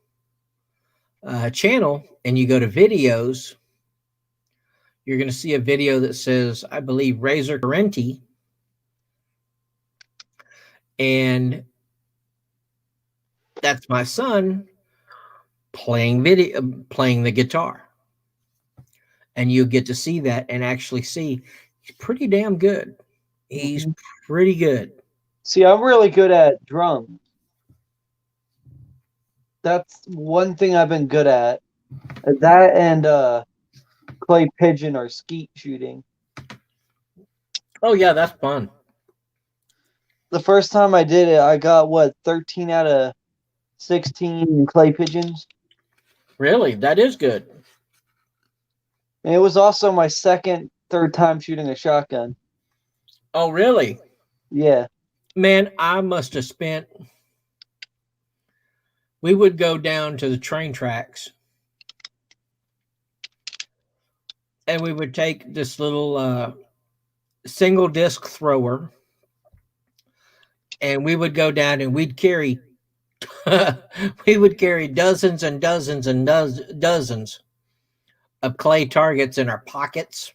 channel and you go to videos, you're going to see a video that says, I believe, Razor Carenti. And that's my son playing the guitar. And you get to see that and actually see he's pretty damn good. He's pretty good. See, I'm really good at drums. That's one thing I've been good at. That and clay pigeon or skeet shooting. Oh yeah, that's fun. The first time I did it, I got 13 out of 16 clay pigeons. Really? That is good. And it was also my third time shooting a shotgun. Oh, really? Yeah. Man, I must have spent... We would go down to the train tracks, and we would take this little single disc thrower, and we would go down and we'd carry dozens and dozens and dozens of clay targets in our pockets,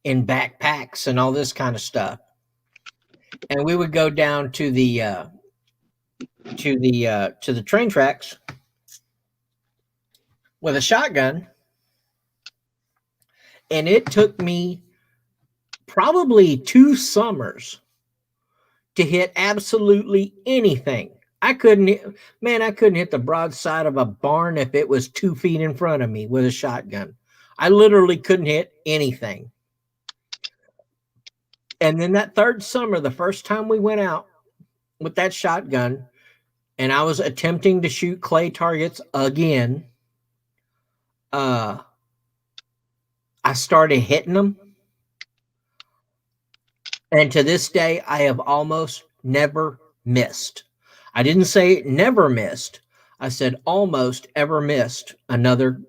in backpacks, and all this kind of stuff. And we would go down to the train tracks with a shotgun, and it took me probably 2 summers to hit absolutely anything. I couldn't hit the broadside of a barn if it was 2 feet in front of me with a shotgun. I literally couldn't hit anything. And then that 3rd summer, the first time we went out with that shotgun, and I was attempting to shoot clay targets again, I started hitting them. And to this day, I have almost never missed. I didn't say never missed. I said almost ever missed another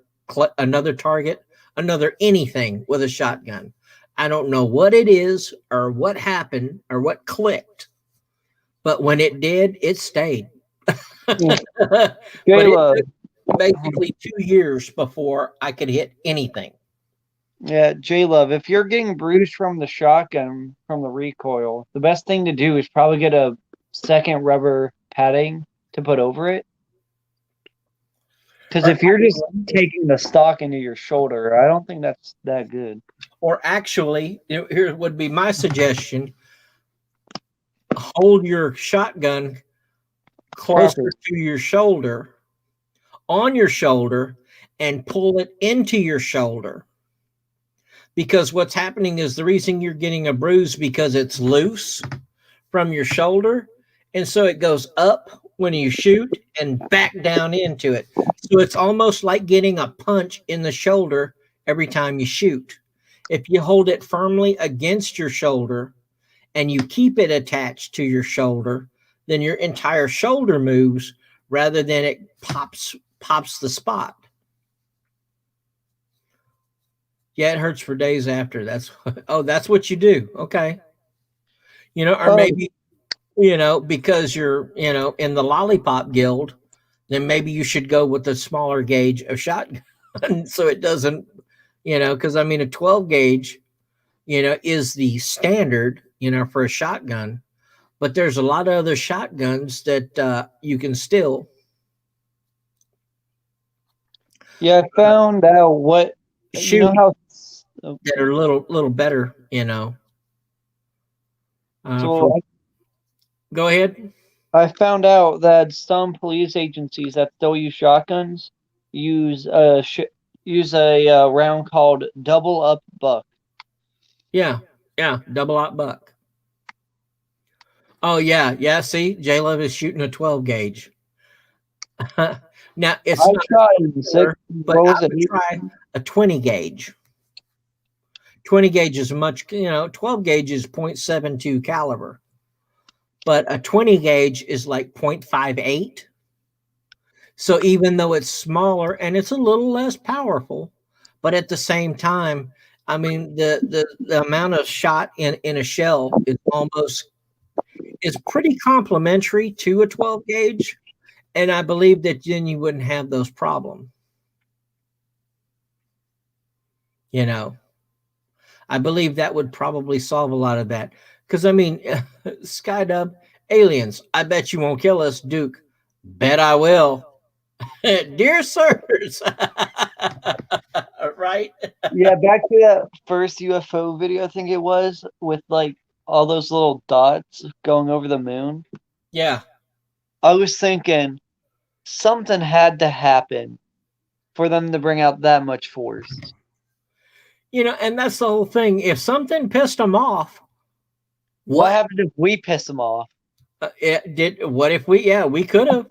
target, another anything with a shotgun. I don't know what it is or what happened or what clicked, but when it did, it stayed. But it took basically 2 years before I could hit anything. Yeah, J-Love, if you're getting bruised from the shotgun, from the recoil, the best thing to do is probably get a second rubber padding to put over it. Because if you're just taking the stock into your shoulder, I don't think that's that good. Or actually, here would be my suggestion. Hold your shotgun closer to your shoulder, on your shoulder, and pull it into your shoulder. Because what's happening is the reason you're getting a bruise because it's loose from your shoulder. And so it goes up when you shoot and back down into it. So it's almost like getting a punch in the shoulder every time you shoot. If you hold it firmly against your shoulder and you keep it attached to your shoulder, then your entire shoulder moves rather than it pops the spot. Yeah, it hurts for days after. That's what you do. Okay. Or maybe, because you're, in the lollipop guild, then maybe you should go with the smaller gauge of shotgun so it doesn't, because I mean, a 12 gauge, is the standard, for a shotgun. But there's a lot of other shotguns that you can still. Yeah, I found out what shoot you know how. that are a little better, So go ahead. I found out that some police agencies that still use shotguns use a round called double up buck. Yeah, double out buck. Oh yeah. See, J Love is shooting a 12 gauge. Now it's not similar, but I would try a 20 gauge. 20 gauge is much, 12 gauge is 0.72 caliber, but a 20 gauge is like 0.58. So even though it's smaller and it's a little less powerful, but at the same time, I mean, the amount of shot in a shell is pretty complementary to a 12 gauge. And I believe that then you wouldn't have those problems. I believe that would probably solve a lot of that. Because, I mean, Skydub, aliens, I bet you won't kill us. Duke, bet I will. Dear sirs. Right? Yeah, back to that first UFO video, I think it was, with like all those little dots going over the moon. Yeah. I was thinking something had to happen for them to bring out that much force. And that's the whole thing. If something pissed them off, what happened if we pissed them off? What if we could have,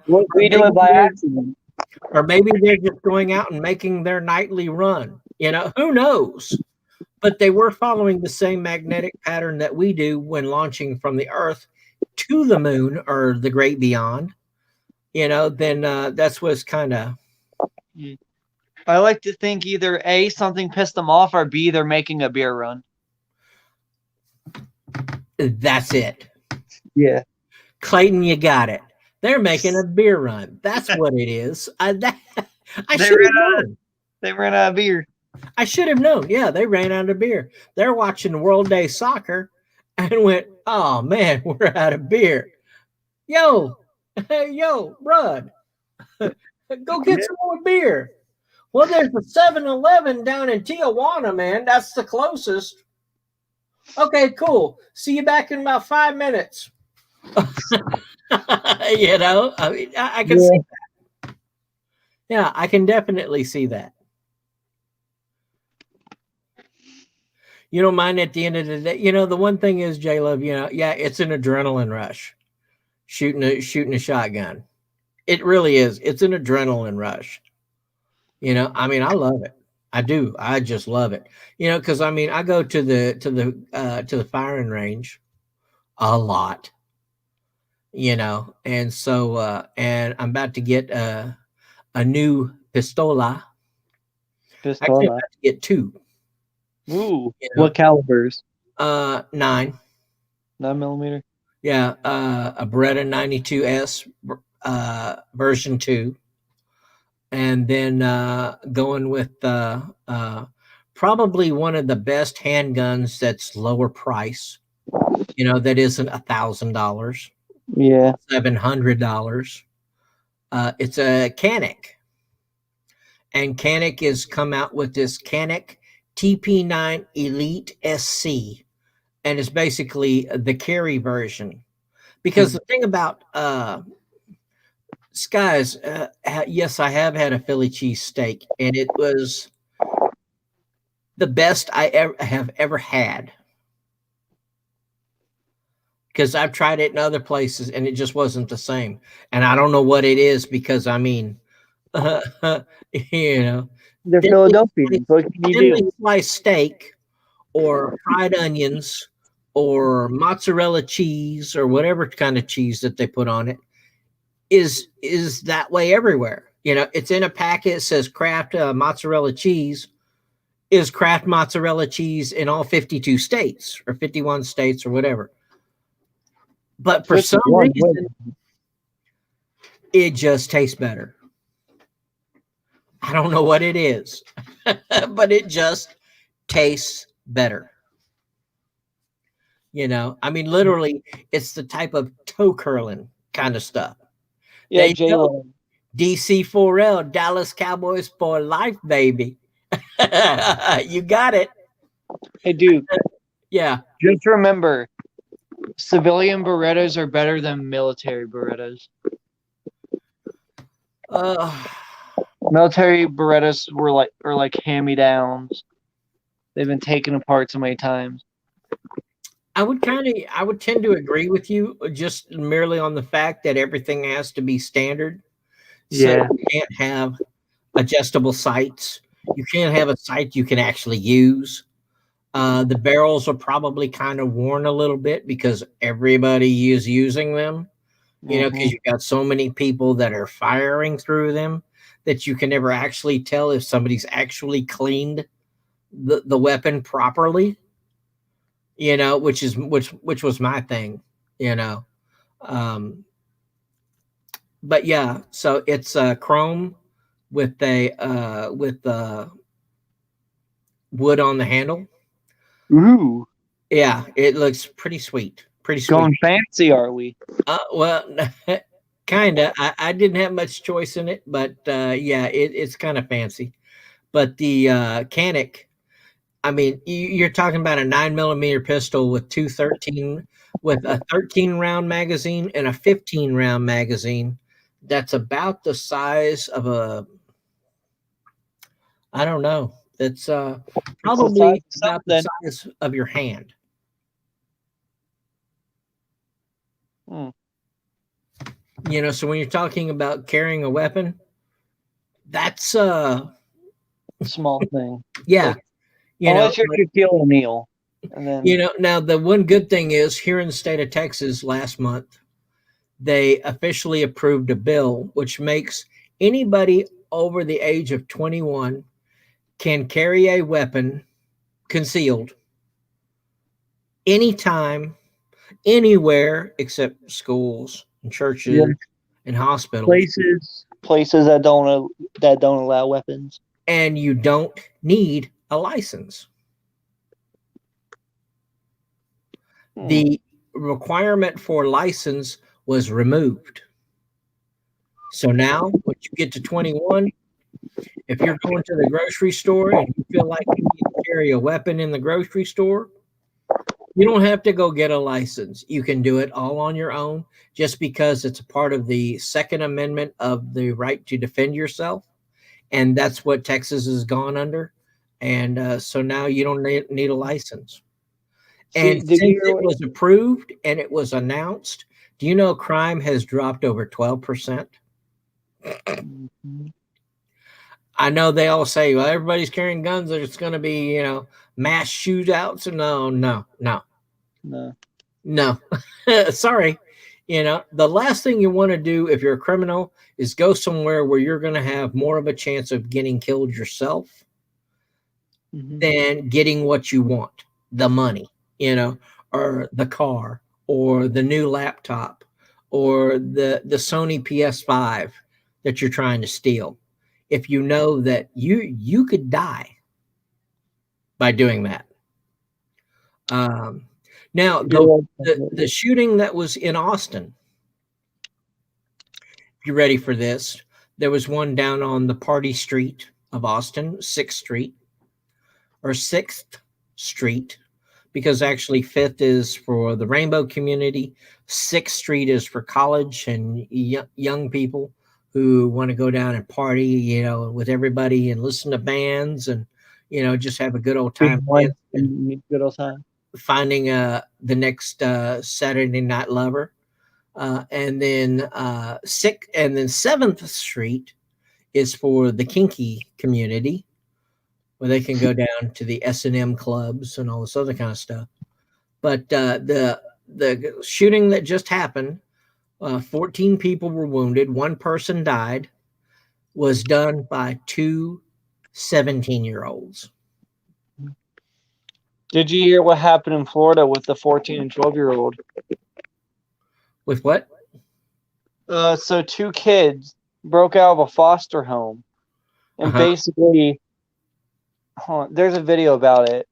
What if we do it by accident? Or maybe they're just going out and making their nightly run. Who knows? But they were following the same magnetic pattern that we do when launching from the Earth to the moon or the great beyond. Then that's what's kind of. I like to think either A, something pissed them off, or B, they're making a beer run. That's it. Yeah. Clayton, you got it. They're making a beer run. That's what it is. I They should have known. They ran out of beer. I should have known. Yeah, they ran out of beer. They're watching World Day Soccer and went, oh, man, we're out of beer. Yo, Brud, go get some more beer. Well, there's a 7-Eleven down in Tijuana, man. That's the closest. Okay, cool. See you back in about 5 minutes. I mean, I can see that. Yeah, I can definitely see that. You don't mind at the end of the day. The one thing is, J-Love, it's an adrenaline rush. Shooting a shotgun. It really is. It's an adrenaline rush. I mean, I love it. I do. I just love it. Because I mean, I go to the firing range a lot. And so and I'm about to get a new pistola. Actually, I'm about to get 2. Ooh, what calibers? 9. 9mm. Yeah, a Beretta 92S version 2. And then going with probably one of the best handguns that's lower price, that isn't $1,000. Yeah. $700. It's a Canic. And Canic has come out with this Canic TP9 Elite SC. And it's basically the carry version. Because the thing about Skies, yes, I have had a Philly cheesesteak, and it was the best I have ever had. Because I've tried it in other places, and it just wasn't the same. And I don't know what it is, because I mean, they're Philadelphia. Thinly sliced steak, or fried onions, or mozzarella cheese, or whatever kind of cheese that they put on it. Is that way everywhere. It's in a packet. It says Kraft mozzarella cheese. Is Kraft mozzarella cheese in all 52 states or 51 states or whatever. But for some reason, it just tastes better. I don't know what it is, but it just tastes better. You know, I mean, literally, it's the type of toe curling kind of stuff. Yeah, There you J go. Lo. DC4L, Dallas Cowboys for life, baby. You got it. Hey, Duke. Yeah. Just remember, civilian Berettas are better than military Berettas. Military Berettas are like hand-me-downs. They've been taken apart so many times. I would tend to agree with you just merely on the fact that everything has to be standard. So Yeah. you can't have adjustable sights. You can't have a sight you can actually use. The barrels are probably kind of worn a little bit because everybody is using them, you know, because you've got so many people that are firing through them that you can never actually tell if somebody's actually cleaned the weapon properly, you know, which was my thing, you know. But yeah, so it's chrome with wood on the handle. Ooh. Yeah, it looks pretty sweet. Pretty sweet. Going fancy, are we? Well, kind of. I didn't have much choice in it, but yeah, it's kind of fancy. But the Canic, I mean, you're talking about a 9mm pistol with with a 13-round magazine and a 15-round magazine. That's about the size of I don't know. It's probably about the size of your hand. You know, so when you're talking about carrying a weapon, that's a small thing. Yeah. You Unless know, you're Shaquille O'Neal. And then you know, now the one good thing is here in the state of Texas last month, they officially approved a bill which makes anybody over the age of 21 can carry a weapon concealed anytime, anywhere except schools and churches and hospitals. Places that don't allow weapons. And you don't need a license. The requirement for license was removed. So now, when you get to 21, if you're going to the grocery store and you feel like you need to carry a weapon in the grocery store, you don't have to go get a license. You can do it all on your own just because it's a part of the Second Amendment of the right to defend yourself. And that's what Texas has gone under. And so now you don't need a license. And since it was approved and it was announced, do you know crime has dropped over 12%? I know they all say, well, everybody's carrying guns. There's going to be, you know, mass shootouts. No. Sorry. You know, the last thing you want to do if you're a criminal is go somewhere where you're going to have more of a chance of getting killed yourself than getting what you want, the money, you know, or the car or the new laptop or the Sony PS5 that you're trying to steal. If you know that you could die by doing that. Now, the shooting that was in Austin, if you're ready for this, there was one down on the Party Street of Austin, 6th Street, or 6th Street, because actually 5th is for the Rainbow community, 6th Street is for college and young people who want to go down and party, you know, with everybody and listen to bands and, you know, just have a good old time. Good old time. Finding the next Saturday Night Lover. And then 7th Street is for the kinky community, where they can go down to the S&M clubs and all this other kind of stuff. But the shooting that just happened, 14 people were wounded, one person died, was done by two 17-year-olds. Did you hear what happened in Florida with the 14 and 12-year-old? With what? So 2 kids broke out of a foster home and basically, there's a video about it,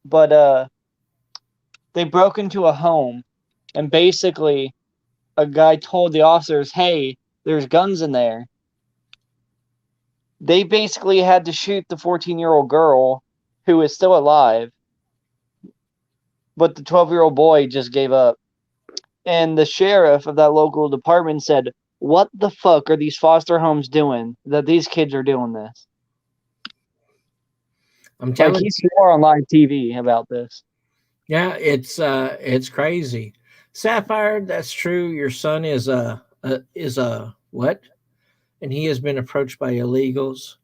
but they broke into a home, and basically, a guy told the officers, "Hey, there's guns in there." They basically had to shoot the 14-year-old girl, who is still alive, but the 12-year-old boy just gave up. And the sheriff of that local department said, "What the fuck are these foster homes doing that these kids are doing this?" I'm telling he swore on live TV about this. Yeah, it's crazy. Sapphire, that's true. Your son is a what? And he has been approached by illegals.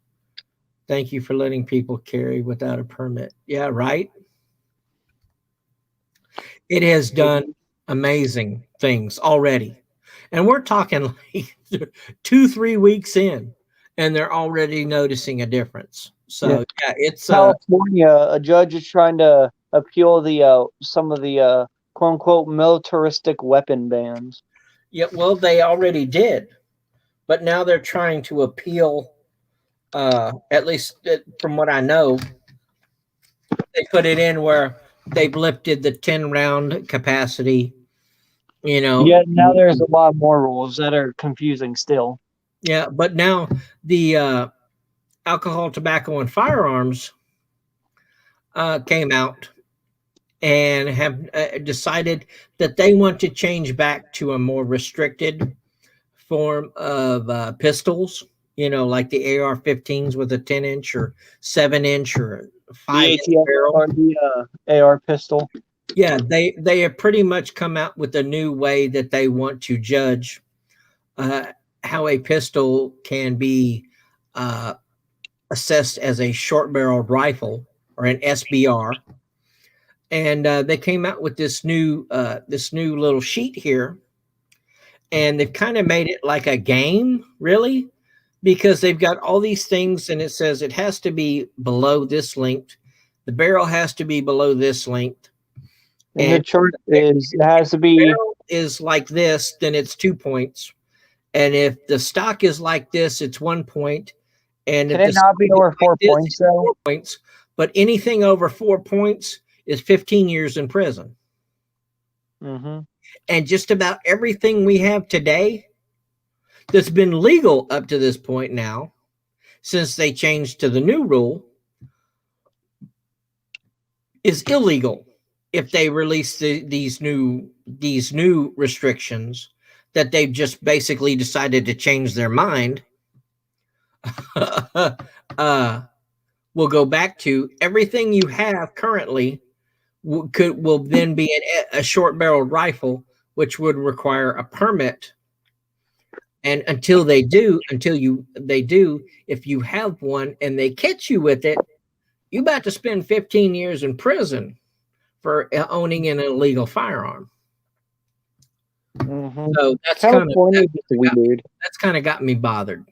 Thank you for letting people carry without a permit. Yeah, right. It has done amazing things already. And we're talking like 2-3 weeks in, and they're already noticing a difference. So yeah, it's California. A judge is trying to appeal the some of the quote unquote militaristic weapon bans. yeah, well, they already did, but now they're trying to appeal. At least from what I know, they put it in where they've lifted the 10-round capacity. You know. Yeah, now there's a lot more rules that are confusing still. Yeah, but now the alcohol, tobacco, and firearms came out and have decided that they want to change back to a more restricted form of pistols, you know, like the AR-15s with a 10-inch or 7-inch or 5-inch barrel. Or the AR pistol. Yeah, they have pretty much come out with a new way that they want to judge how a pistol can be assessed as a short-barreled rifle or an SBR. And they came out with this new little sheet here, and they've kind of made it like a game, really, because they've got all these things, and it says it has to be below this length, the barrel has to be below this length, and the chart is it has to be is like this, then it's 2 points, and if the stock is like this, it's 1 point, and can it not be over 4 points though? 4 points, but anything over 4 points is 15 years in prison. Mm-hmm. And just about everything we have today that's been legal up to this point now, since they changed to the new rule, is illegal if they release these new restrictions that they've just basically decided to change their mind. We'll go back to everything you have currently will then be a short-barreled rifle, which would require a permit. And until they do, if you have one and they catch you with it, you're about to spend 15 years in prison for owning an illegal firearm. Mm-hmm. So that's kind of got me bothered.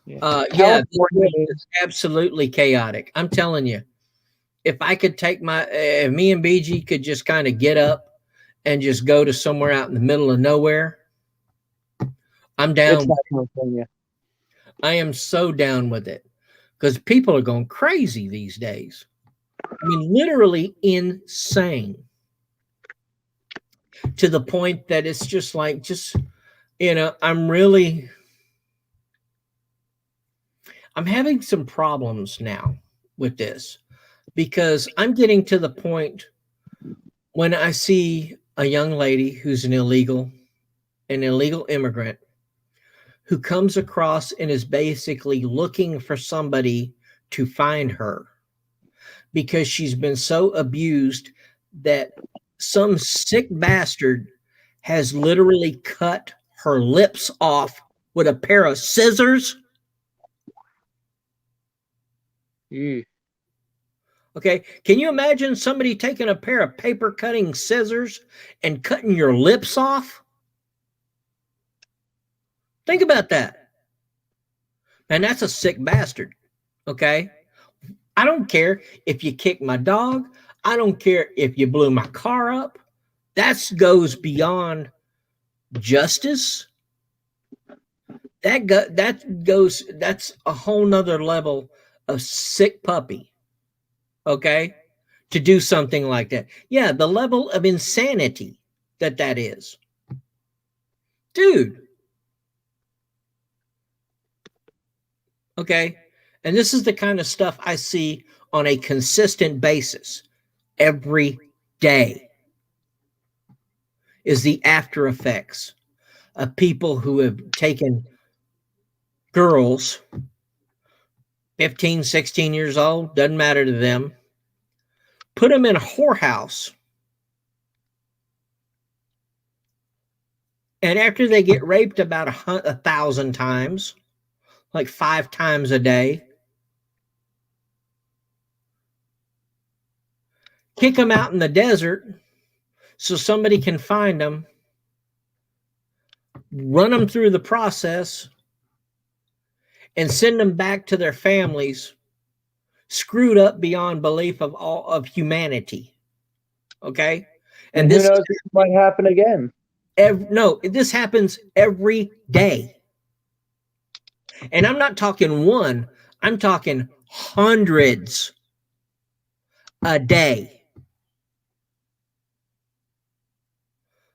Yeah, it's absolutely chaotic. I'm telling you, if I could take if me and BG could just kind of get up and just go to somewhere out in the middle of nowhere, I'm down. I am so down with it because people are going crazy these days. I mean, literally insane to the point that it's just like, I'm having some problems now with this because I'm getting to the point when I see a young lady who's an illegal immigrant who comes across and is basically looking for somebody to find her because she's been so abused that some sick bastard has literally cut her lips off with a pair of scissors. Okay, can you imagine somebody taking a pair of paper cutting scissors and cutting your lips off? Think about that. And that's a sick bastard. Okay, I don't care if you kick my dog. I don't care if you blew my car up. That goes beyond justice. That's a whole nother level of sick puppy. Okay. To do something like that. Yeah. The level of insanity that is. Dude. Okay. And this is the kind of stuff I see on a consistent basis every day, is the after effects of people who have taken girls 15, 16 years old, doesn't matter to them, put them in a whorehouse. And after they get raped about 1,000 times, like 5 times a day, kick them out in the desert so somebody can find them, run them through the process, and send them back to their families screwed up beyond belief of all of humanity. Okay? And who knows, this might happen again. No, this happens every day. And I'm not talking one, I'm talking hundreds a day.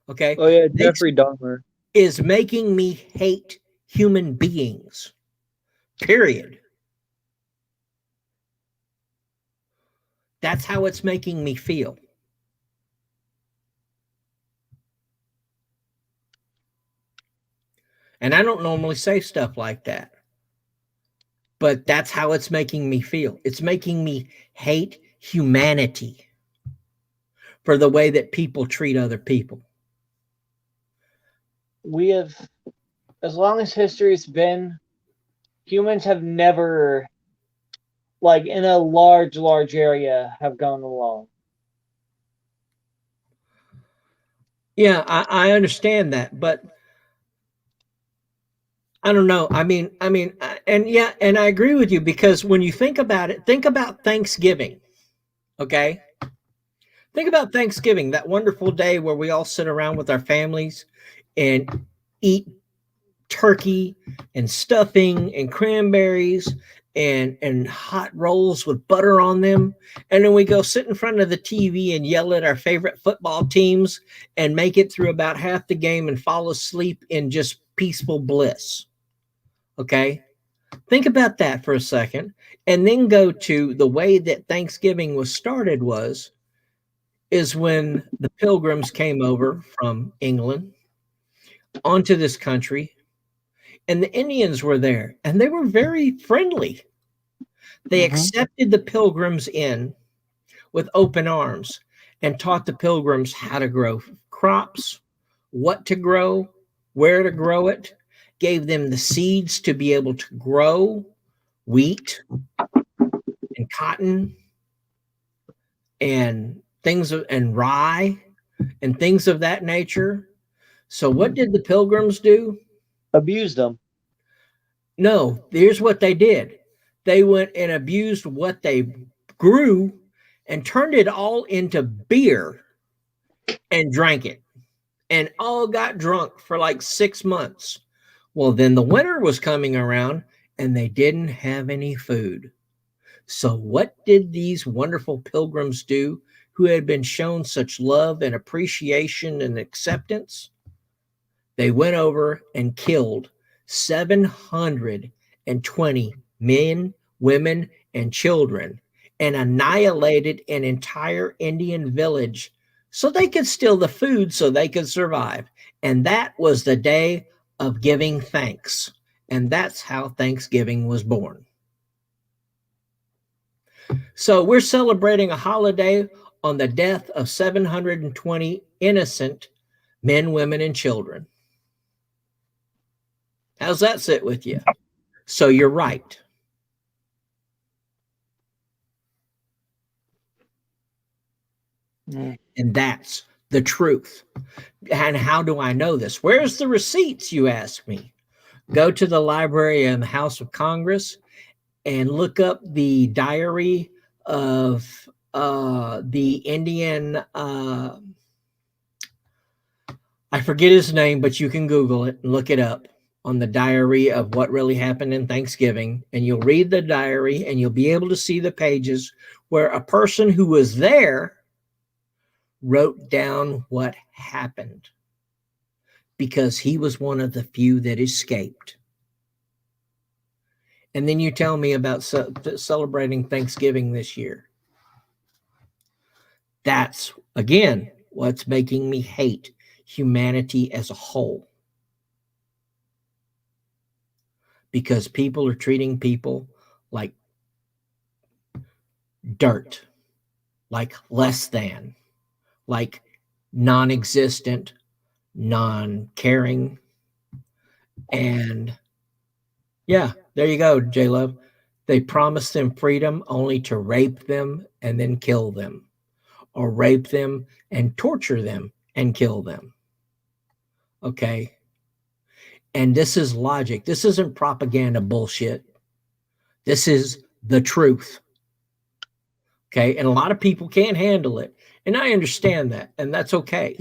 Okay? Oh yeah, Jeffrey Dahmer is making me hate human beings. Period. That's how it's making me feel. And I don't normally say stuff like that. But that's how it's making me feel. It's making me hate humanity for the way that people treat other people. We have, as long as history's been, humans have never, like in a large area, have gone along. Yeah, I understand that, but I don't know. I mean, and yeah, and I agree with you, because when you think about it, think about Thanksgiving. Okay. Think about Thanksgiving, that wonderful day where we all sit around with our families and eat turkey and stuffing and cranberries and hot rolls with butter on them. And then we go sit in front of the TV and yell at our favorite football teams and make it through about half the game and fall asleep in just peaceful bliss. Okay. Think about that for a second, and then go to the way that Thanksgiving was started is when the Pilgrims came over from England onto this country, and the Indians were there, and they were very friendly. They accepted the Pilgrims in with open arms and taught the Pilgrims how to grow crops, what to grow, where to grow it, gave them the seeds to be able to grow wheat and cotton and things and rye and things of that nature. So what did the Pilgrims do? Abused them. No, here's what they did. They went and abused what they grew and turned it all into beer and drank it, and all got drunk for like 6 months. Well, then the winter was coming around and they didn't have any food. So what did these wonderful Pilgrims do who had been shown such love and appreciation and acceptance? They went over and killed 720 men, women, and children, and annihilated an entire Indian village so they could steal the food so they could survive. And that was the day of giving thanks. And that's how Thanksgiving was born. So we're celebrating a holiday on the death of 720 innocent men, women, and children. How's that sit with you? So you're right. And that's the truth. And how do I know this? Where's the receipts, you ask me? Go to the library in the House of Congress and look up the diary of the Indian, I forget his name, but you can Google it and look it up. on the diary of what really happened in Thanksgiving, and you'll read the diary and you'll be able to see the pages where a person who was there wrote down what happened because he was one of the few that escaped. And then you tell me about celebrating Thanksgiving this year. That's, again, what's making me hate humanity as a whole. Because people are treating people like dirt, like less than, like non-existent, non-caring. And yeah, there you go, J-Love. They promised them freedom only to rape them and then kill them, or rape them and torture them and kill them. Okay. And this is logic. This isn't propaganda bullshit. This is the truth. Okay. And a lot of people can't handle it. And I understand that. And that's okay.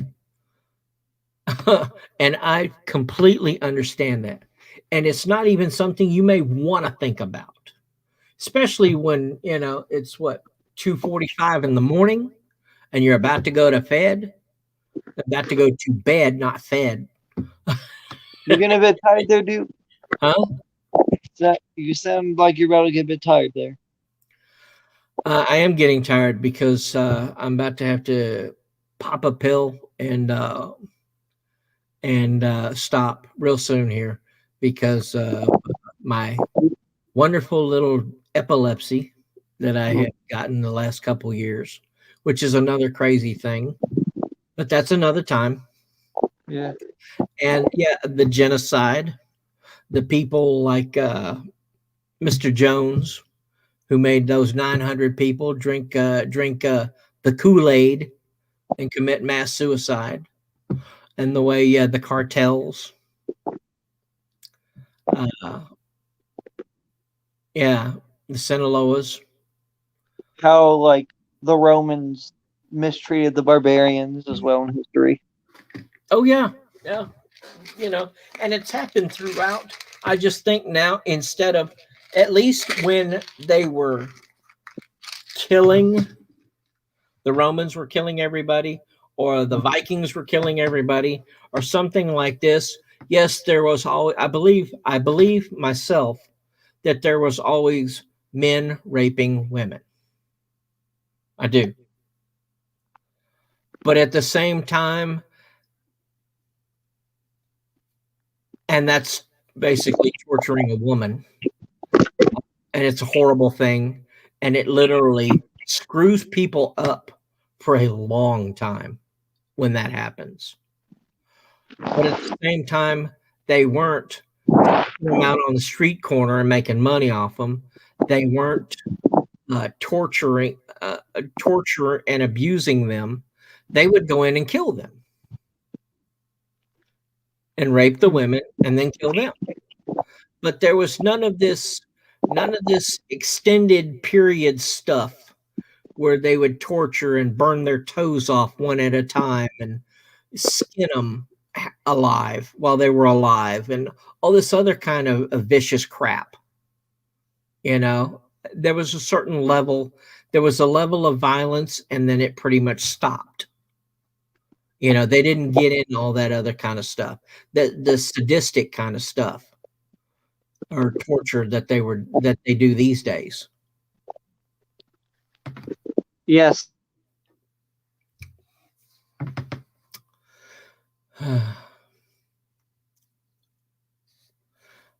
And I completely understand that. And it's not even something you may want to think about, especially when, you know, it's what, 2:45 in the morning and you're about to go to about to go to bed, not fed. You're getting a bit tired there, dude? Huh? You sound like you're about to get a bit tired there. I am getting tired because I'm about to have to pop a pill and stop real soon here because my wonderful little epilepsy that I have gotten the last couple years, which is another crazy thing, but that's another time. Yeah. And yeah, the genocide, the people like Mr. Jones, who made those 900 people drink the Kool-Aid and commit mass suicide, and the way the cartels, the Sinaloas, How like the Romans mistreated the barbarians as well in history. Oh yeah, you know, and it's happened throughout. I just think now, instead of, at least when they were killing, the Romans were killing everybody, or the Vikings were killing everybody, or something like this. Yes, there was always, I believe myself that there was always men raping women. I do. But at the same time, and that's basically torturing a woman, and it's a horrible thing, and it literally screws people up for a long time when that happens. But at the same time, they weren't putting them out on the street corner and making money off them. They weren't torture and abusing them. They would go in and kill them and rape the women and then kill them. But there was none of this extended period stuff where they would torture and burn their toes off one at a time and skin them alive while they were alive and all this other kind of vicious crap. You know, there was a certain level, there was a level of violence, and then it pretty much stopped. You know, they didn't get in all that other kind of stuff, the sadistic kind of stuff or torture that they do these days. Yes.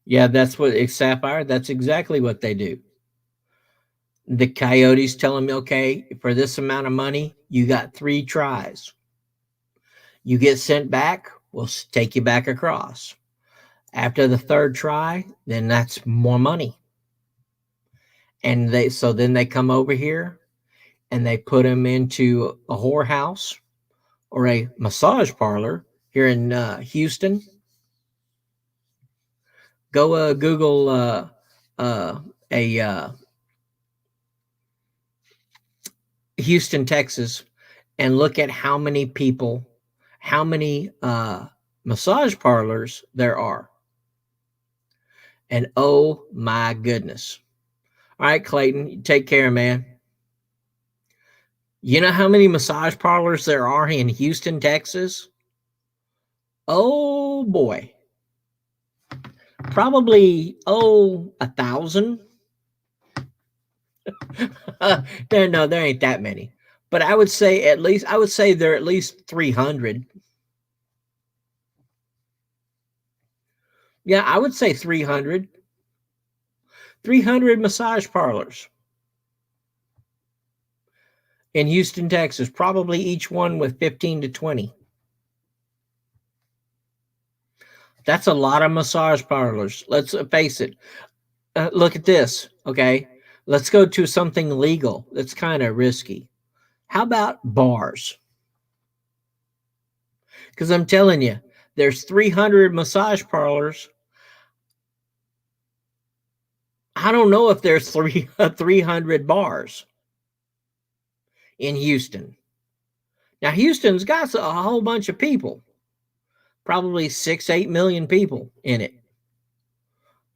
Yeah, that's what Sapphire. That's exactly what they do. The coyotes tell them, okay, for this amount of money, you got 3 tries. You get sent back, we'll take you back across. After the 3rd try, then that's more money. And then they come over here and they put them into a whorehouse or a massage parlor here in Houston. Go Google Houston, Texas, and look at how many people, how many massage parlors there are. And oh my goodness. All right, Clayton, you take care, man. You know how many massage parlors there are in Houston, Texas? Oh boy. Probably 1,000. No, there ain't that many. But I would say there are at least 300. Yeah, I would say 300. 300 massage parlors in Houston, Texas, probably each one with 15 to 20. That's a lot of massage parlors. Let's face it. Look at this, okay? Let's go to something legal that's kind of risky. How about bars? Because I'm telling you, there's 300 massage parlors. I don't know if there's 300 bars in Houston. Now, Houston's got a whole bunch of people, probably 6-8 million people in it.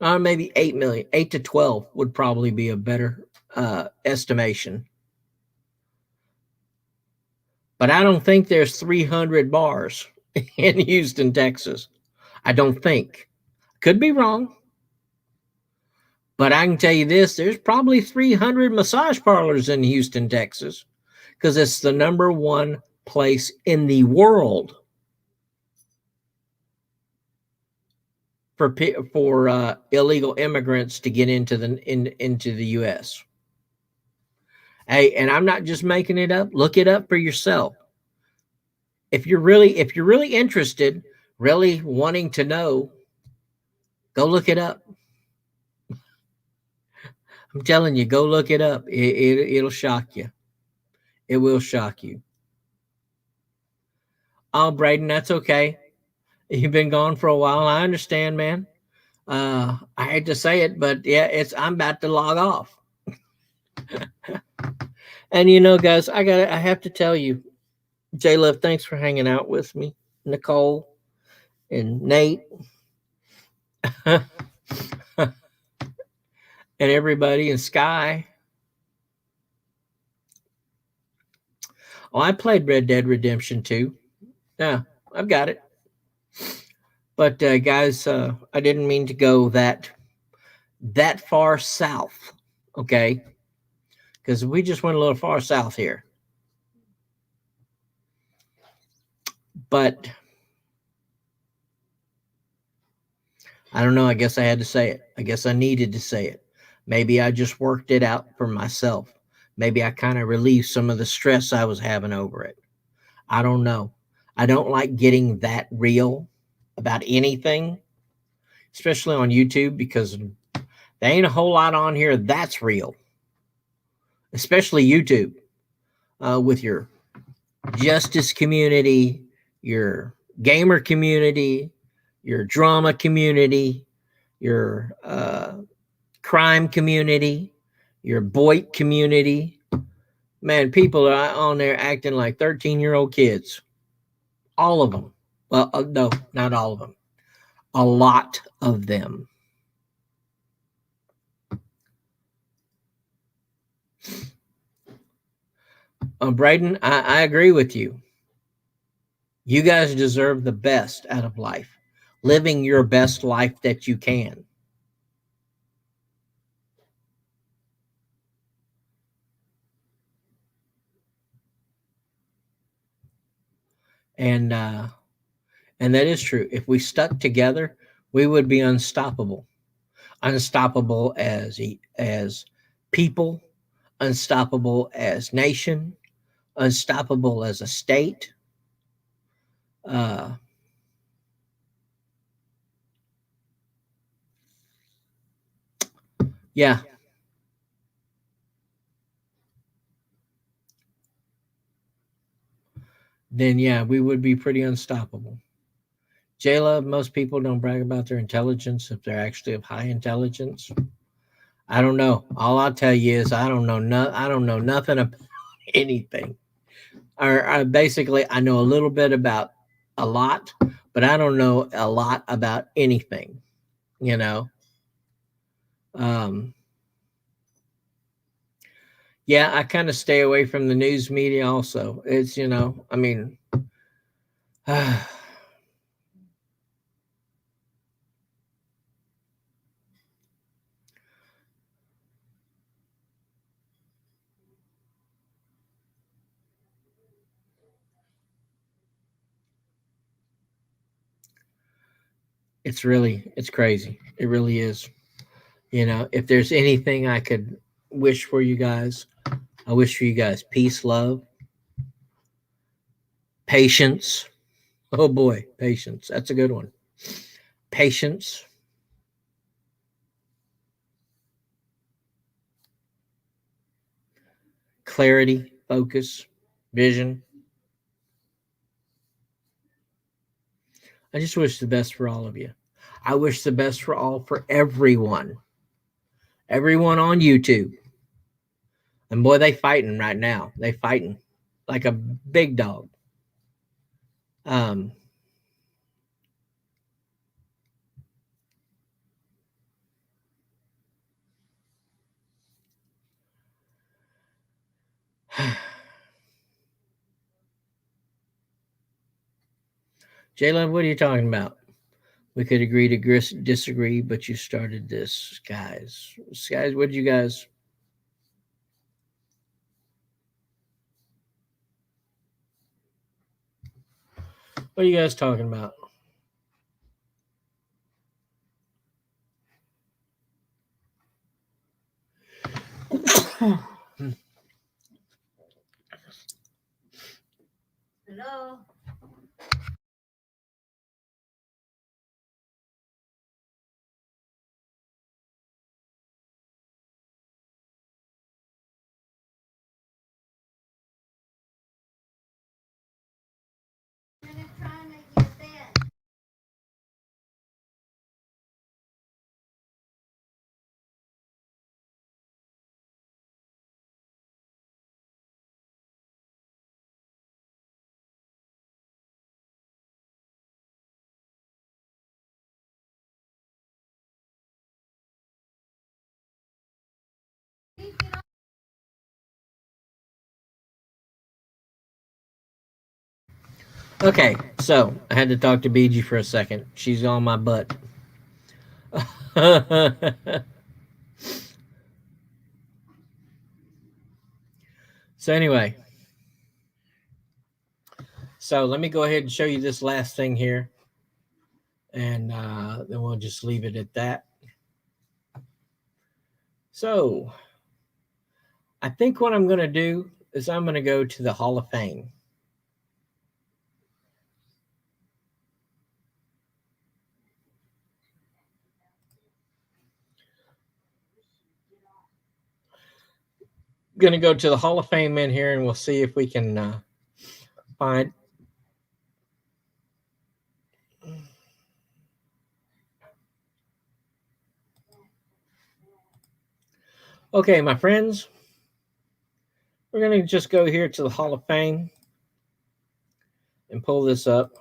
Or maybe 8 million, 8 to 12 would probably be a better estimation. But I don't think there's 300 bars in Houston, Texas. I don't think. Could be wrong. But I can tell you this, there's probably 300 massage parlors in Houston, Texas, because it's the #1 place in the world for illegal immigrants to get into the U.S. Hey, and I'm not just making it up. Look it up for yourself. If you're really interested, really wanting to know, go look it up. I'm telling you, go look it up. It'll shock you. It will shock you. Oh, Braden, that's okay. You've been gone for a while. I understand, man. I hate to say it, but yeah, I'm about to log off. And you know, guys, I have to tell you, J-Love, thanks for hanging out with me. Nicole and Nate and everybody, and Sky. Oh, I played Red Dead Redemption 2. Yeah, I've got it. But guys, I didn't mean to go that far south, okay? Because we just went a little far south here. But I don't know. I guess I had to say it. I guess I needed to say it. Maybe I just worked it out for myself. Maybe I kind of relieved some of the stress I was having over it. I don't know. I don't like getting that real about anything, especially on YouTube, because there ain't a whole lot on here that's real, especially YouTube, with your justice community, your gamer community, your drama community, your crime community, your Boit community. Man, people are on there acting like 13-year-old kids. All of them. Well, no, not all of them. A lot of them. Braden, I agree with you. You guys deserve the best out of life. Living your best life that you can. And that is true. If we stuck together, we would be unstoppable. Unstoppable as people, unstoppable as nation, unstoppable as a state. Yeah. Then yeah, we would be pretty unstoppable. J-Love, most people don't brag about their intelligence if they're actually of high intelligence. I don't know. All I'll tell you is I don't know nothing about anything. Or basically, I know a little bit about a lot, but I don't know a lot about anything, you know. Um, yeah, I kind of stay away from the news media also. It's, I mean, it's crazy. It really is. If there's anything I could wish for you guys, I wish for you guys peace, love, patience. Oh boy, patience. That's a good one. Patience, clarity, focus, vision. I just wish the best for all of you. I wish the best for everyone. Everyone on YouTube. And boy, they fighting right now. They fighting like a big dog. Um, Jayla, what are you talking about? We could agree to disagree, but you started this, guys. Guys, what did you guys? What are you guys talking about? Hello. Okay, so I had to talk to BG for a second. She's on my butt. So anyway, so let me go ahead and show you this last thing here, and then we'll just leave it at that. So I think what I'm going to do is I'm going to go to the Hall of Fame. Going to go to the Hall of Fame in here, and we'll see if we can find. Okay, my friends, we're going to just go here to the Hall of Fame and pull this up.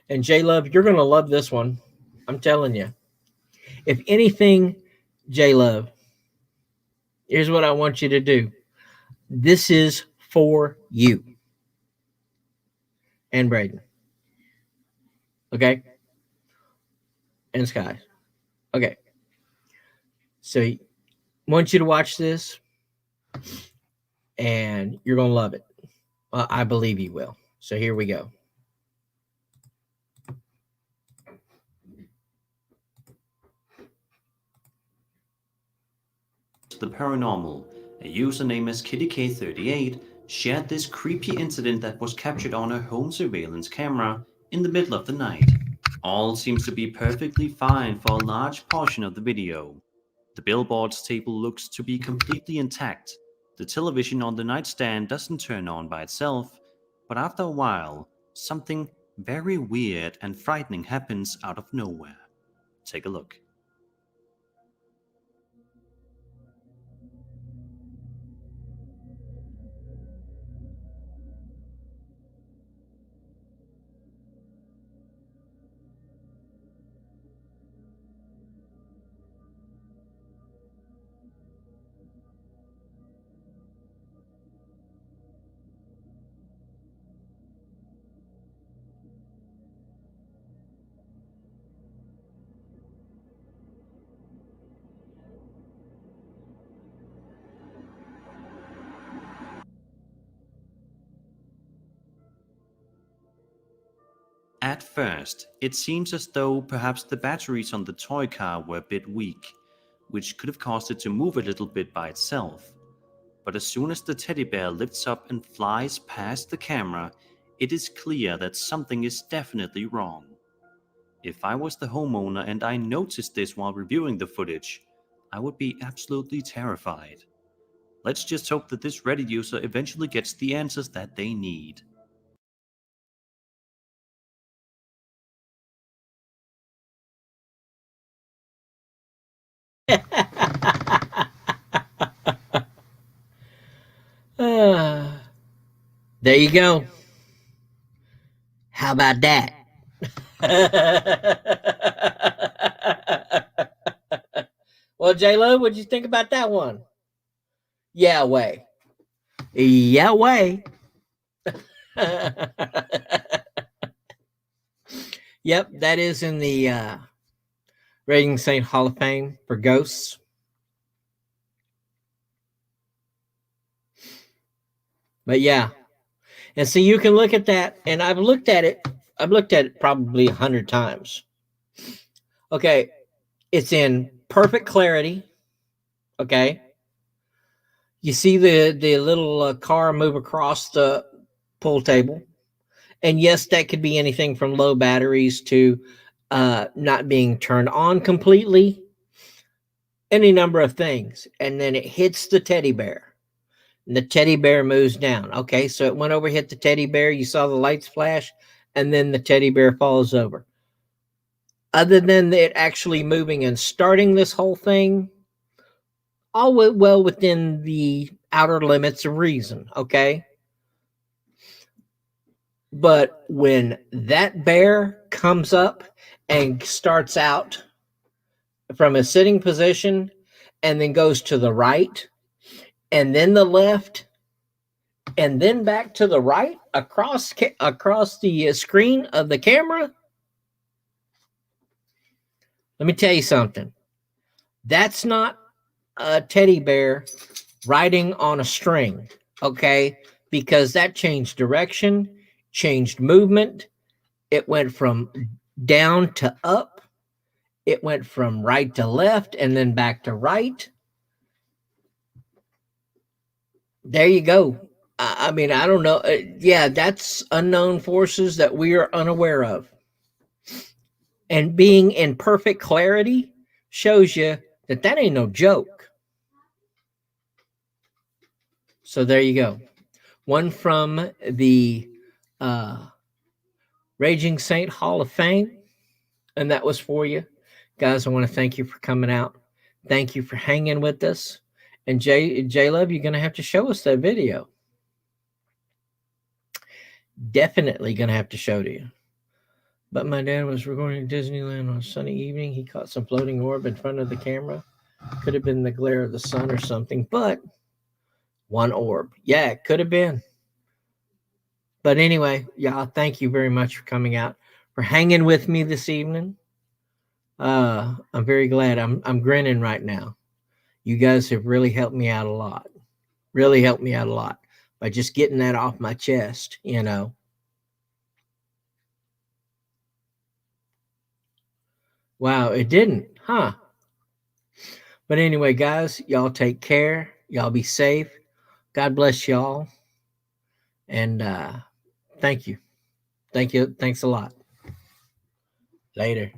And J Love, you're going to love this one. I'm telling you. If anything, J Love, here's what I want you to do. This is for you and Braden. Okay? And Sky. Okay. So I want you to watch this, and you're going to love it. I believe you will. So here we go. The paranormal, a username as KittyK38 shared this creepy incident that was captured on her home surveillance camera in the middle of the night. All seems to be perfectly fine for a large portion of the video. The billboard's table looks to be completely intact. The television on the nightstand doesn't turn on by itself, but after a while, something very weird and frightening happens out of nowhere. Take a look. At first, it seems as though perhaps the batteries on the toy car were a bit weak, which could have caused it to move a little bit by itself. But as soon as the teddy bear lifts up and flies past the camera, it is clear that something is definitely wrong. If I was the homeowner and I noticed this while reviewing the footage, I would be absolutely terrified. Let's just hope that this Reddit user eventually gets the answers that they need. There you go. How about that? Well, J-Lo, what'd you think about that one? Yeah, way. Yeah, way. Yep, that is in the Raging Saint Hall of Fame for ghosts. But yeah. And so you can look at that, and I've looked at it probably 100 times. Okay, it's in perfect clarity. Okay. You see the little car move across the pool table. And yes, that could be anything from low batteries to not being turned on completely. Any number of things. And then it hits the teddy bear. And the teddy bear moves down. Okay, so it went over, hit the teddy bear. You saw the lights flash. And then the teddy bear falls over. Other than it actually moving and starting this whole thing, all well within the outer limits of reason. Okay. But when that bear comes up and starts out from a sitting position and then goes to the right and then the left and then back to the right across the screen of the camera, let me tell you something. That's not a teddy bear riding on a string, okay? Because that changed direction, changed movement. It went from down to up. It went from right to left and then back to right. There you go. I mean, I don't know. Yeah, that's unknown forces that we are unaware of. And being in perfect clarity shows you that that ain't no joke. So there you go. One from the Raging Saint Hall of Fame. And that was for you. Guys, I want to thank you for coming out. Thank you for hanging with us. And J-Love, you're going to have to show us that video. Definitely going to have to show to you. But my dad was recording Disneyland on a sunny evening. He caught some floating orb in front of the camera. Could have been the glare of the sun or something, but one orb. Yeah, it could have been. But anyway, y'all, thank you very much for coming out, for hanging with me this evening. I'm very glad. I'm grinning right now. You guys have really helped me out a lot. Really helped me out a lot by just getting that off my chest, you know. Wow, it didn't, huh? But anyway, guys, y'all take care. Y'all be safe. God bless y'all. And thank you. Thank you. Thanks a lot. Later.